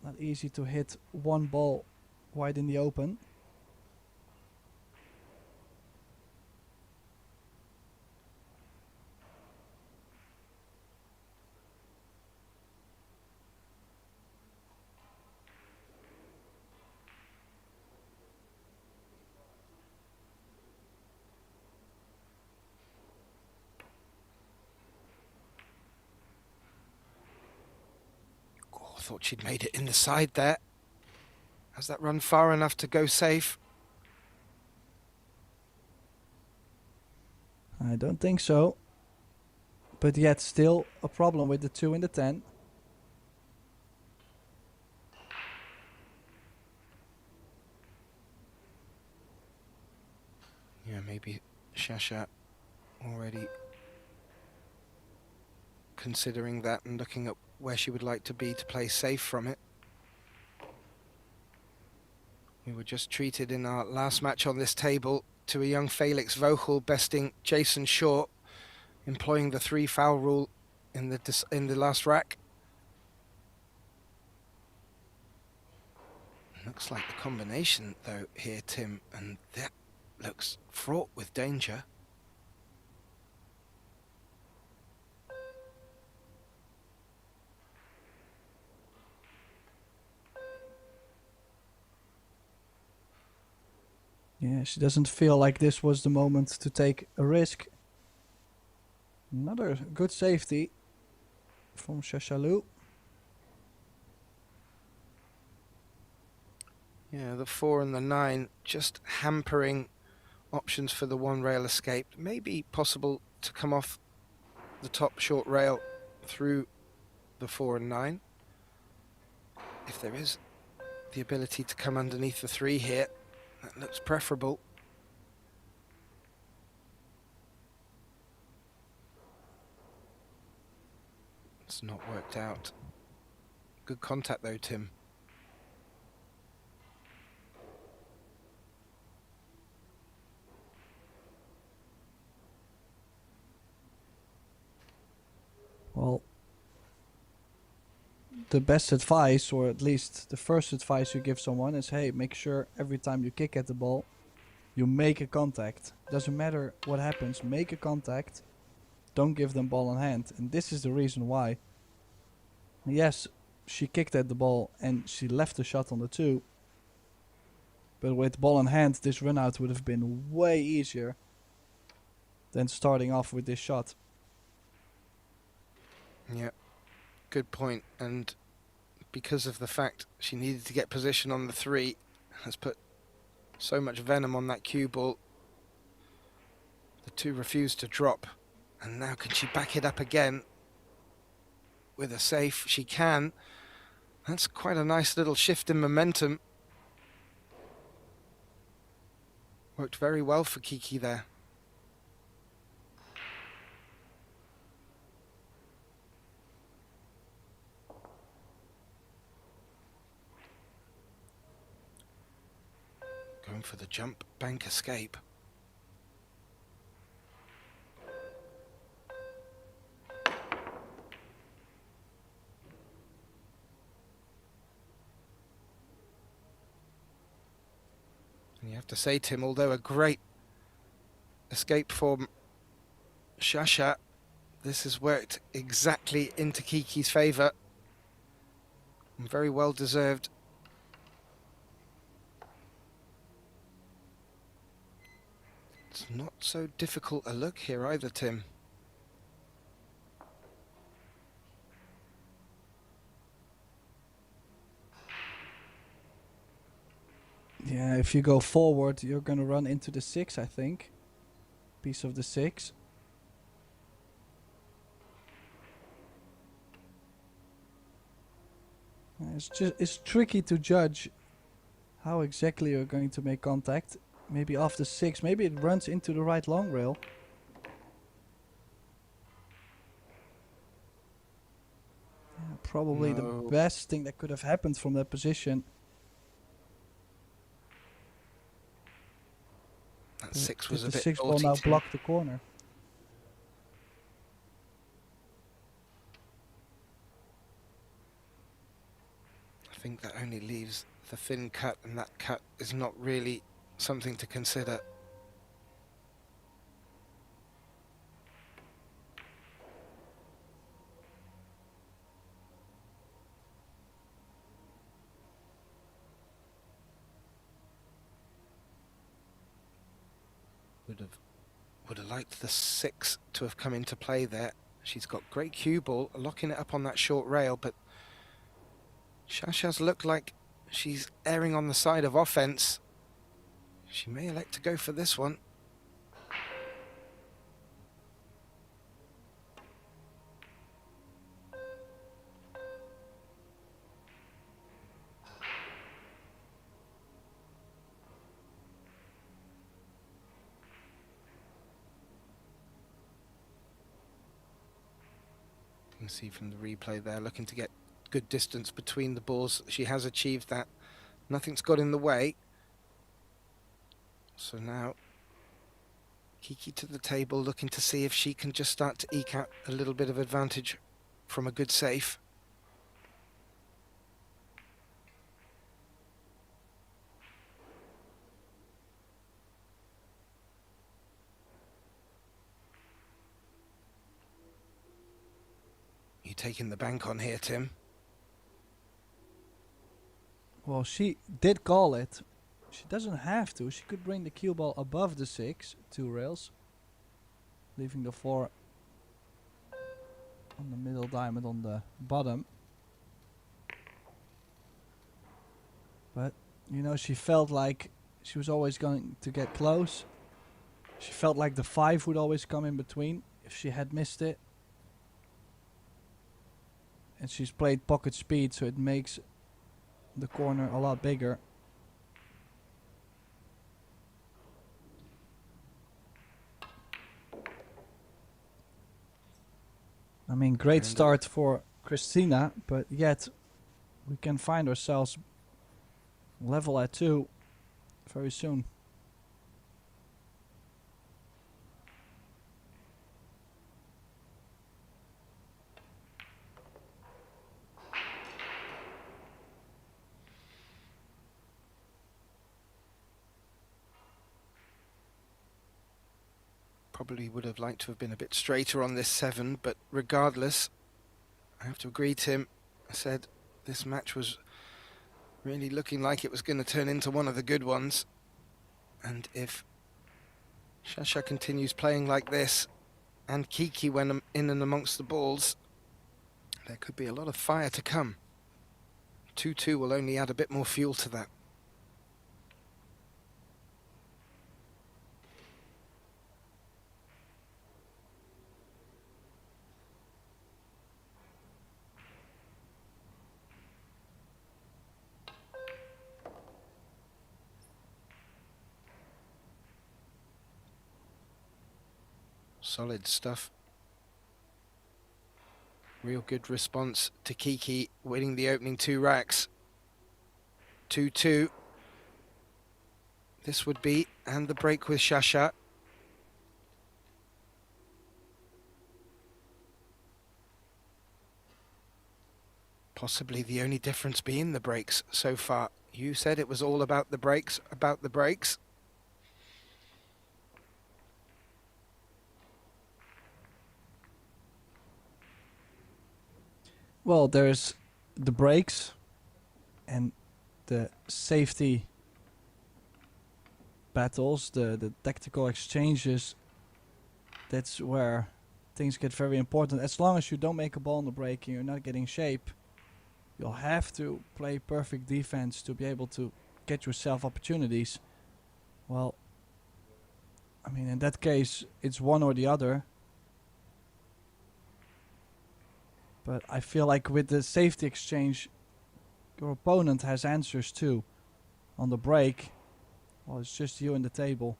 not easy to hit one ball wide in the open. Thought she'd made it in the side there. Has that run far enough to go safe? I don't think so. But yet still a problem with the 2 in the 10. Yeah, maybe Shasha already considering that and looking at where she would like to be to play safe from it. We were just treated in our last match on this table to a young Felix Vogel besting Jason Shaw, employing the 3-foul rule in the last rack. Looks like the combination though here, Tim, and that looks fraught with danger. Yeah, she doesn't feel like this was the moment to take a risk. Another good safety from Shashalou. Yeah, the 4 and the 9 just hampering options for the one rail escape. Maybe possible to come off the top short rail through the 4 and 9. If there is the ability to come underneath the 3 here, that looks preferable. It's not worked out. Good contact though, Tim. Well, the best advice, or at least the first advice you give someone, is hey, make sure every time you kick at the ball, you make a contact. Doesn't matter what happens, make a contact. Don't give them ball in hand. And this is the reason why. Yes, she kicked at the ball and she left the shot on the 2. But with ball in hand, this run out would have been way easier than starting off with this shot. Yeah, good point. And because of the fact she needed to get position on the 3, has put so much venom on that cue ball. The two refuse to drop. And now can she back it up again? With a safe, she can. That's quite a nice little shift in momentum. Worked very well for Kiki there. Going for the jump bank escape. And you have to say, Tim, although a great escape from Shasha, this has worked exactly into Kiki's favour. And very well deserved. It's not so difficult a look here either, Tim. Yeah, if you go forward, you're gonna run into the 6, I think. Piece of the 6. It's tricky to judge how exactly you're going to make contact. Maybe after 6, maybe it runs into the right long rail. Yeah, probably the best thing that could have happened from that position. That 6 was a bit the 6 ball naughty, now Tim. blocked the corner. I think that only leaves the thin cut, and that cut is not really something to consider. Would have liked the 6 to have come into play there. She's got great cue ball, locking it up on that short rail, but Shasha's look like she's erring on the side of offense. She may elect to go for this one. You can see from the replay there, looking to get good distance between the balls. She has achieved that. Nothing's got in the way. So now Kiki to the table, looking to see if she can just start to eke out a little bit of advantage from a good safe. You taking the bank on here, Tim? Well, she did call it. She doesn't have to. She could bring the cue ball above the 6, 2 rails, leaving the 4 on the middle diamond on the bottom. But, you know, she felt like she was always going to get close. She felt like the 5 would always come in between if she had missed it. And she's played pocket speed, so it makes the corner a lot bigger. I mean, great start for Christina, but yet we can find ourselves level at 2 very soon. Probably would have liked to have been a bit straighter on this 7, but regardless, I have to agree, Tim. I said this match was really looking like it was going to turn into one of the good ones. And if Shasha continues playing like this, and Kiki went in and amongst the balls, there could be a lot of fire to come. 2-2 will only add a bit more fuel to that. Solid stuff. Real good response to Kiki winning the opening 2 racks. 2-2. This would be, and the break with Shasha. Possibly the only difference being the breaks so far. You said it was all about the breaks, Well, there's the breaks and the safety battles, the tactical exchanges. That's where things get very important. As long as you don't make a ball on the break and you're not getting shape, you'll have to play perfect defense to be able to get yourself opportunities. Well, I mean, in that case, it's one or the other. But I feel like with the safety exchange, your opponent has answers too. On the break, well, it's just you and the table.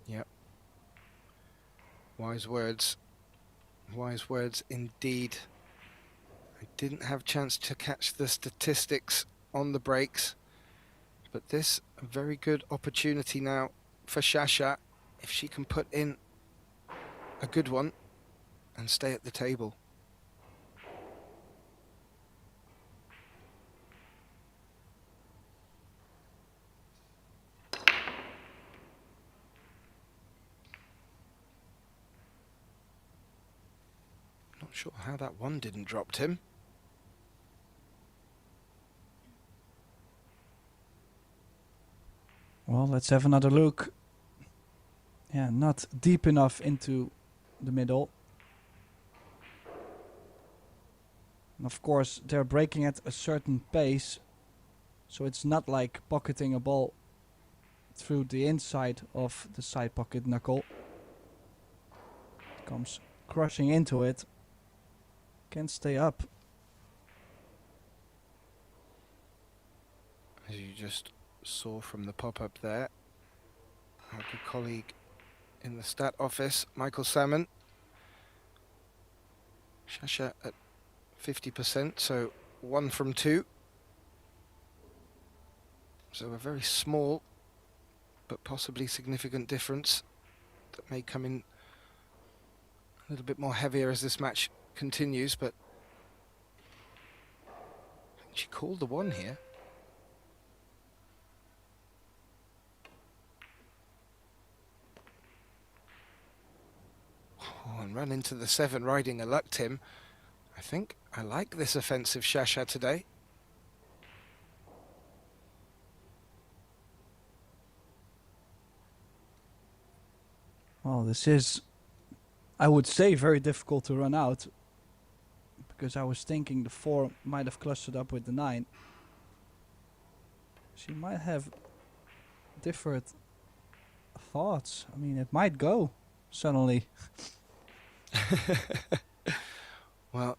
Yep. Wise words. Wise words indeed. I didn't have a chance to catch the statistics on the breaks, but this a very good opportunity now for Shasha if she can put in a good one and stay at the table. Not sure how that one didn't drop him. Well, let's have another look. Yeah, not deep enough into the middle. And of course, they're breaking at a certain pace, so it's not like pocketing a ball through the inside of the side pocket knuckle. It comes crushing into it. Can't stay up. As you just saw from the pop-up there, our good colleague in the stat office, Michael Salmon. Shasha at 50%, so 1 from 2. So a very small but possibly significant difference that may come in a little bit more heavier as this match continues, but I think she called the 1 here. Oh, and run into the 7 riding a luck Tim. I think I like this offensive Shasha today. Well, this is, I would say, very difficult to run out, because I was thinking the 4 might have clustered up with the 9. She might have different thoughts. I mean, it might go suddenly. Well,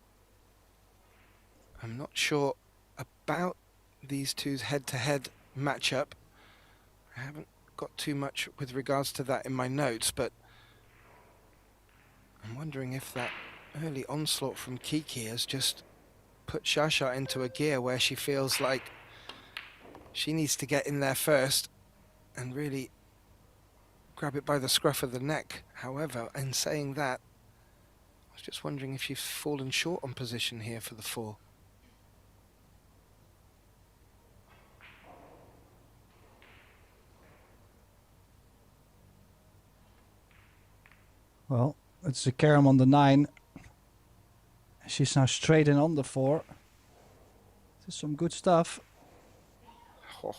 I'm not sure about these two's head-to-head matchup. I haven't got too much with regards to that in my notes, but I'm wondering if that early onslaught from Kiki has just put Shasha into a gear where she feels like she needs to get in there first and really grab it by the scruff of the neck. However, in saying that, I was just wondering if she's fallen short on position here for the 4. Well, it's a carom on the 9. She's now straight in on the 4. This is some good stuff. Oh.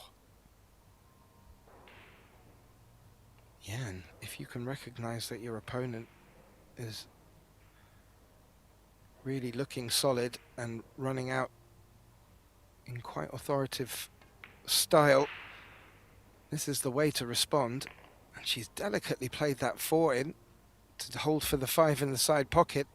Yeah, and if you can recognize that your opponent is really looking solid and running out in quite authoritative style, this is the way to respond. And she's delicately played that 4 in to hold for the 5 in the side pocket.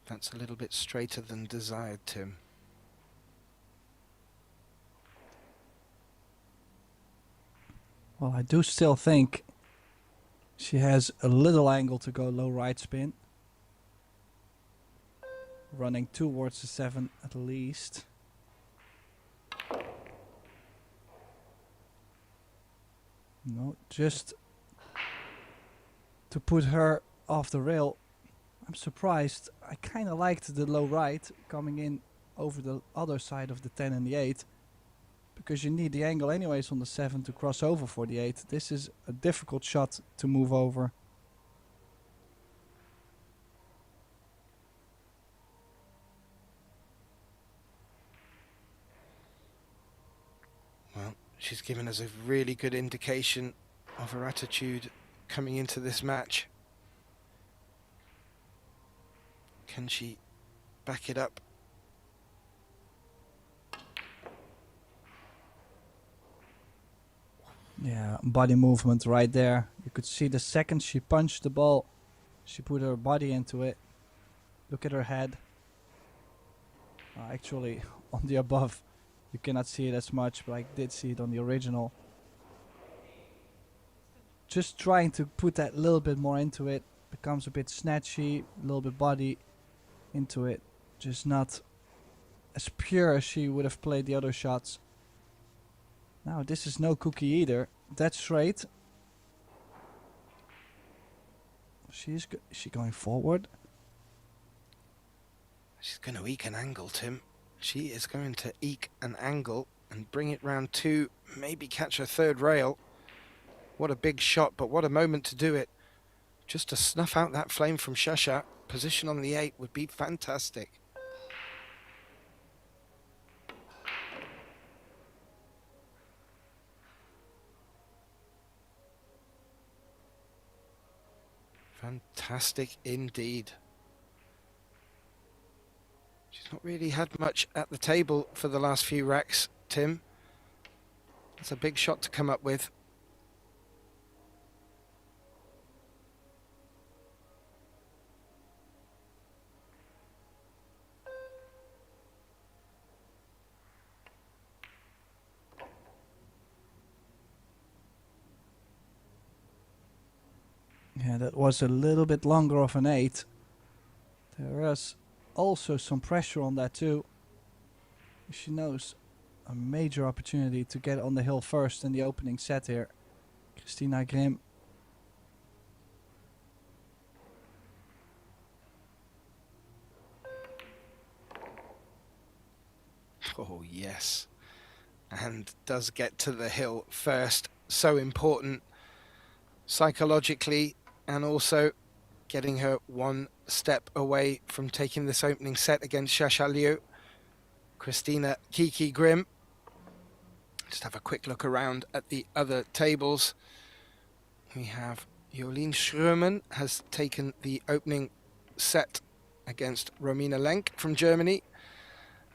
That's a little bit straighter than desired, Tim. Well, I do still think she has a little angle to go low right spin. Running towards the 7 at least. No, just to put her off the rail. I'm surprised. I kind of liked the low right coming in over the other side of the 10 and the 8. Because you need the angle anyways on the 7 to cross over for the 8. This is a difficult shot to move over. Well, she's given us a really good indication of her attitude coming into this match. Can she back it up? Yeah, body movement right there. You could see the second she punched the ball, she put her body into it. Look at her head. Actually, on the above, you cannot see it as much, but I did see it on the original. Just trying to put that little bit more into it. Becomes a bit snatchy, a little bit body into it. Just not as pure as she would have played the other shots. Now this is no cookie either. That's straight. Is she going forward? She's going to eke an angle, Tim. She is going to eke an angle and bring it round 2, maybe catch her 3rd rail. What a big shot, but what a moment to do it. Just to snuff out that flame from Shasha. Position on the 8 would be fantastic. Fantastic indeed. She's not really had much at the table for the last few racks, Tim. That's a big shot to come up with. Yeah, that was a little bit longer of an 8. There is also some pressure on that too. She knows a major opportunity to get on the hill first in the opening set here. Christina Grimm. Oh yes, and does get to the hill first. So important psychologically, and also getting her 1 step away from taking this opening set against Shasha Liu. Christina Kiki Grimm. Just have a quick look around at the other tables. We have Yalin Schröman has taken the opening set against Romina Lenk from Germany.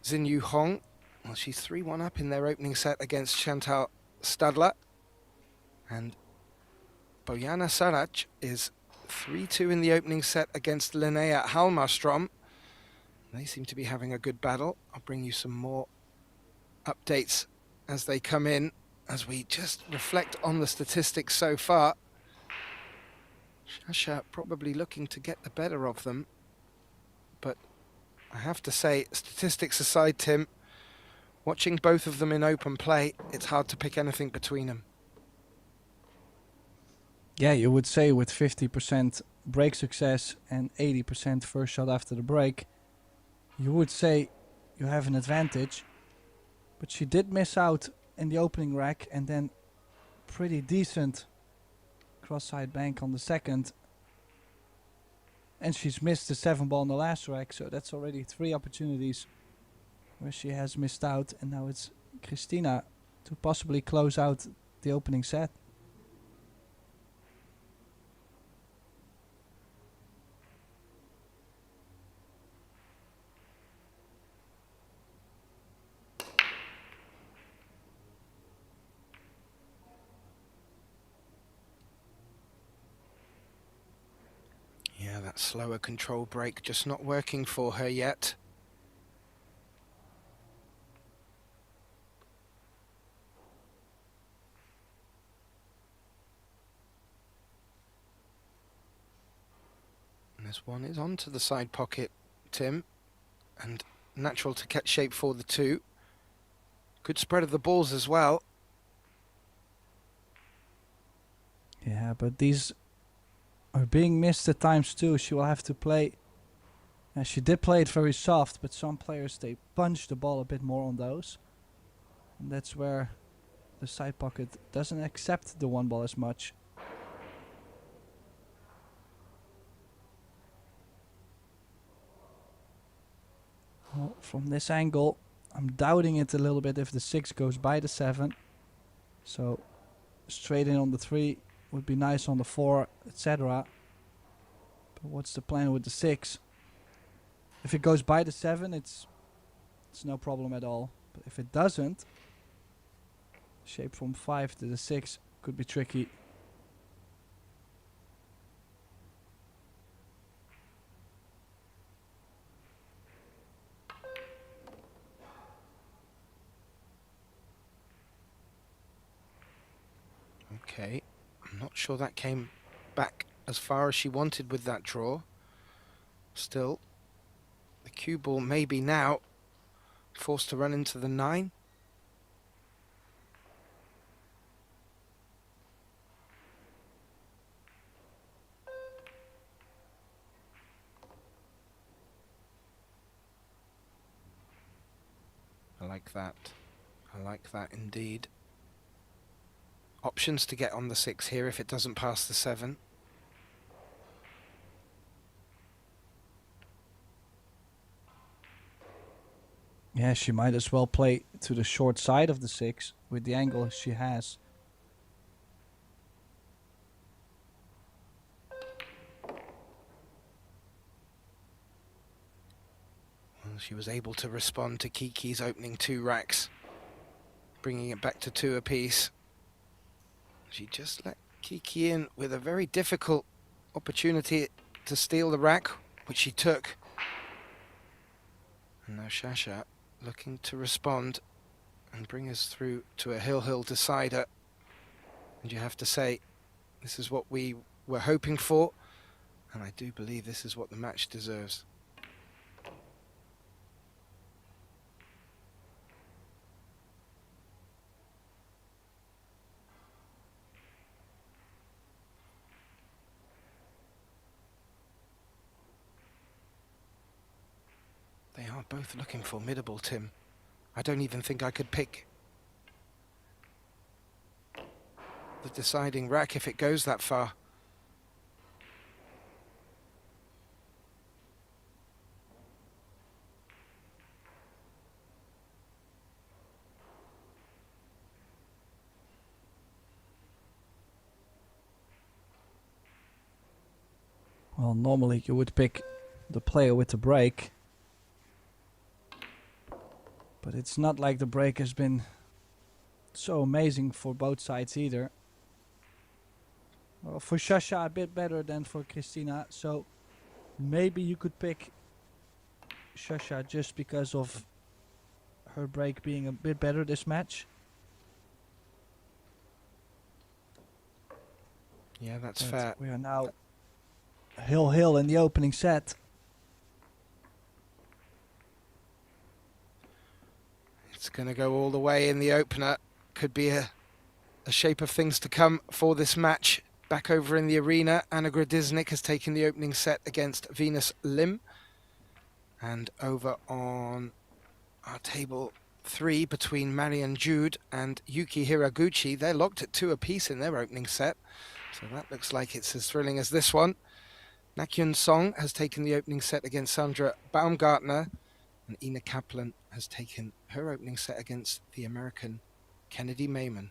Xinyu Hong, well, she's 3-1 up in their opening set against Chantal Stadler. And Bojana Sarac is 3-2 in the opening set against Linnea Halmarstrom. They seem to be having a good battle. I'll bring you some more updates as they come in, as we just reflect on the statistics so far. Shasha probably looking to get the better of them, but I have to say, statistics aside, Tim, watching both of them in open play, it's hard to pick anything between them. Yeah, you would say with 50% break success and 80% first shot after the break, you would say you have an advantage. But she did miss out in the opening rack and then pretty decent cross-side bank on the second. And she's missed the 7 ball in the last rack, so that's already 3 opportunities where she has missed out. And now it's Christina to possibly close out the opening set. Yeah, that slower control break just not working for her yet. And this one is onto the side pocket, Tim, and natural to catch shape for the two. Good spread of the balls as well. Yeah, but these are being missed at times too. She will have to play. And she did play it very soft, but some players, they punch the ball a bit more on those. And that's where the side pocket doesn't accept the one ball as much. Well, from this angle, I'm doubting it a little bit if the 6 goes by the 7. So straight in on the 3 would be nice on the 4, etc. But what's the plan with the 6? If it goes by the 7, it's no problem at all. But if it doesn't, shape from 5 to the 6 could be tricky. Okay, I'm not sure that came back as far as she wanted with that draw. Still, the cue ball may be now forced to run into the 9. I like that. I like that indeed. Options to get on the 6 here if it doesn't pass the 7. Yeah, she might as well play to the short side of the 6 with the angle she has. Well, she was able to respond to Kiki's opening 2 racks, bringing it back to 2 apiece. She just let Kiki in with a very difficult opportunity to steal the rack, which she took. And now Shasha looking to respond and bring us through to a hill decider. And you have to say, this is what we were hoping for, and I do believe this is what the match deserves. They are both looking formidable, Tim. I don't even think I could pick the deciding rack if it goes that far. Well, normally you would pick the player with the break. But it's not like the break has been so amazing for both sides either. Well, for Shasha a bit better than for Christina, so maybe you could pick Shasha just because of her break being a bit better this match. Yeah, that's But fair. we are now hill in the opening set. It's going to go all the way in the opener. Could be a shape of things to come for this match. Back over in the arena, Anna Gradiznik has taken the opening set against Venus Lim. And over on our table 3 between Marian Jude and Yuki Hiraguchi, they're locked at 2 apiece in their opening set. So that looks like it's as thrilling as this one. Nakyun Song has taken the opening set against Sandra Baumgartner. And Ina Kaplan has taken her opening set against the American Kennedy Mayman.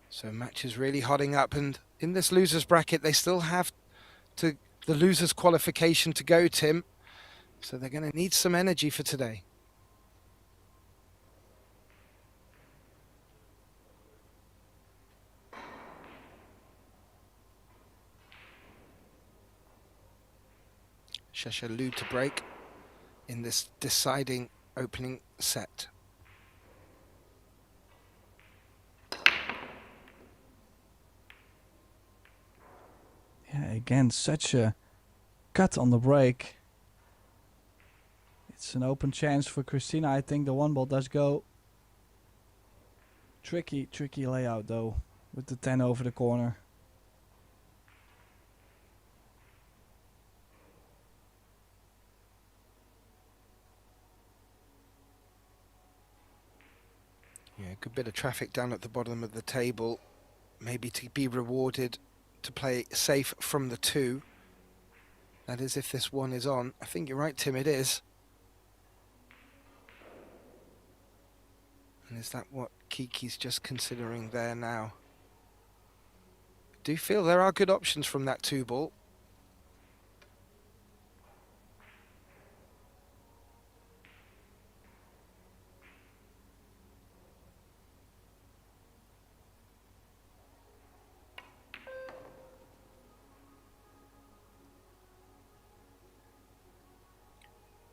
So match is really hotting up, and in this losers bracket they still have the losers qualification to go, Tim. So they're going to need some energy for today. Sheshalu to break in this deciding opening set. Yeah, again, such a cut on the break. It's an open chance for Christina. I think the one ball does go. Tricky layout though, with the 10 over the corner. Yeah, good bit of traffic down at the bottom of the table. Maybe to be rewarded to play safe from the 2. That is if this one is on. I think you're right, Tim, it is. And is that what Kiki's just considering there now? I do feel there are good options from that 2 ball.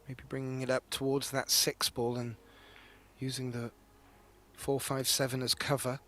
Maybe bringing it up towards that 6 ball and using the 4-5-7 as cover.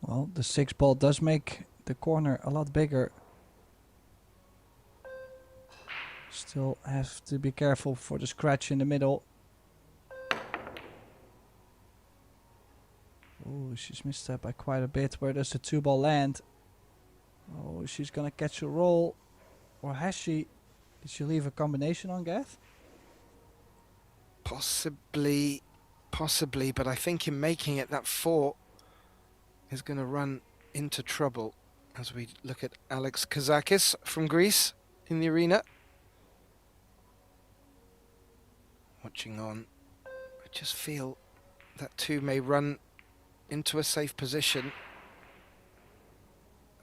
Well, the 6 ball does make the corner a lot bigger. Still have to be careful for the scratch in the middle. Oh, she's missed that by quite a bit. Where does the 2 ball land? Oh, she's gonna catch a roll. Or has she? Did she leave a combination on Gath? Possibly, but I think in making it, that 4 is going to run into trouble as we look at Alex Kazakis from Greece in the arena. Watching on, I just feel that 2 may run into a safe position,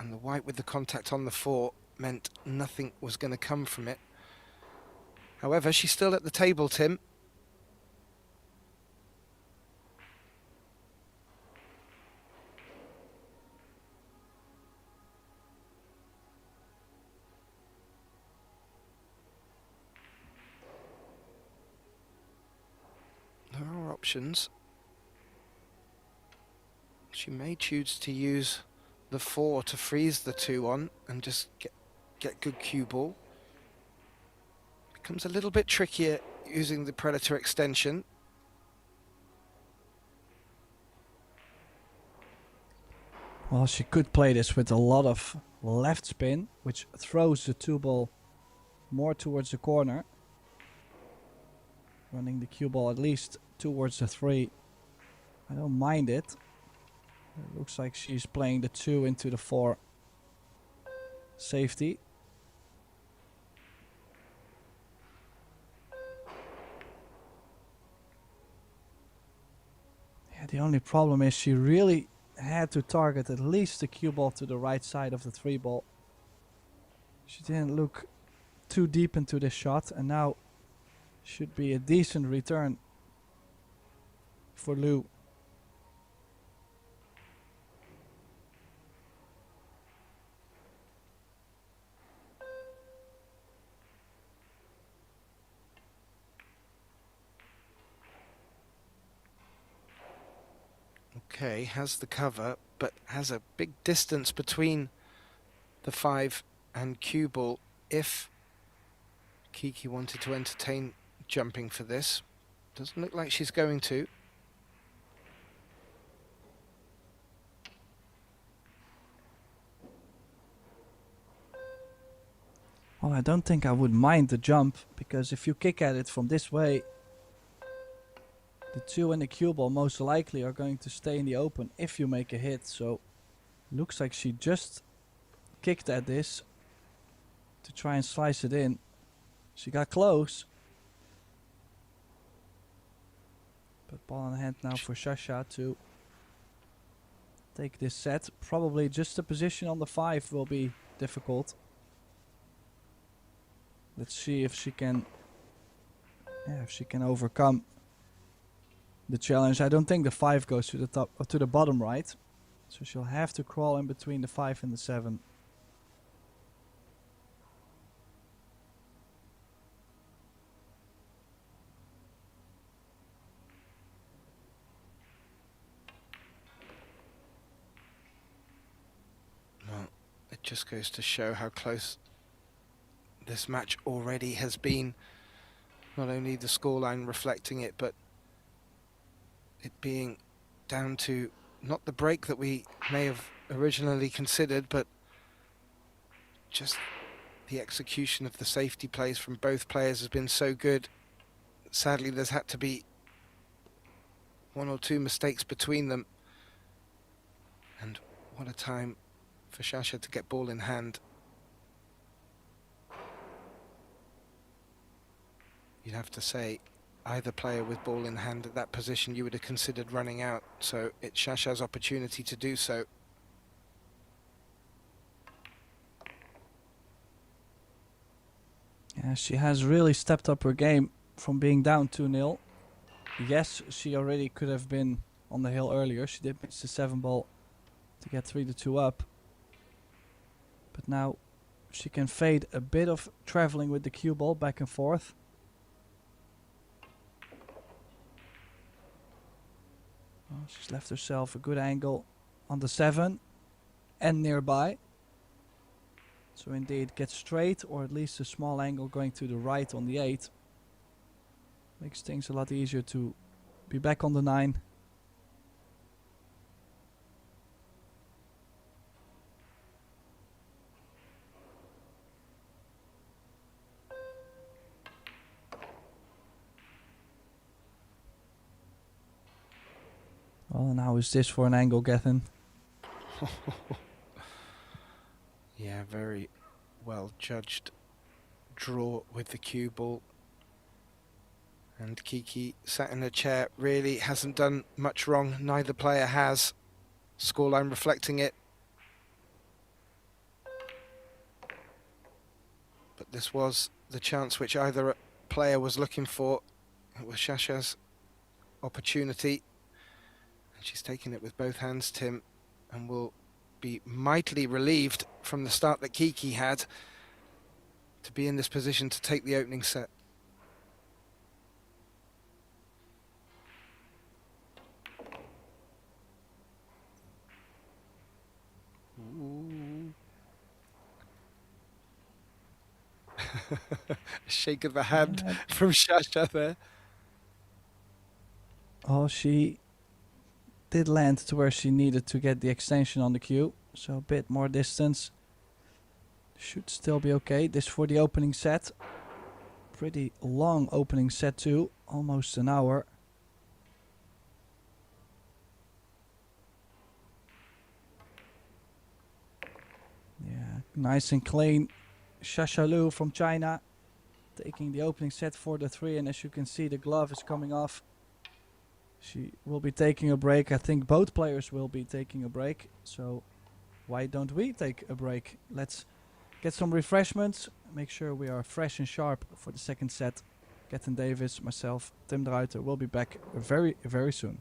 and the white with the contact on the 4 meant nothing was going to come from it. However, she's still at the table, Tim. There are options. She may choose to use the 4 to freeze the 2 on and just get good cue ball. Becomes a little bit trickier using the Predator extension. Well, she could play this with a lot of left spin, which throws the 2 ball more towards the corner. Running the cue ball at least towards the 3. I don't mind it. It looks like she's playing the 2 into the 4 safety. Yeah, the only problem is she really had to target at least the cue ball to the right side of the 3 ball. She didn't look too deep into this shot, and now should be a decent return for Lou. Okay, has the cover, but has a big distance between the 5 and cue ball. If Kiki wanted to entertain jumping for this, doesn't look like she's going to. Well, I don't think I would mind the jump, because if you kick at it from this way, The 2 and the cue ball most likely are going to stay in the open if you make a hit. So looks like she just kicked at this to try and slice it in. She got close. But ball in hand now for Sasha to take this set. Probably just the position on the 5 will be difficult. Let's see if she can overcome the challenge. I don't think the 5 goes to the top or to the bottom right. So she'll have to crawl in between the 5 and the 7. Well, it just goes to show how close this match already has been. Not only the scoreline reflecting it, but it being down to not the break that we may have originally considered, but just the execution of the safety plays from both players has been so good. Sadly, there's had to be 1 or 2 mistakes between them. And what a time for Sasha to get ball in hand. You'd have to say either player with ball in hand at that position you would have considered running out, so it's Sasha's opportunity to do so. Yeah, she has really stepped up her game from being down 2-0. Yes, she already could have been on the hill earlier. She did miss the 7 ball to get 3-2 up. But now she can fade a bit of traveling with the cue ball back and forth. Well, she's left herself a good angle on the 7 and nearby. So indeed get straight, or at least a small angle going to the right on the 8. Makes things a lot easier to be back on the 9. Well, and how is this for an angle, Gethin? Yeah, very well judged draw with the cue ball. And Kiki sat in a chair, really hasn't done much wrong. Neither player has. Scoreline reflecting it. But this was the chance which either player was looking for. It was Sasha's opportunity. And she's taken it with both hands, Tim, and will be mightily relieved from the start that Kiki had to be in this position to take the opening set. Ooh. A shake of the hand from Sasha there. Oh, she did land to where she needed to get the extension on the cue. So a bit more distance. Should still be okay. This for the opening set. Pretty long opening set too. Almost an hour. Yeah, nice and clean. Sasha Lu from China taking the opening set for the 3, and as you can see the glove is coming off. She will be taking a break. I think both players will be taking a break, so why don't we take a break? Let's get some refreshments, make sure we are fresh and sharp for the second set. Gethin Davis, myself, Tim de Ruiter will be back very, very soon.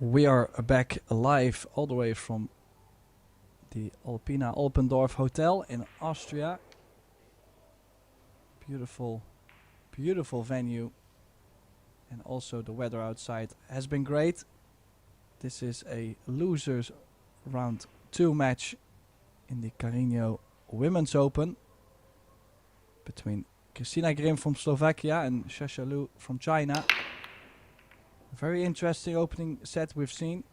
We are back live all the way from the Alpina Alpendorf Hotel in Austria. Beautiful, beautiful venue. And also the weather outside has been great. This is a losers round 2 match in the Carrinho Women's Open between Kristina Grim from Slovakia and Shasha Liu from China. Very interesting opening set we've seen.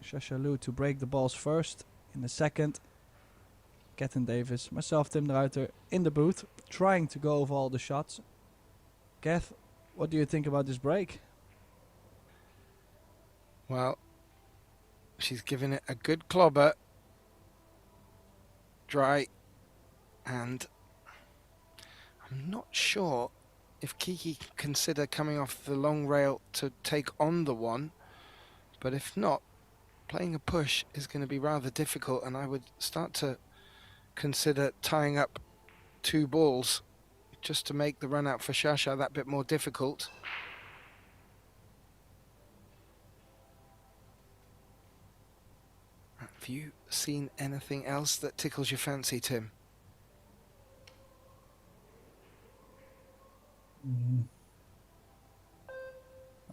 Shasha Liu to break the balls first. In the second, Ketten Davis, myself, Tim de Ruiter, in the booth, trying to go over all the shots. Kath, what do you think about this break? Well, she's given it a good clobber. Dry. And I'm not sure if Kiki can consider coming off the long rail to take on the one. But if not, playing a push is going to be rather difficult, and I would start to consider tying up 2 balls just to make the run out for Shasha that bit more difficult. Have you seen anything else that tickles your fancy, Tim?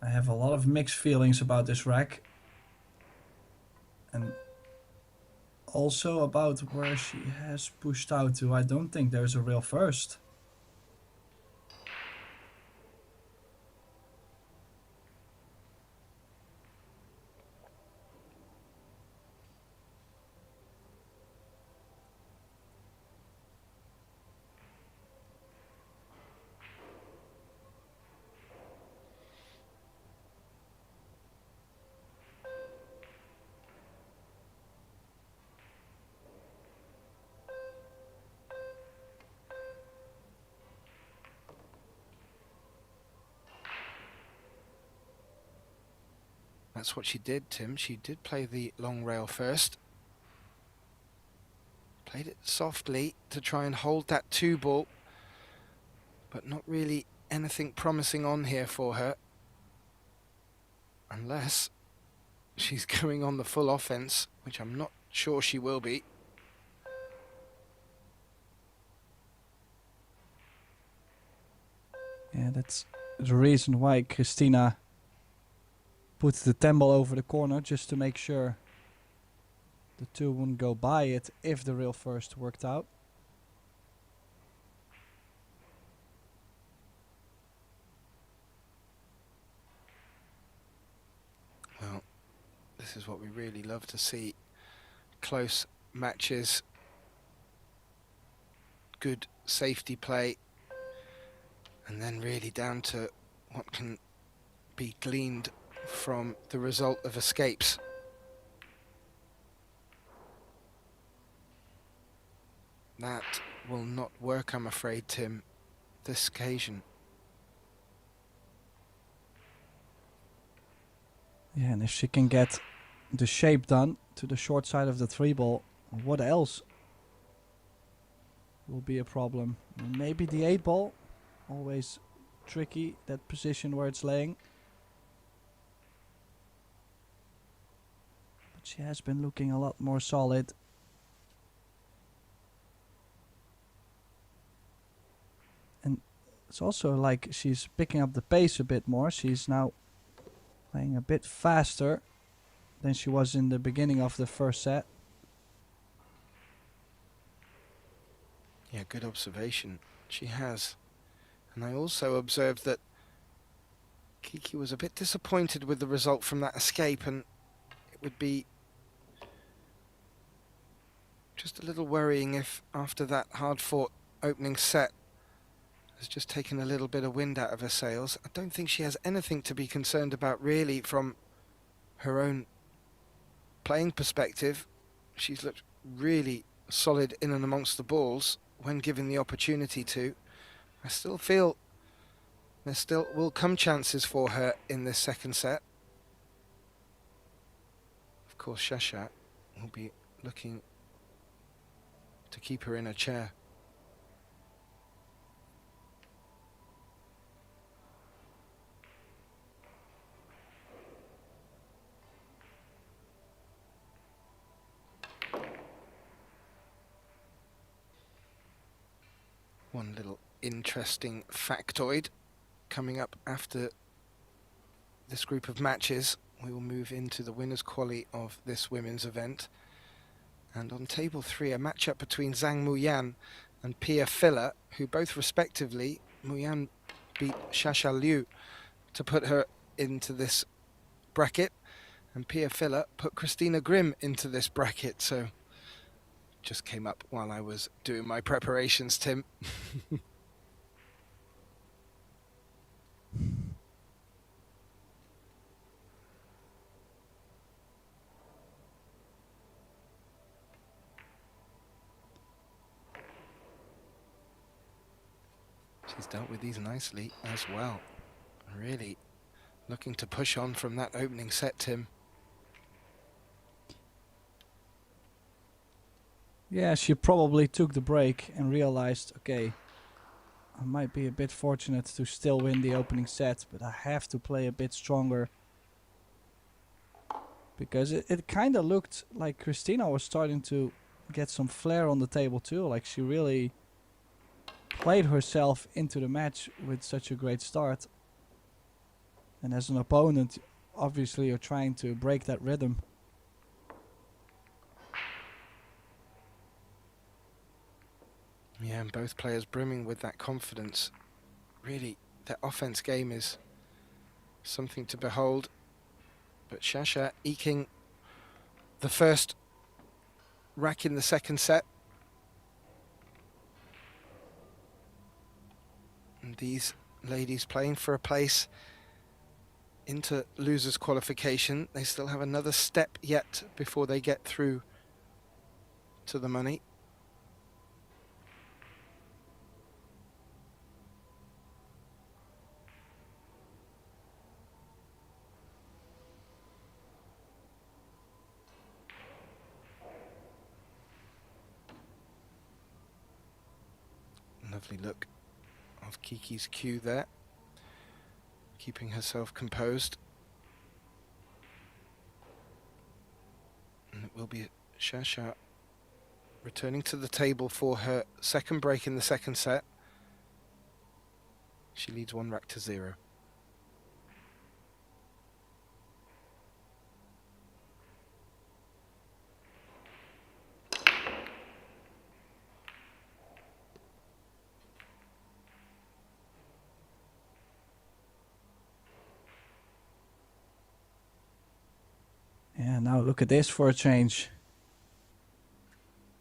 I have a lot of mixed feelings about this rack. And also about where she has pushed out to. I don't think there's a real first. That's what she did, Tim. She did play the long rail first. Played it softly to try and hold that 2 ball, but not really anything promising on here for her. Unless she's going on the full offense, which I'm not sure she will be. Yeah, that's the reason why Kristina put the 10 ball over the corner, just to make sure the 2 wouldn't go by it if the real first worked out. Well, this is what we really love to see. Close matches, good safety play, and then really down to what can be gleaned from the result of escapes. That will not work, I'm afraid, Tim, this occasion. Yeah, and if she can get the shape done to the short side of the 3 ball, what else will be a problem? Maybe the 8 ball, always tricky, that position where it's laying. But she has been looking a lot more solid. And it's also like she's picking up the pace a bit more. She's now playing a bit faster than she was in the beginning of the first set. Yeah, good observation. She has. And I also observed that Kiki was a bit disappointed with the result from that escape, and it would be just a little worrying if after that hard-fought opening set has just taken a little bit of wind out of her sails. I don't think she has anything to be concerned about really from her own playing perspective. She's looked really solid in and amongst the balls when given the opportunity to. I still feel there still will come chances for her in this second set. Of course, Shasha will be looking to keep her in a chair. One little interesting factoid coming up after this group of matches. We will move into the winners' quali of this women's event. And on table 3, a matchup between Zhang Muyan and Pia Filler, who both respectively, Muyan beat Shasha Liu to put her into this bracket, and Pia Filler put Christina Grimm into this bracket. So just came up while I was doing my preparations, Tim. She's dealt with these nicely as well. Really looking to push on from that opening set, Tim. Yeah, she probably took the break and realized, okay, I might be a bit fortunate to still win the opening set, but I have to play a bit stronger. Because it kind of looked like Christina was starting to get some flair on the table too. Like she really played herself into the match with such a great start. And as an opponent, obviously you're trying to break that rhythm. Yeah, and both players brimming with that confidence. Really, their offense game is something to behold. But Shasha eking the first rack in the second set. And these ladies playing for a place into losers qualification. They still have another step yet before they get through to the money. Lovely look of Kiki's cue there, keeping herself composed. And it will be Shasha returning to the table for her second break in the second set. She leads 1-0. Yeah, now look at this for a change.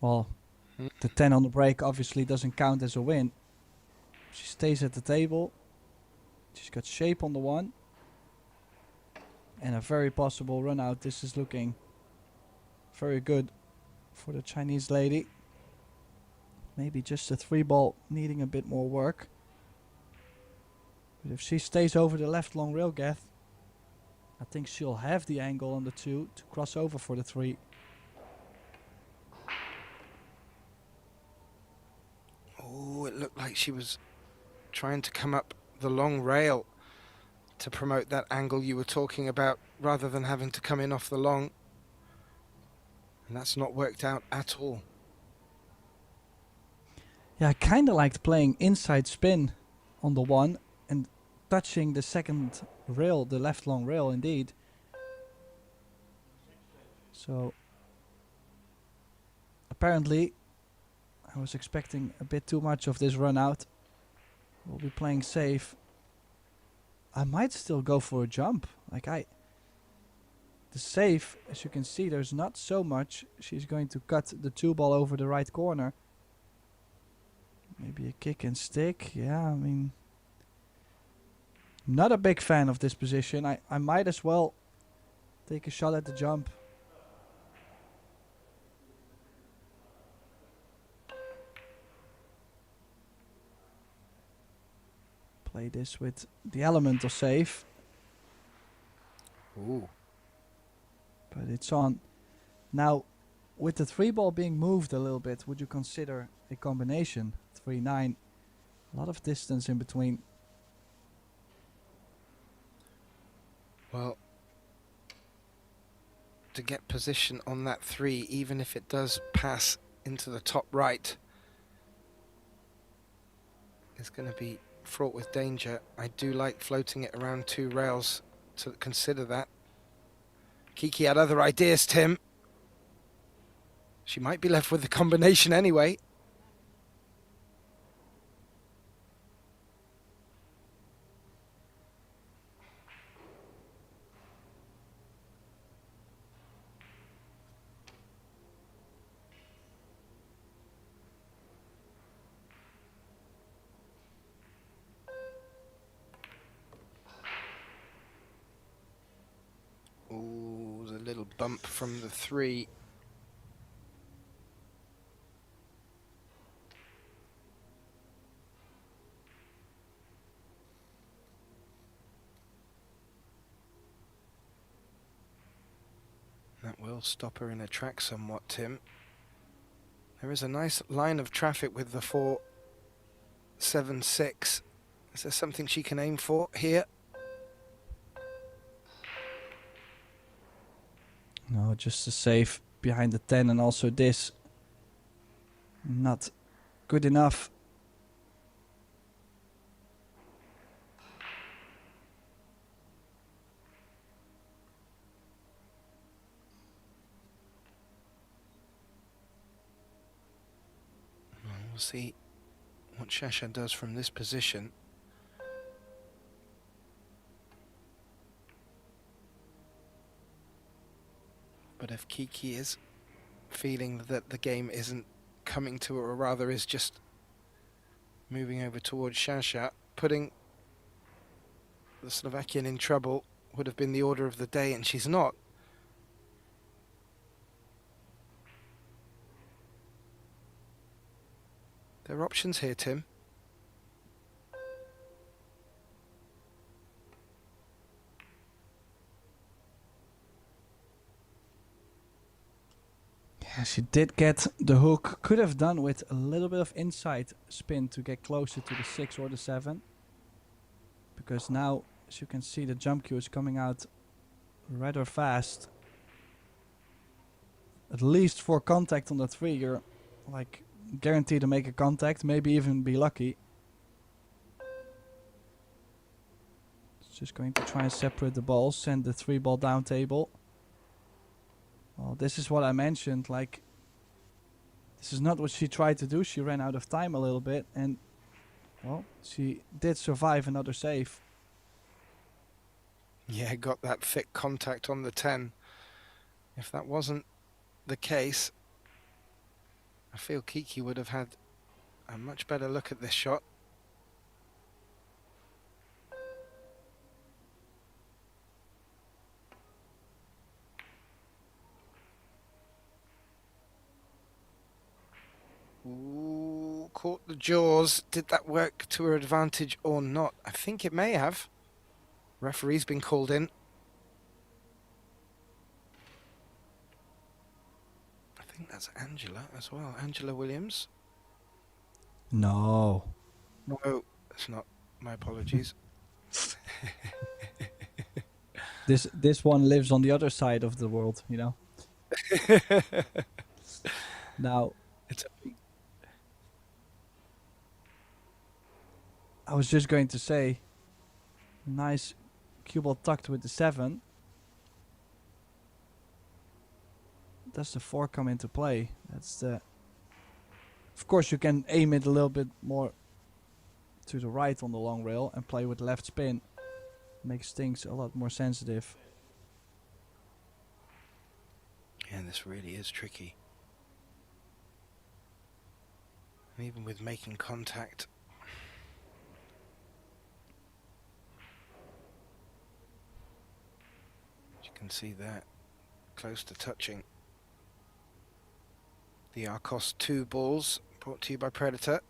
Well, the 10 on the break obviously doesn't count as a win. She stays at the table. She's got shape on the 1. And a very possible run out. This is looking very good for the Chinese lady. Maybe just a 3-ball needing a bit more work. But if she stays over the left long rail gaff, I think she'll have the angle on the 2 to cross over for the 3. Oh, it looked like she was trying to come up the long rail to promote that angle you were talking about, rather than having to come in off the long. And that's not worked out at all. Yeah, I kind of liked playing inside spin on the 1 and touching the second rail, the left long rail indeed. So apparently I was expecting a bit too much of this run out. We'll be playing safe. I might still go for a jump. The save, as you can see, there's not so much. She's going to cut the 2-ball over the right corner. Maybe a kick and stick. Yeah, I mean, not a big fan of this position. I might as well take a shot at the jump. Play this with the element of save. Ooh. But it's on. Now, with the 3-ball being moved a little bit, would you consider a combination? 3-9. A lot of distance in between. Well, to get position on that 3, even if it does pass into the top right, is going to be fraught with danger. I do like floating it around 2 rails to consider that. Kiki had other ideas, Tim. She might be left with the combination anyway. Ooh, the little bump from the 3. That will stop her in her track somewhat, Tim. There is a nice line of traffic with the 4-7-6. Is there something she can aim for here? No, just a save behind the 10, and also this. Not good enough. We'll see what Shasha does from this position. But if Kiki is feeling that the game isn't coming to her, or rather is just moving over towards Shasha, putting the Slovakian in trouble would have been the order of the day, and she's not. There are options here, Tim. Yeah, she did get the hook. Could have done with a little bit of inside spin to get closer to the 6 or the 7. Because now, as you can see, the jump cue is coming out rather fast. At least for contact on the 3, you're like guaranteed to make a contact, maybe even be lucky. It's just going to try and separate the balls, send the 3 ball down table. Well, this is what I mentioned, like, this is not what she tried to do. She ran out of time a little bit, and, well, she did survive another save. Yeah, got that thick contact on the 10. If that wasn't the case, I feel Kiki would have had a much better look at this shot. Ooh, caught the jaws. Did that work to her advantage or not? I think it may have. Referee's been called in. I think that's Angela as well. Angela Williams. No. No, it's not. My apologies. This one lives on the other side of the world, you know. Now, It's I was just going to say, nice cue ball tucked with the 7. Does the 4 come into play? That's the. Of course, you can aim it a little bit more to the right on the long rail and play with left spin. Makes things a lot more sensitive. Yeah, this really is tricky. And even with making contact, as you can see there, close to touching. The Arcos 2 balls, brought to you by Predator.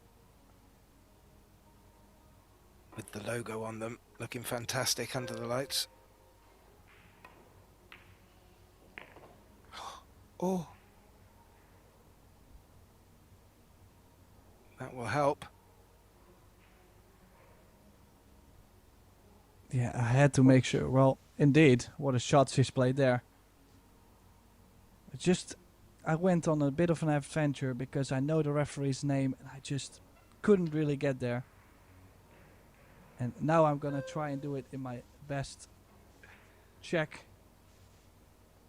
With the logo on them, looking fantastic under the lights. Oh! That will help. Yeah, I had to make sure. Well, indeed, what a shot she's played there. I went on a bit of an adventure because I know the referee's name and I just couldn't really get there. And now I'm gonna try and do it in my best Czech.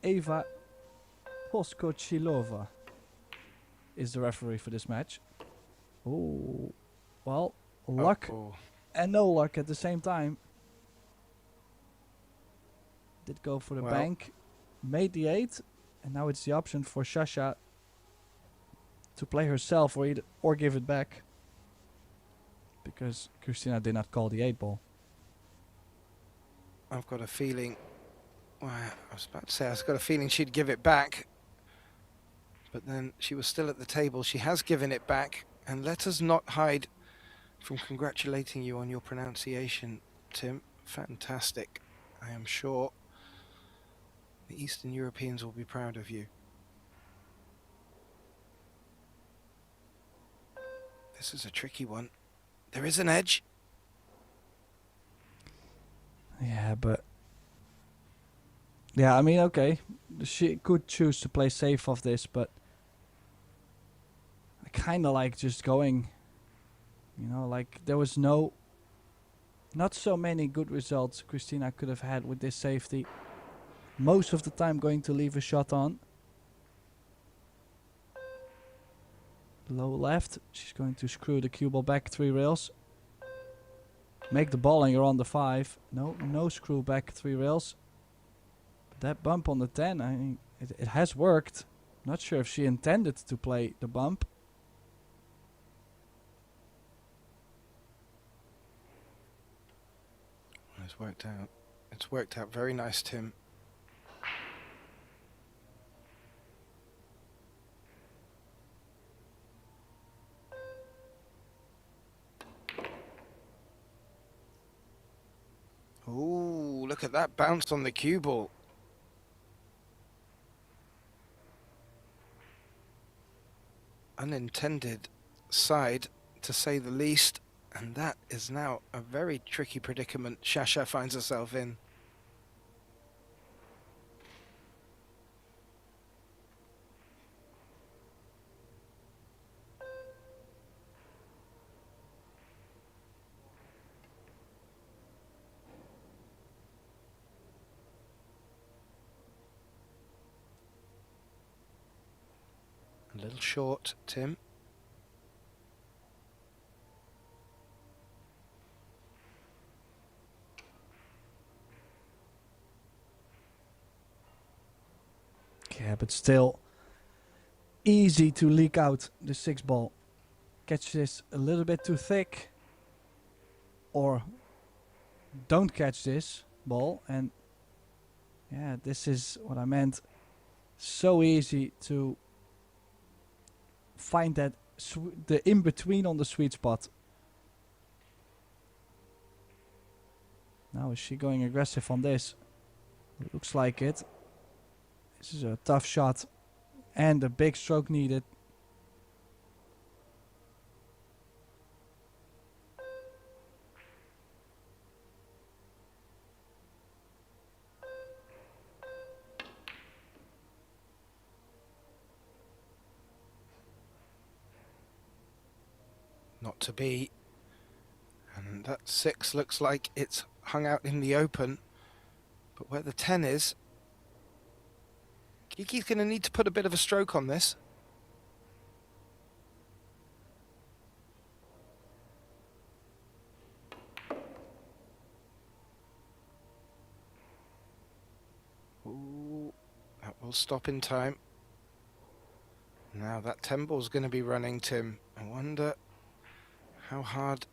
Eva Poskochilova is the referee for this match. Oh, well, luck and no luck at the same time. Did go for the bank, made the 8, and now it's the option for Sasha to play herself or give it back, because Christina did not call the 8 ball. I've got a feeling. Well, I was about to say I've got a feeling she'd give it back, but then she was still at the table. She has given it back, and let us not hide from congratulating you on your pronunciation, Tim. Fantastic. I am sure the Eastern Europeans will be proud of you. This is a tricky one. There is an edge. Yeah, but... Yeah, I mean, okay. She could choose to play safe off this, but... I kind of like just going... You know, like, there was not so many good results Christina could have had with this safety. Most of the time going to leave a shot on. Low left. She's going to screw the cue ball back 3 rails. Make the ball and you're on the 5. No screw back 3 rails. But that bump on the 10, I mean, it has worked. Not sure if she intended to play the bump. It's worked out. It's worked out very nice, Tim. Ooh, look at that bounce on the cue ball. Unintended side, to say the least. And that is now a very tricky predicament Sasha finds herself in. A little short, Tim. Yeah, but still easy to leak out the 6 ball. Catch this a little bit too thick, or don't catch this ball, and yeah, this is what I meant. So easy to find that the in between on the sweet spot. Now is she going aggressive on this? It looks like it. This is a tough shot and a big stroke needed. Not to be. And that 6 looks like it's hung out in the open. But where the 10 is, Kiki's going to need to put a bit of a stroke on this. Ooh, that will stop in time. Now that 10 ball's going to be running, Tim. I wonder how hard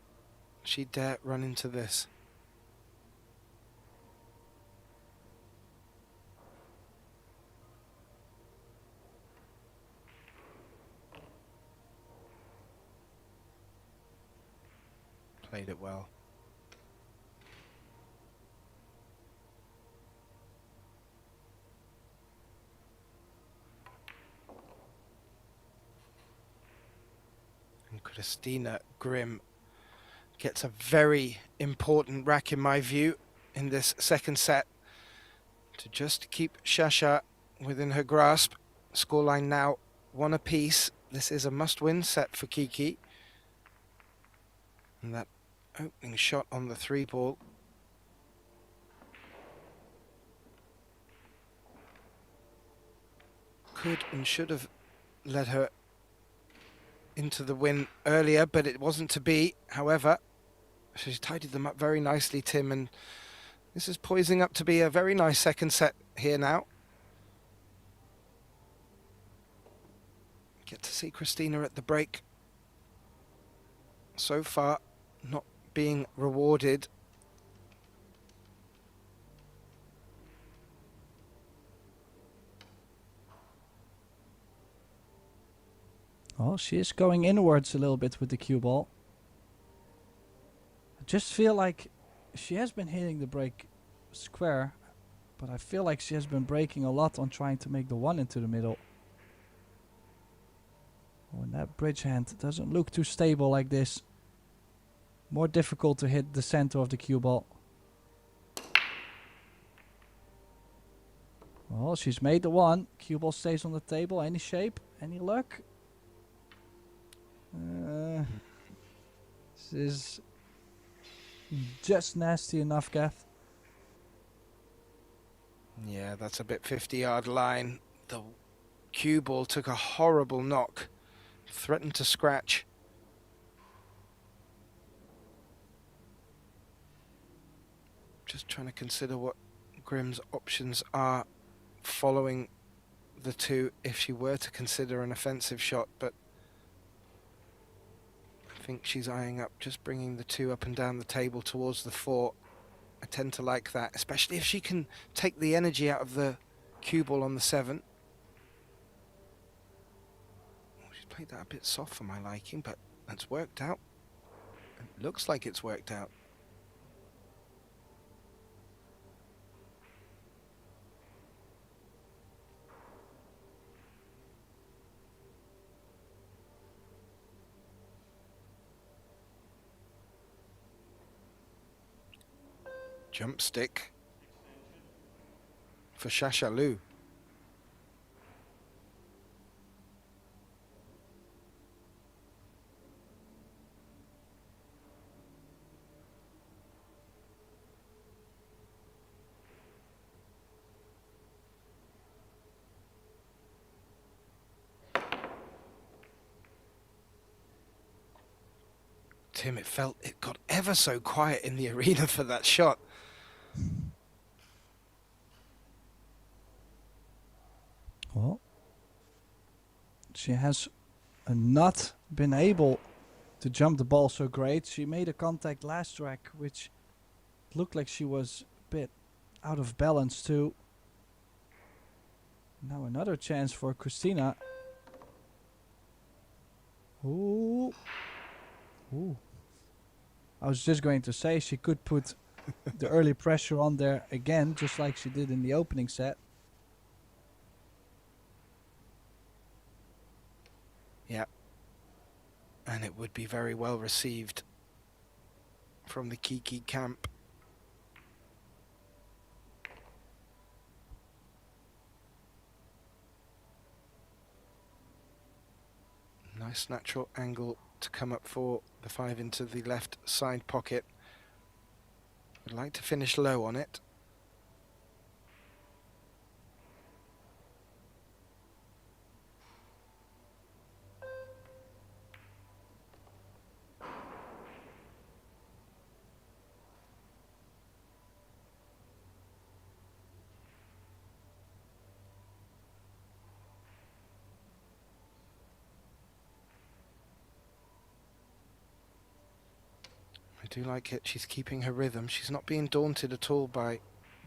she'd dare run into this. Played it well. And Christina Grimm gets a very important rack in my view in this second set to just keep Sasha within her grasp. Scoreline now 1 apiece. This is a must-win set for Kiki. And that opening shot on the 3 ball. Could and should have led her into the win earlier, but it wasn't to be. However, she's tidied them up very nicely, Tim, and this is poising up to be a very nice second set here now. Get to see Christina at the break. So far, not being rewarded. Oh, she is going inwards a little bit with the cue ball. I just feel like she has been hitting the break square, but I feel like she has been breaking a lot on trying to make the 1 into the middle. Oh, and that bridge hand doesn't look too stable like this. More difficult to hit the center of the cue ball. Well, she's made the 1. Cue ball stays on the table. Any shape? Any luck? This is just nasty enough, Gath. Yeah, that's a bit 50-yard line. The cue ball took a horrible knock. Threatened to scratch. Just trying to consider what Grimm's options are following the 2 if she were to consider an offensive shot, but I think she's eyeing up just bringing the 2 up and down the table towards the 4. I tend to like that, especially if she can take the energy out of the cue ball on the 7. She's played that a bit soft for my liking, but that's worked out. It looks like it's worked out. Jump stick for Shashalu. Tim, it got ever so quiet in the arena for that shot. Well, she has not been able to jump the ball so great. She made a contact last track, which looked like she was a bit out of balance too. Now another chance for Christina. Ooh. Ooh. I was just going to say she could put the early pressure on there again, just like she did in the opening set. Yeah. And it would be very well received from the Kiki camp. Nice natural angle to come up for the 5 into the left side pocket. Would like to finish low on it. I do like it. She's keeping her rhythm. She's not being daunted at all by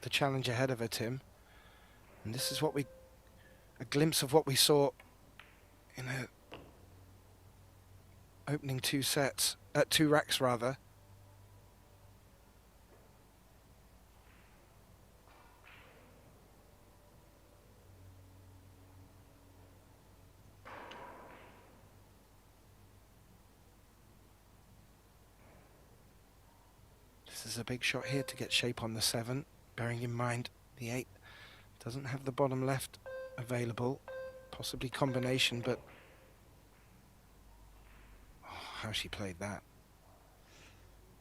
the challenge ahead of her, Tim. And this is what a glimpse of what we saw in her opening 2 sets, 2 racks rather. This is a big shot here to get shape on the 7, bearing in mind the 8 doesn't have the bottom left available, possibly combination, but oh, how she played that.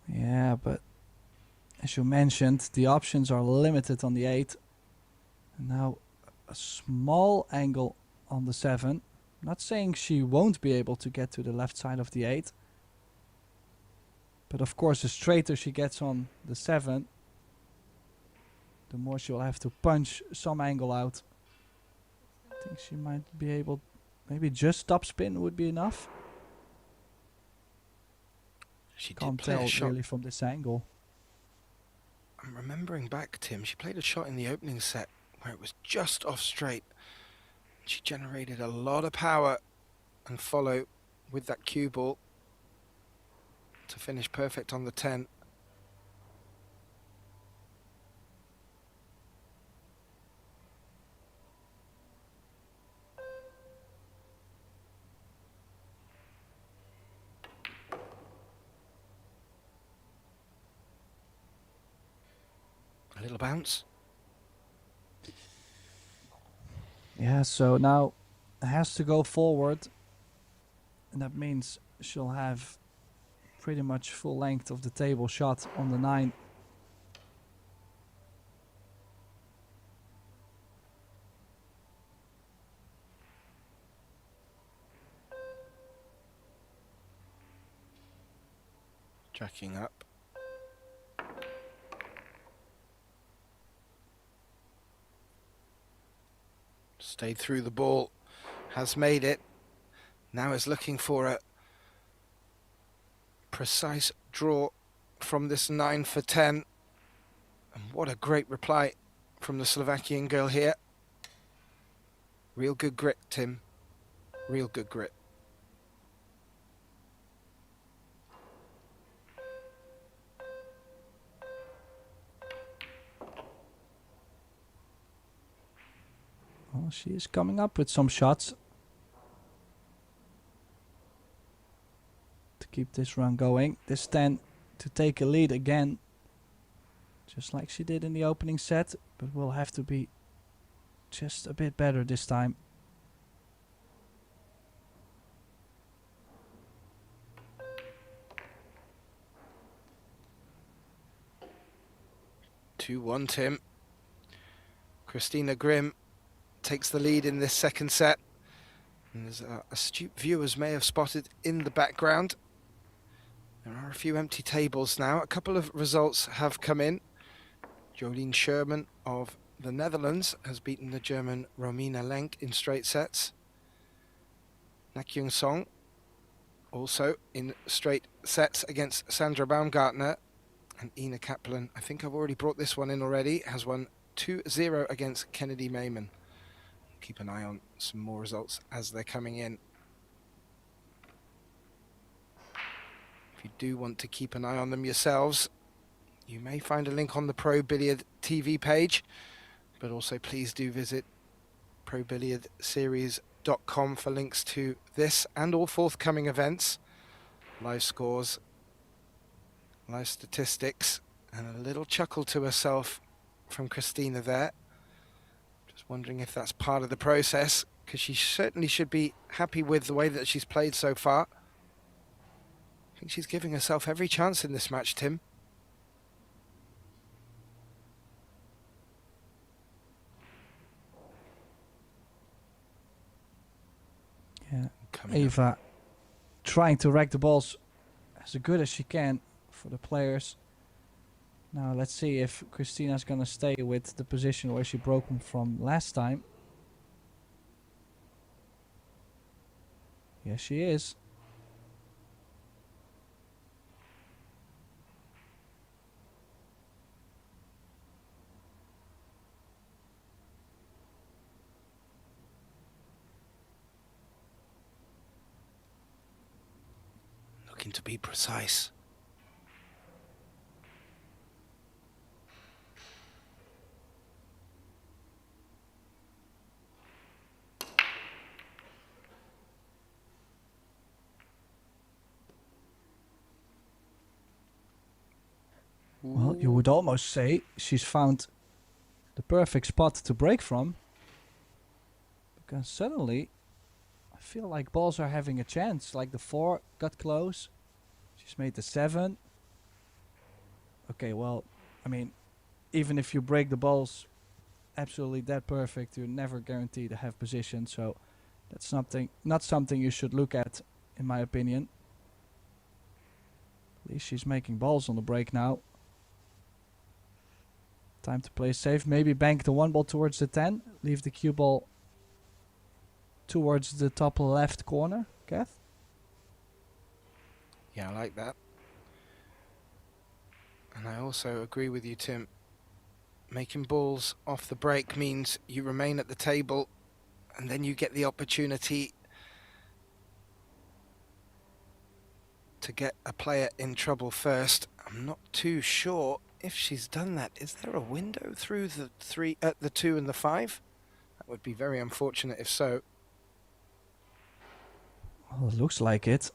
Yeah, Yeah, but as you mentioned, the options are limited on the 8. And now a small angle on the 7. Not saying she won't be able to get to the left side of the 8. But of course, the straighter she gets on the 7, the more she'll have to punch some angle out. I think she might be able... Maybe just top spin would be enough. She Can't did play tell a shot. really from this angle. I'm remembering back, Tim, she played a shot in the opening set where it was just off straight. She generated a lot of power and follow with that cue ball to finish perfect on the 10. A little bounce. Yeah, so now it has to go forward. And that means she'll have pretty much full length of the table shot on the 9. Jacking up. Stayed through the ball, has made it. Now is looking for a precise draw from this 9 for 10. And what a great reply from the Slovakian girl here. Real good grit, Tim. Real good grit. Well, she is coming up with some shots to keep this run going. This 10 to take a lead again, just like she did in the opening set, but will have to be just a bit better this time. Two-one, Tim. Christina Grimm takes the lead in this second set. And as astute viewers may have spotted in the background, there are a few empty tables now. A couple of results have come in. Jolien Sherman of the Netherlands has beaten the German Romina Lenk in straight sets. Nak Young Song also in straight sets against Sandra Baumgartner. And Ina Kaplan, I think I've already brought this one in already, has won 2-0 against Kennedy Mayman. Keep an eye on some more results as they're coming in. If you do want to keep an eye on them yourselves, you may find a link on the Pro Billiard TV page, but also please do visit probilliardseries.com for links to this and all forthcoming events, live scores, live statistics, and a little chuckle to herself from Christina there. Just wondering if that's part of the process, because she certainly should be happy with the way that she's played so far. I think she's giving herself every chance in this match, Tim. Yeah, Coming Eva up. trying to rack the balls as good as she can for the players. Now let's see if Christina's gonna stay with the position where she broke them from last time. Yes, she is. Looking to be precise. Well, you would almost say she's found the perfect spot to break from. Because suddenly, I feel like balls are having a chance. Like the 4 got close. She's made the 7. okay, well, I mean, even if you break the balls absolutely that perfect, you're never guaranteed to have position. So that's not something you should look at, in my opinion. At least she's making balls on the break now. Time to play safe. Maybe bank the 1 ball towards the 10. Leave the cue ball towards the top left corner. Kath? Yeah, I like that. And I also agree with you, Tim. Making balls off the break means you remain at the table and then you get the opportunity to get a player in trouble first. I'm not too sure if she's done that. Is there a window through the 2 and the 5? That would be very unfortunate if so. Well, it looks like it.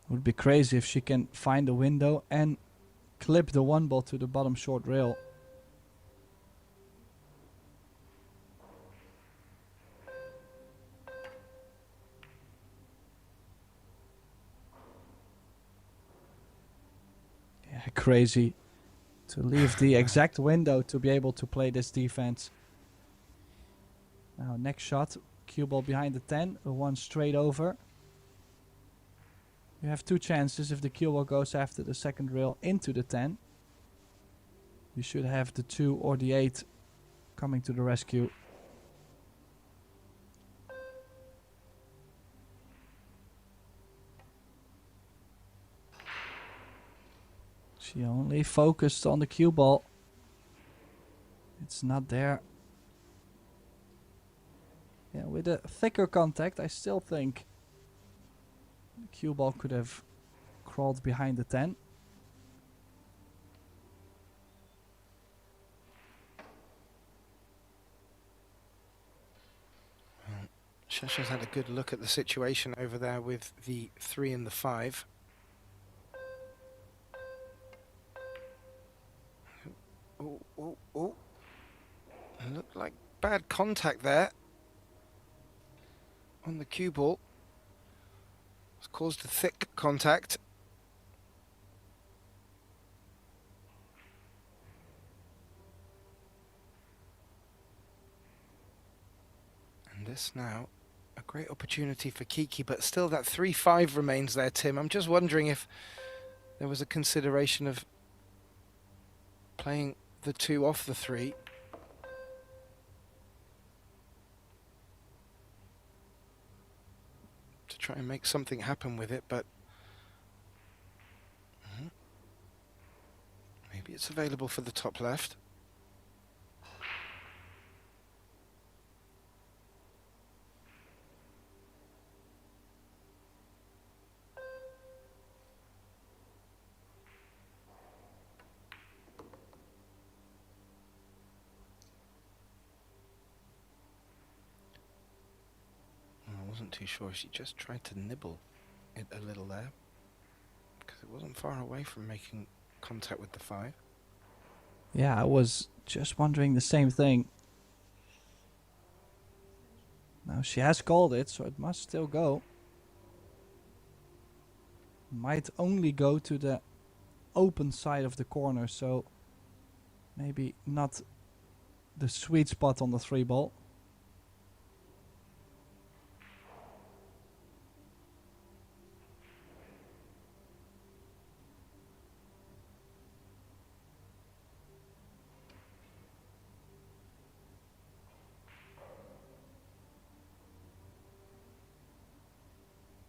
Would be crazy if she can find a window and clip the 1 ball to the bottom short rail. Yeah, crazy to leave the exact window to be able to play this defense. Now next shot, cue ball behind the 10, a 1 straight over. You have 2 chances. If the cue ball goes after the second rail into the 10, you should have the 2 or the 8 coming to the rescue. She only focused on the cue ball. It's not there. Yeah, with a thicker contact, I still think the cue ball could have crawled behind the 10. Shasha's had a good look at the situation over there with the 3 and the 5. Oh, oh, oh. Looked like bad contact there on the cue ball. It's caused a thick contact. And this now, a great opportunity for Kiki, but still that 3-5 remains there, Tim. I'm just wondering if there was a consideration of playing the 2 off the 3. To try and make something happen with it, but maybe it's available for the top left. I wasn't too sure. She just tried to nibble it a little there because it wasn't far away from making contact with the 5. Yeah, I was just wondering the same thing. Now she has called it, so it must still go. Might only go to the open side of the corner, so maybe not the sweet spot on the 3 ball.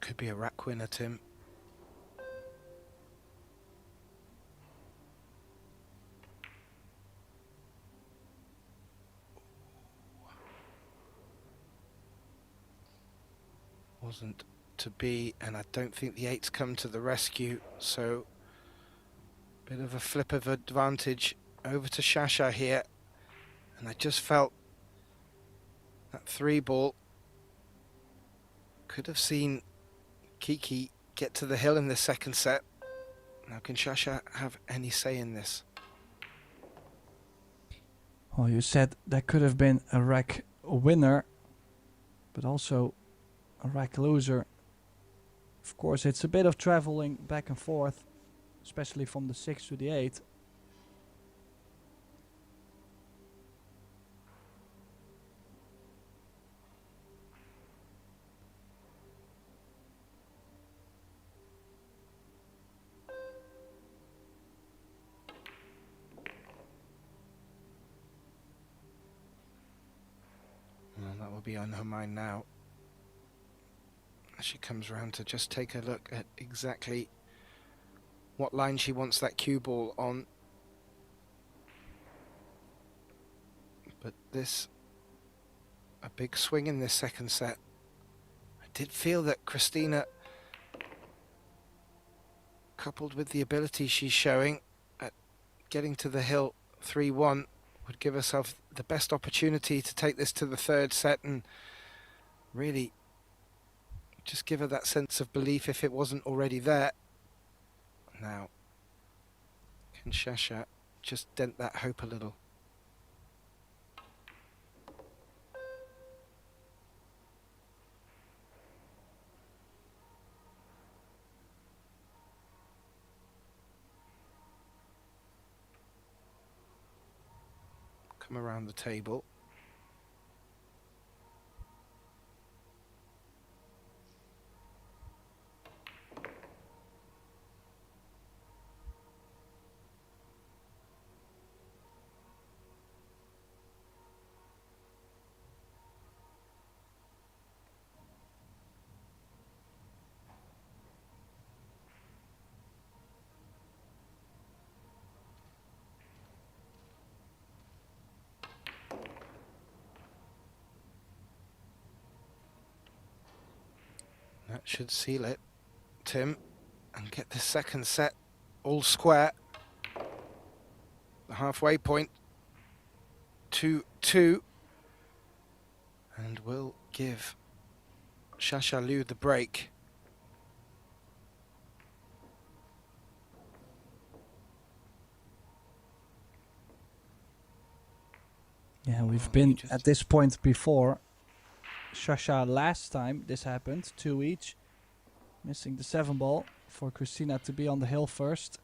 Could be a rack winner, Tim. Wasn't to be, and I don't think the 8's come to the rescue, so bit of a flip of advantage over to Shasha here, and I just felt that 3 ball could have seen Kiki get to the hill in the second set. Now can Shasha have any say in this? Well, you said that could have been a rack winner, but also a rack loser. Of course, it's a bit of traveling back and forth. especially from the 6 to the 8. Well, that will be on her mind now. As she comes around to just take a look at exactly what line she wants that cue ball on. But a big swing in this second set. I did feel that Christina, coupled with the ability she's showing at getting to the hill 3-1, would give herself the best opportunity to take this to the third set and really just give her that sense of belief if it wasn't already there. Now, can Sasha just dent that hope a little? Come around the table. That should seal it, Tim, and get this second set all square. The halfway point, 2-2, and will give Sasha Liu the break. Yeah, we've been at this point before. Sasha last time this happened, 2 each. Missing the 7 ball for Christina to be on the hill first.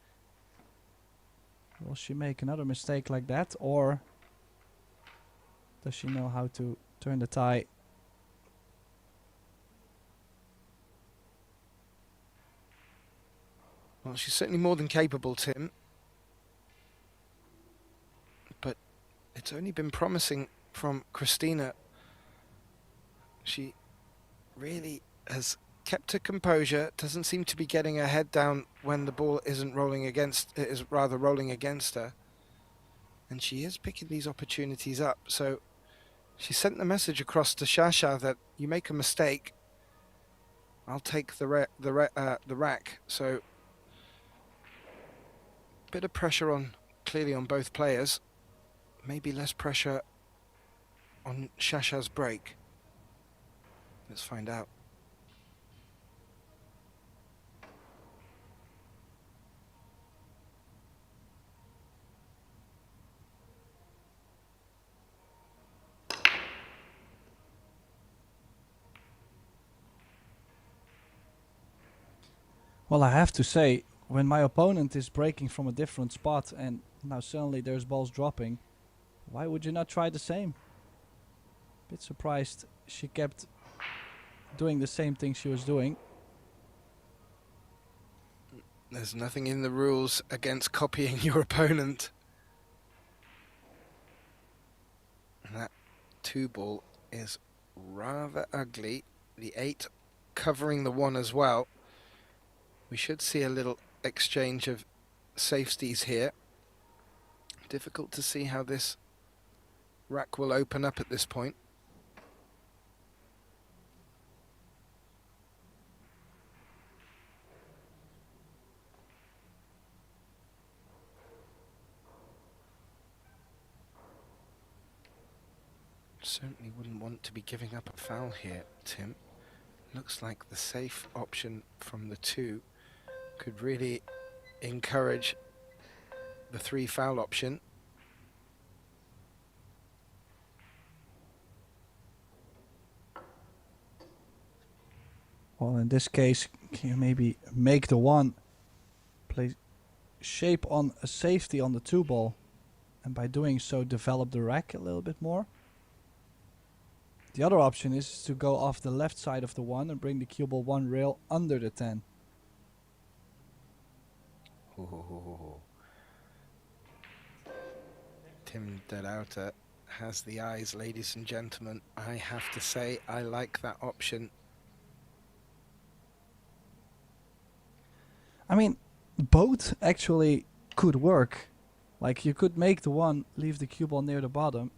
Will she make another mistake like that, or does she know how to turn the tie? Well, she's certainly more than capable, Tim. But it's only been promising from Christina. She really has kept her composure, doesn't seem to be getting her head down when the ball isn't rolling against, it is rather rolling against her. And she is picking these opportunities up. So she sent the message across to Sasha that you make a mistake, I'll take the rack. So bit of pressure on, clearly on both players. Maybe less pressure on Sasha's break. Let's find out. Well, I have to say, when my opponent is breaking from a different spot and now suddenly there's balls dropping, why would you not try the same? Bit surprised she kept doing the same thing she was doing. There's nothing in the rules against copying your opponent. And that 2 ball is rather ugly. The 8 covering the 1 as well. We should see a little exchange of safeties here. Difficult to see how this rack will open up at this point. Certainly wouldn't want to be giving up a foul here, Tim. Looks like the safe option from the 2 could really encourage the 3 foul option. Well, in this case, can you maybe make the 1, play shape on a safety on the 2-ball, and by doing so develop the rack a little bit more. The other option is to go off the left side of the 1 and bring the cue ball 1 rail under the 10. Ooh. Tim Delauter has the eyes, ladies and gentlemen. I have to say I like that option. I mean, both actually could work. Like, you could make the 1 leave the cue ball near the bottom.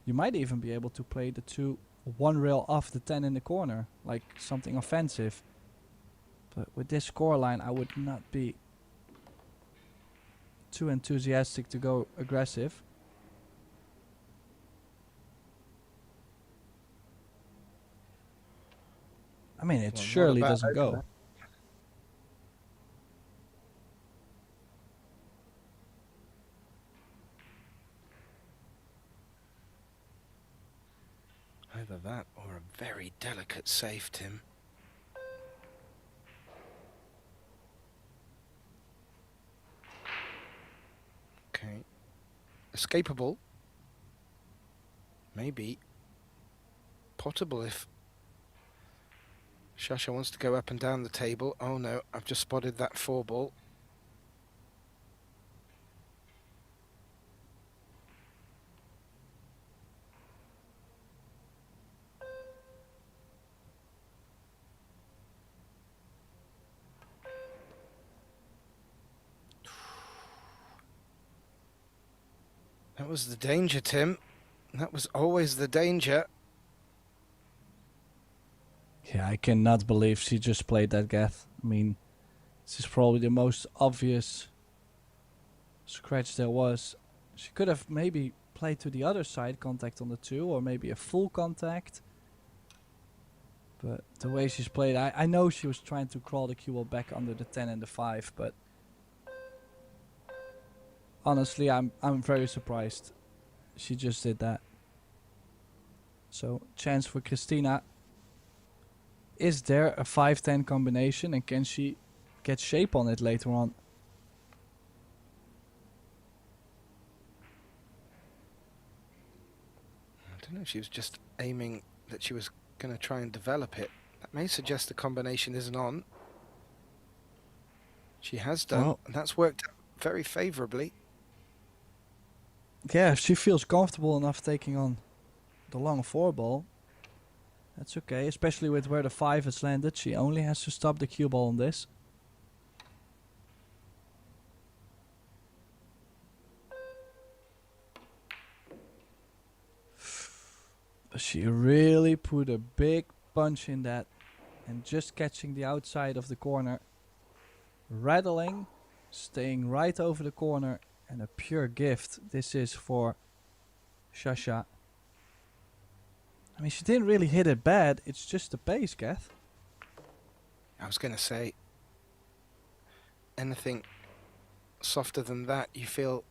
You might even be able to play the 2 1 rail off the 10 in the corner, like something offensive. But with this scoreline, I would not be too enthusiastic to go aggressive. I mean, it Well, surely not a bad doesn't go. opener. Either that or a very delicate save, Tim. Okay. Escapable. Maybe. Potable if Shasha wants to go up and down the table. Oh no, I've just spotted that 4-ball. That was the danger, Tim. That was always the danger. Yeah, I cannot believe she just played that Geth. I mean, this is probably the most obvious scratch there was. She could have maybe played to the other side, contact on the 2, or maybe a full contact. But the way she's played, I know she was trying to crawl the cue ball back under the 10 and the 5, but honestly, I'm very surprised she just did that. So, chance for Christina. Is there a 5-10 combination, and can she get shape on it later on? I don't know, she was just aiming that she was going to try and develop it. That may suggest the combination isn't on. She has done, Well, and that's worked out very favourably. yeah, if she feels comfortable enough taking on the long 4-ball, that's okay, especially with where the 5 has landed. She only has to stop the cue ball on this. But she really put a big punch in that, and just catching the outside of the corner, rattling, staying right over the corner, and a pure gift. This is for Shasha. I mean, she didn't really hit it bad. It's just the pace, Kath. I was going to say, anything softer than that, you feel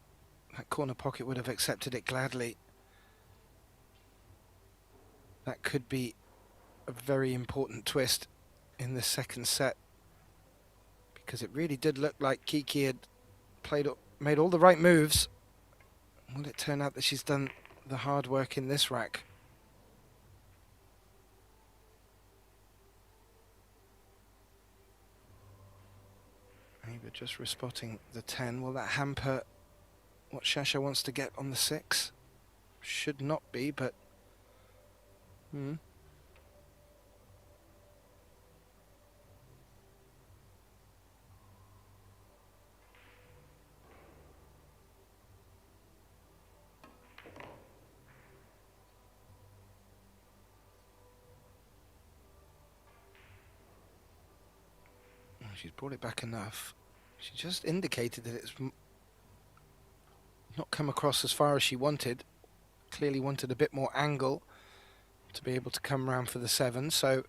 that corner pocket would have accepted it gladly. That could be a very important twist in the second set, because it really did look like Kiki had made all the right moves. Will it turn out that she's done the hard work in this rack? Maybe just respotting the 10. Will that hamper what Shasha wants to get on the 6? Should not be, but she's brought it back enough. She just indicated that it's not come across as far as she wanted. Clearly wanted a bit more angle to be able to come round for the 7, so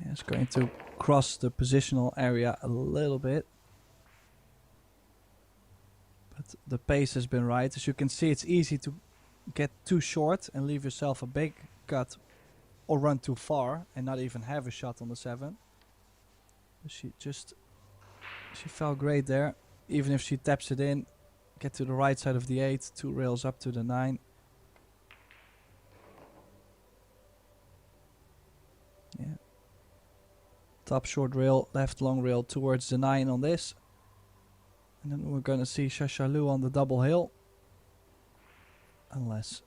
Yeah, it's going to cross the positional area a little bit. But the pace has been right. As you can see, it's easy to get too short and leave yourself a big cut or run too far and not even have a shot on the 7. But she felt great there. Even if she taps it in, get to the right side of the 8, 2 rails up to the 9. Yeah. Top short rail, left long rail towards the 9 on this. And then we're gonna see Shashalu on the double hill. Unless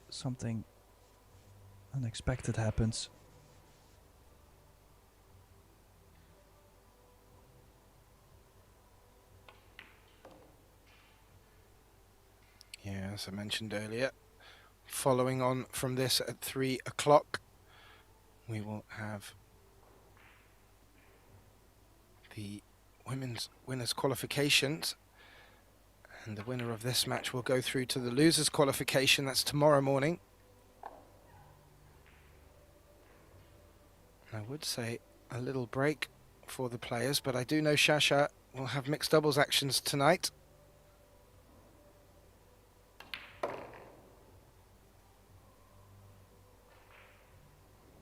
something unexpected happens. Yeah, as I mentioned earlier, following on from this at 3 o'clock, we will have the women's winners qualifications, and the winner of this match will go through to the losers qualification. That's tomorrow morning. I would say a little break for the players, but I do know Shasha will have mixed doubles actions tonight.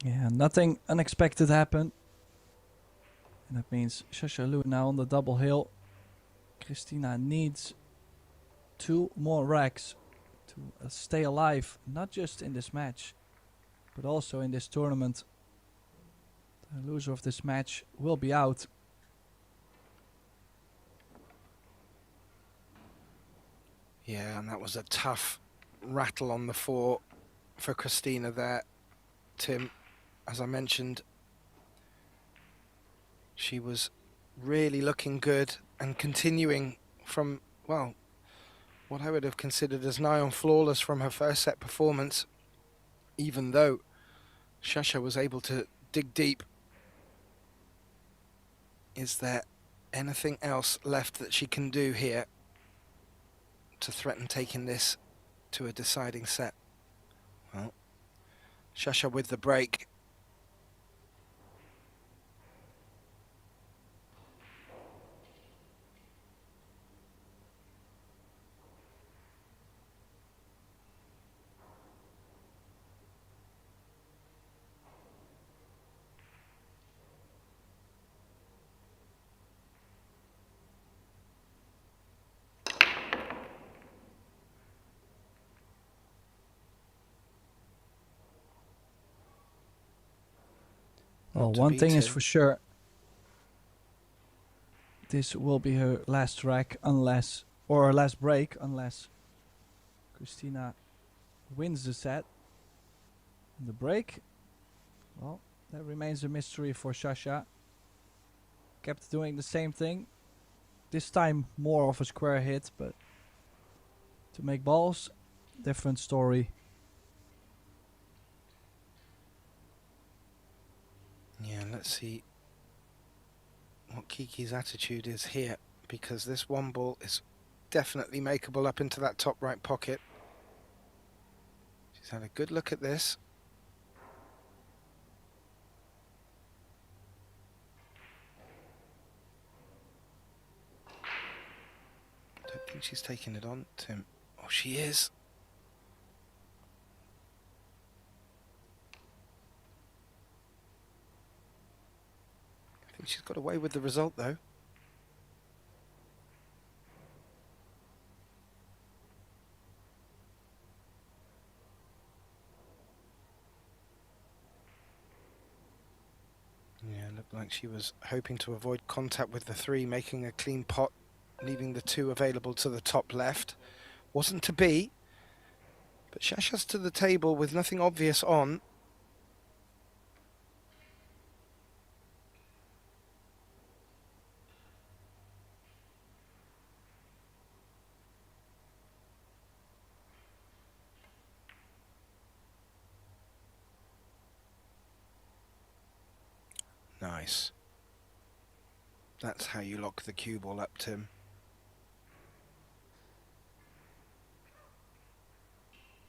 Yeah, nothing unexpected happened. And that means Shashalu now on the double hill. Christina needs 2 more racks to stay alive, not just in this match, but also in this tournament. The loser of this match will be out. Yeah, and that was a tough rattle on the 4 for Christina there, Tim. As I mentioned, she was really looking good and continuing from, well, what I would have considered as nigh on flawless from her first set performance, even though Shasha was able to dig deep. Is there anything else left that she can do here to threaten taking this to a deciding set? Well, Shasha with the break. Well, one thing is for sure. This will be her last rack unless, or her last break, unless Christina wins the set. And the break, well, that remains a mystery for Shasha. Kept doing the same thing. This time more of a square hit, but to make balls, different story. Yeah, let's see what Kiki's attitude is here, because this 1 ball is definitely makeable up into that top right pocket. She's had a good look at this. Don't think she's taking it on, Tim. Oh, she is. I think she's got away with the result, though. Yeah, looked like she was hoping to avoid contact with the 3, making a clean pot, leaving the 2 available to the top left. Wasn't to be, but Shasha's to the table with nothing obvious on. Nice. That's how you lock the cue ball up, Tim.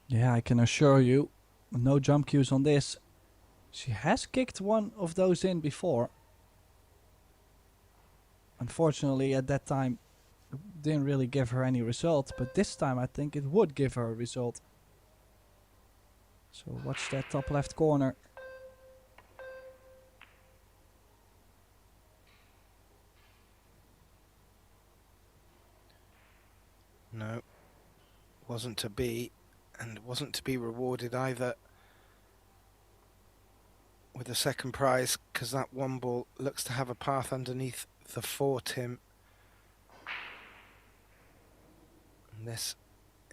Yeah, I can assure you, no jump cues on this. She has kicked one of those in before. Unfortunately, at that time, it didn't really give her any result, but this time I think it would give her a result. So watch that top left corner. wasn't to be, and wasn't to be rewarded either with the second prize, because that one ball looks to have a path underneath the 4, Tim. And this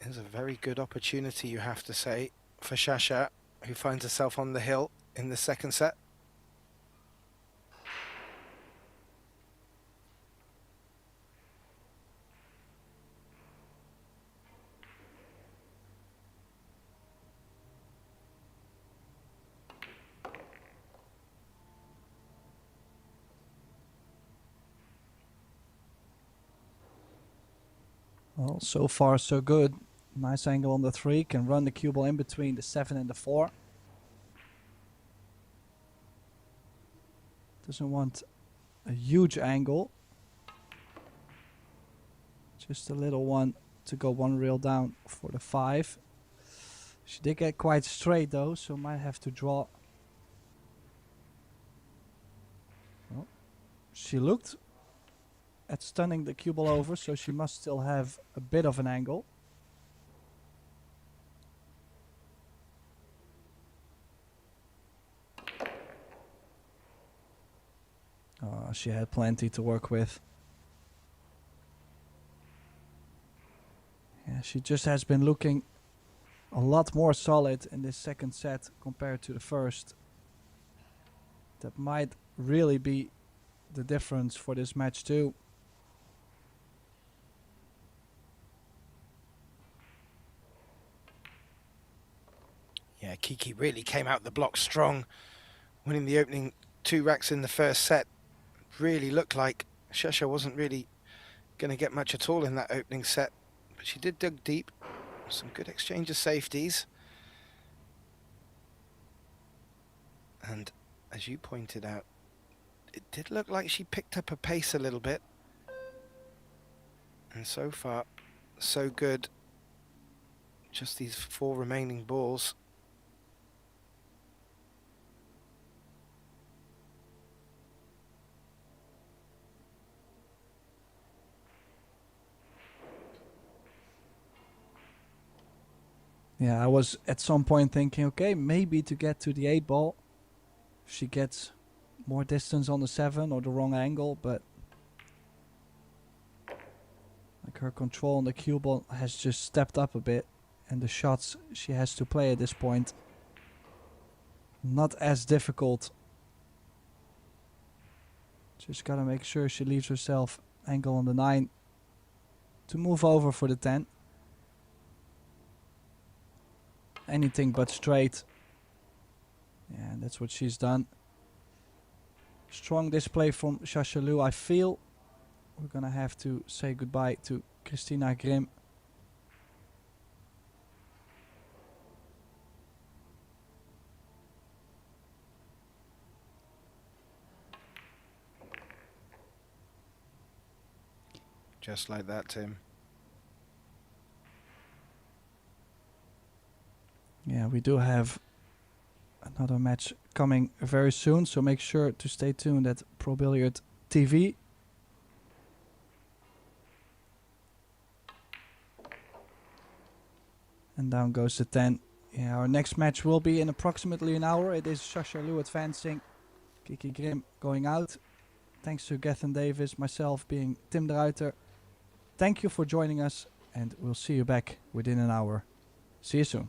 is a very good opportunity, you have to say, for Sasha, who finds herself on the hill in the second set. Well, so far so good. Nice angle on the 3. Can run the cue ball in between the 7 and the 4. Doesn't want a huge angle. Just a little one to go one reel down for the 5. She did get quite straight though, so might have to draw. Oh. She looked at stunning the cue ball over, so she must still have a bit of an angle. She had plenty to work with. Yeah, she just has been looking a lot more solid in this second set compared to the first. That might really be the difference for this match too. Yeah, Kiki really came out the block strong, winning the opening 2 racks in the first set. Really looked like Shesha wasn't really going to get much at all in that opening set, but she did dig deep. Some good exchange of safeties. And as you pointed out, it did look like she picked up her pace a little bit. And so far, so good. Just these 4 remaining balls. Yeah, I was at some point thinking, okay, maybe to get to the 8 ball, she gets more distance on the 7 or the wrong angle, but like her control on the cue ball has just stepped up a bit, and the shots she has to play at this point, not as difficult. Just gotta make sure she leaves herself angle on the 9 to move over for the 10. Anything but straight. Yeah, and that's what she's done. Strong display from Shashalou. I feel we're gonna have to say goodbye to Christina Grimm. Just like that, Tim. Yeah, we do have another match coming very soon, so make sure to stay tuned at Pro Billiard TV. And down goes the 10. Yeah, our next match will be in approximately an hour. It is Shashalou advancing, Kiki Grimm going out. Thanks to Gethin Davis, myself being Tim de Ruiter. Thank you for joining us, and we'll see you back within an hour. See you soon.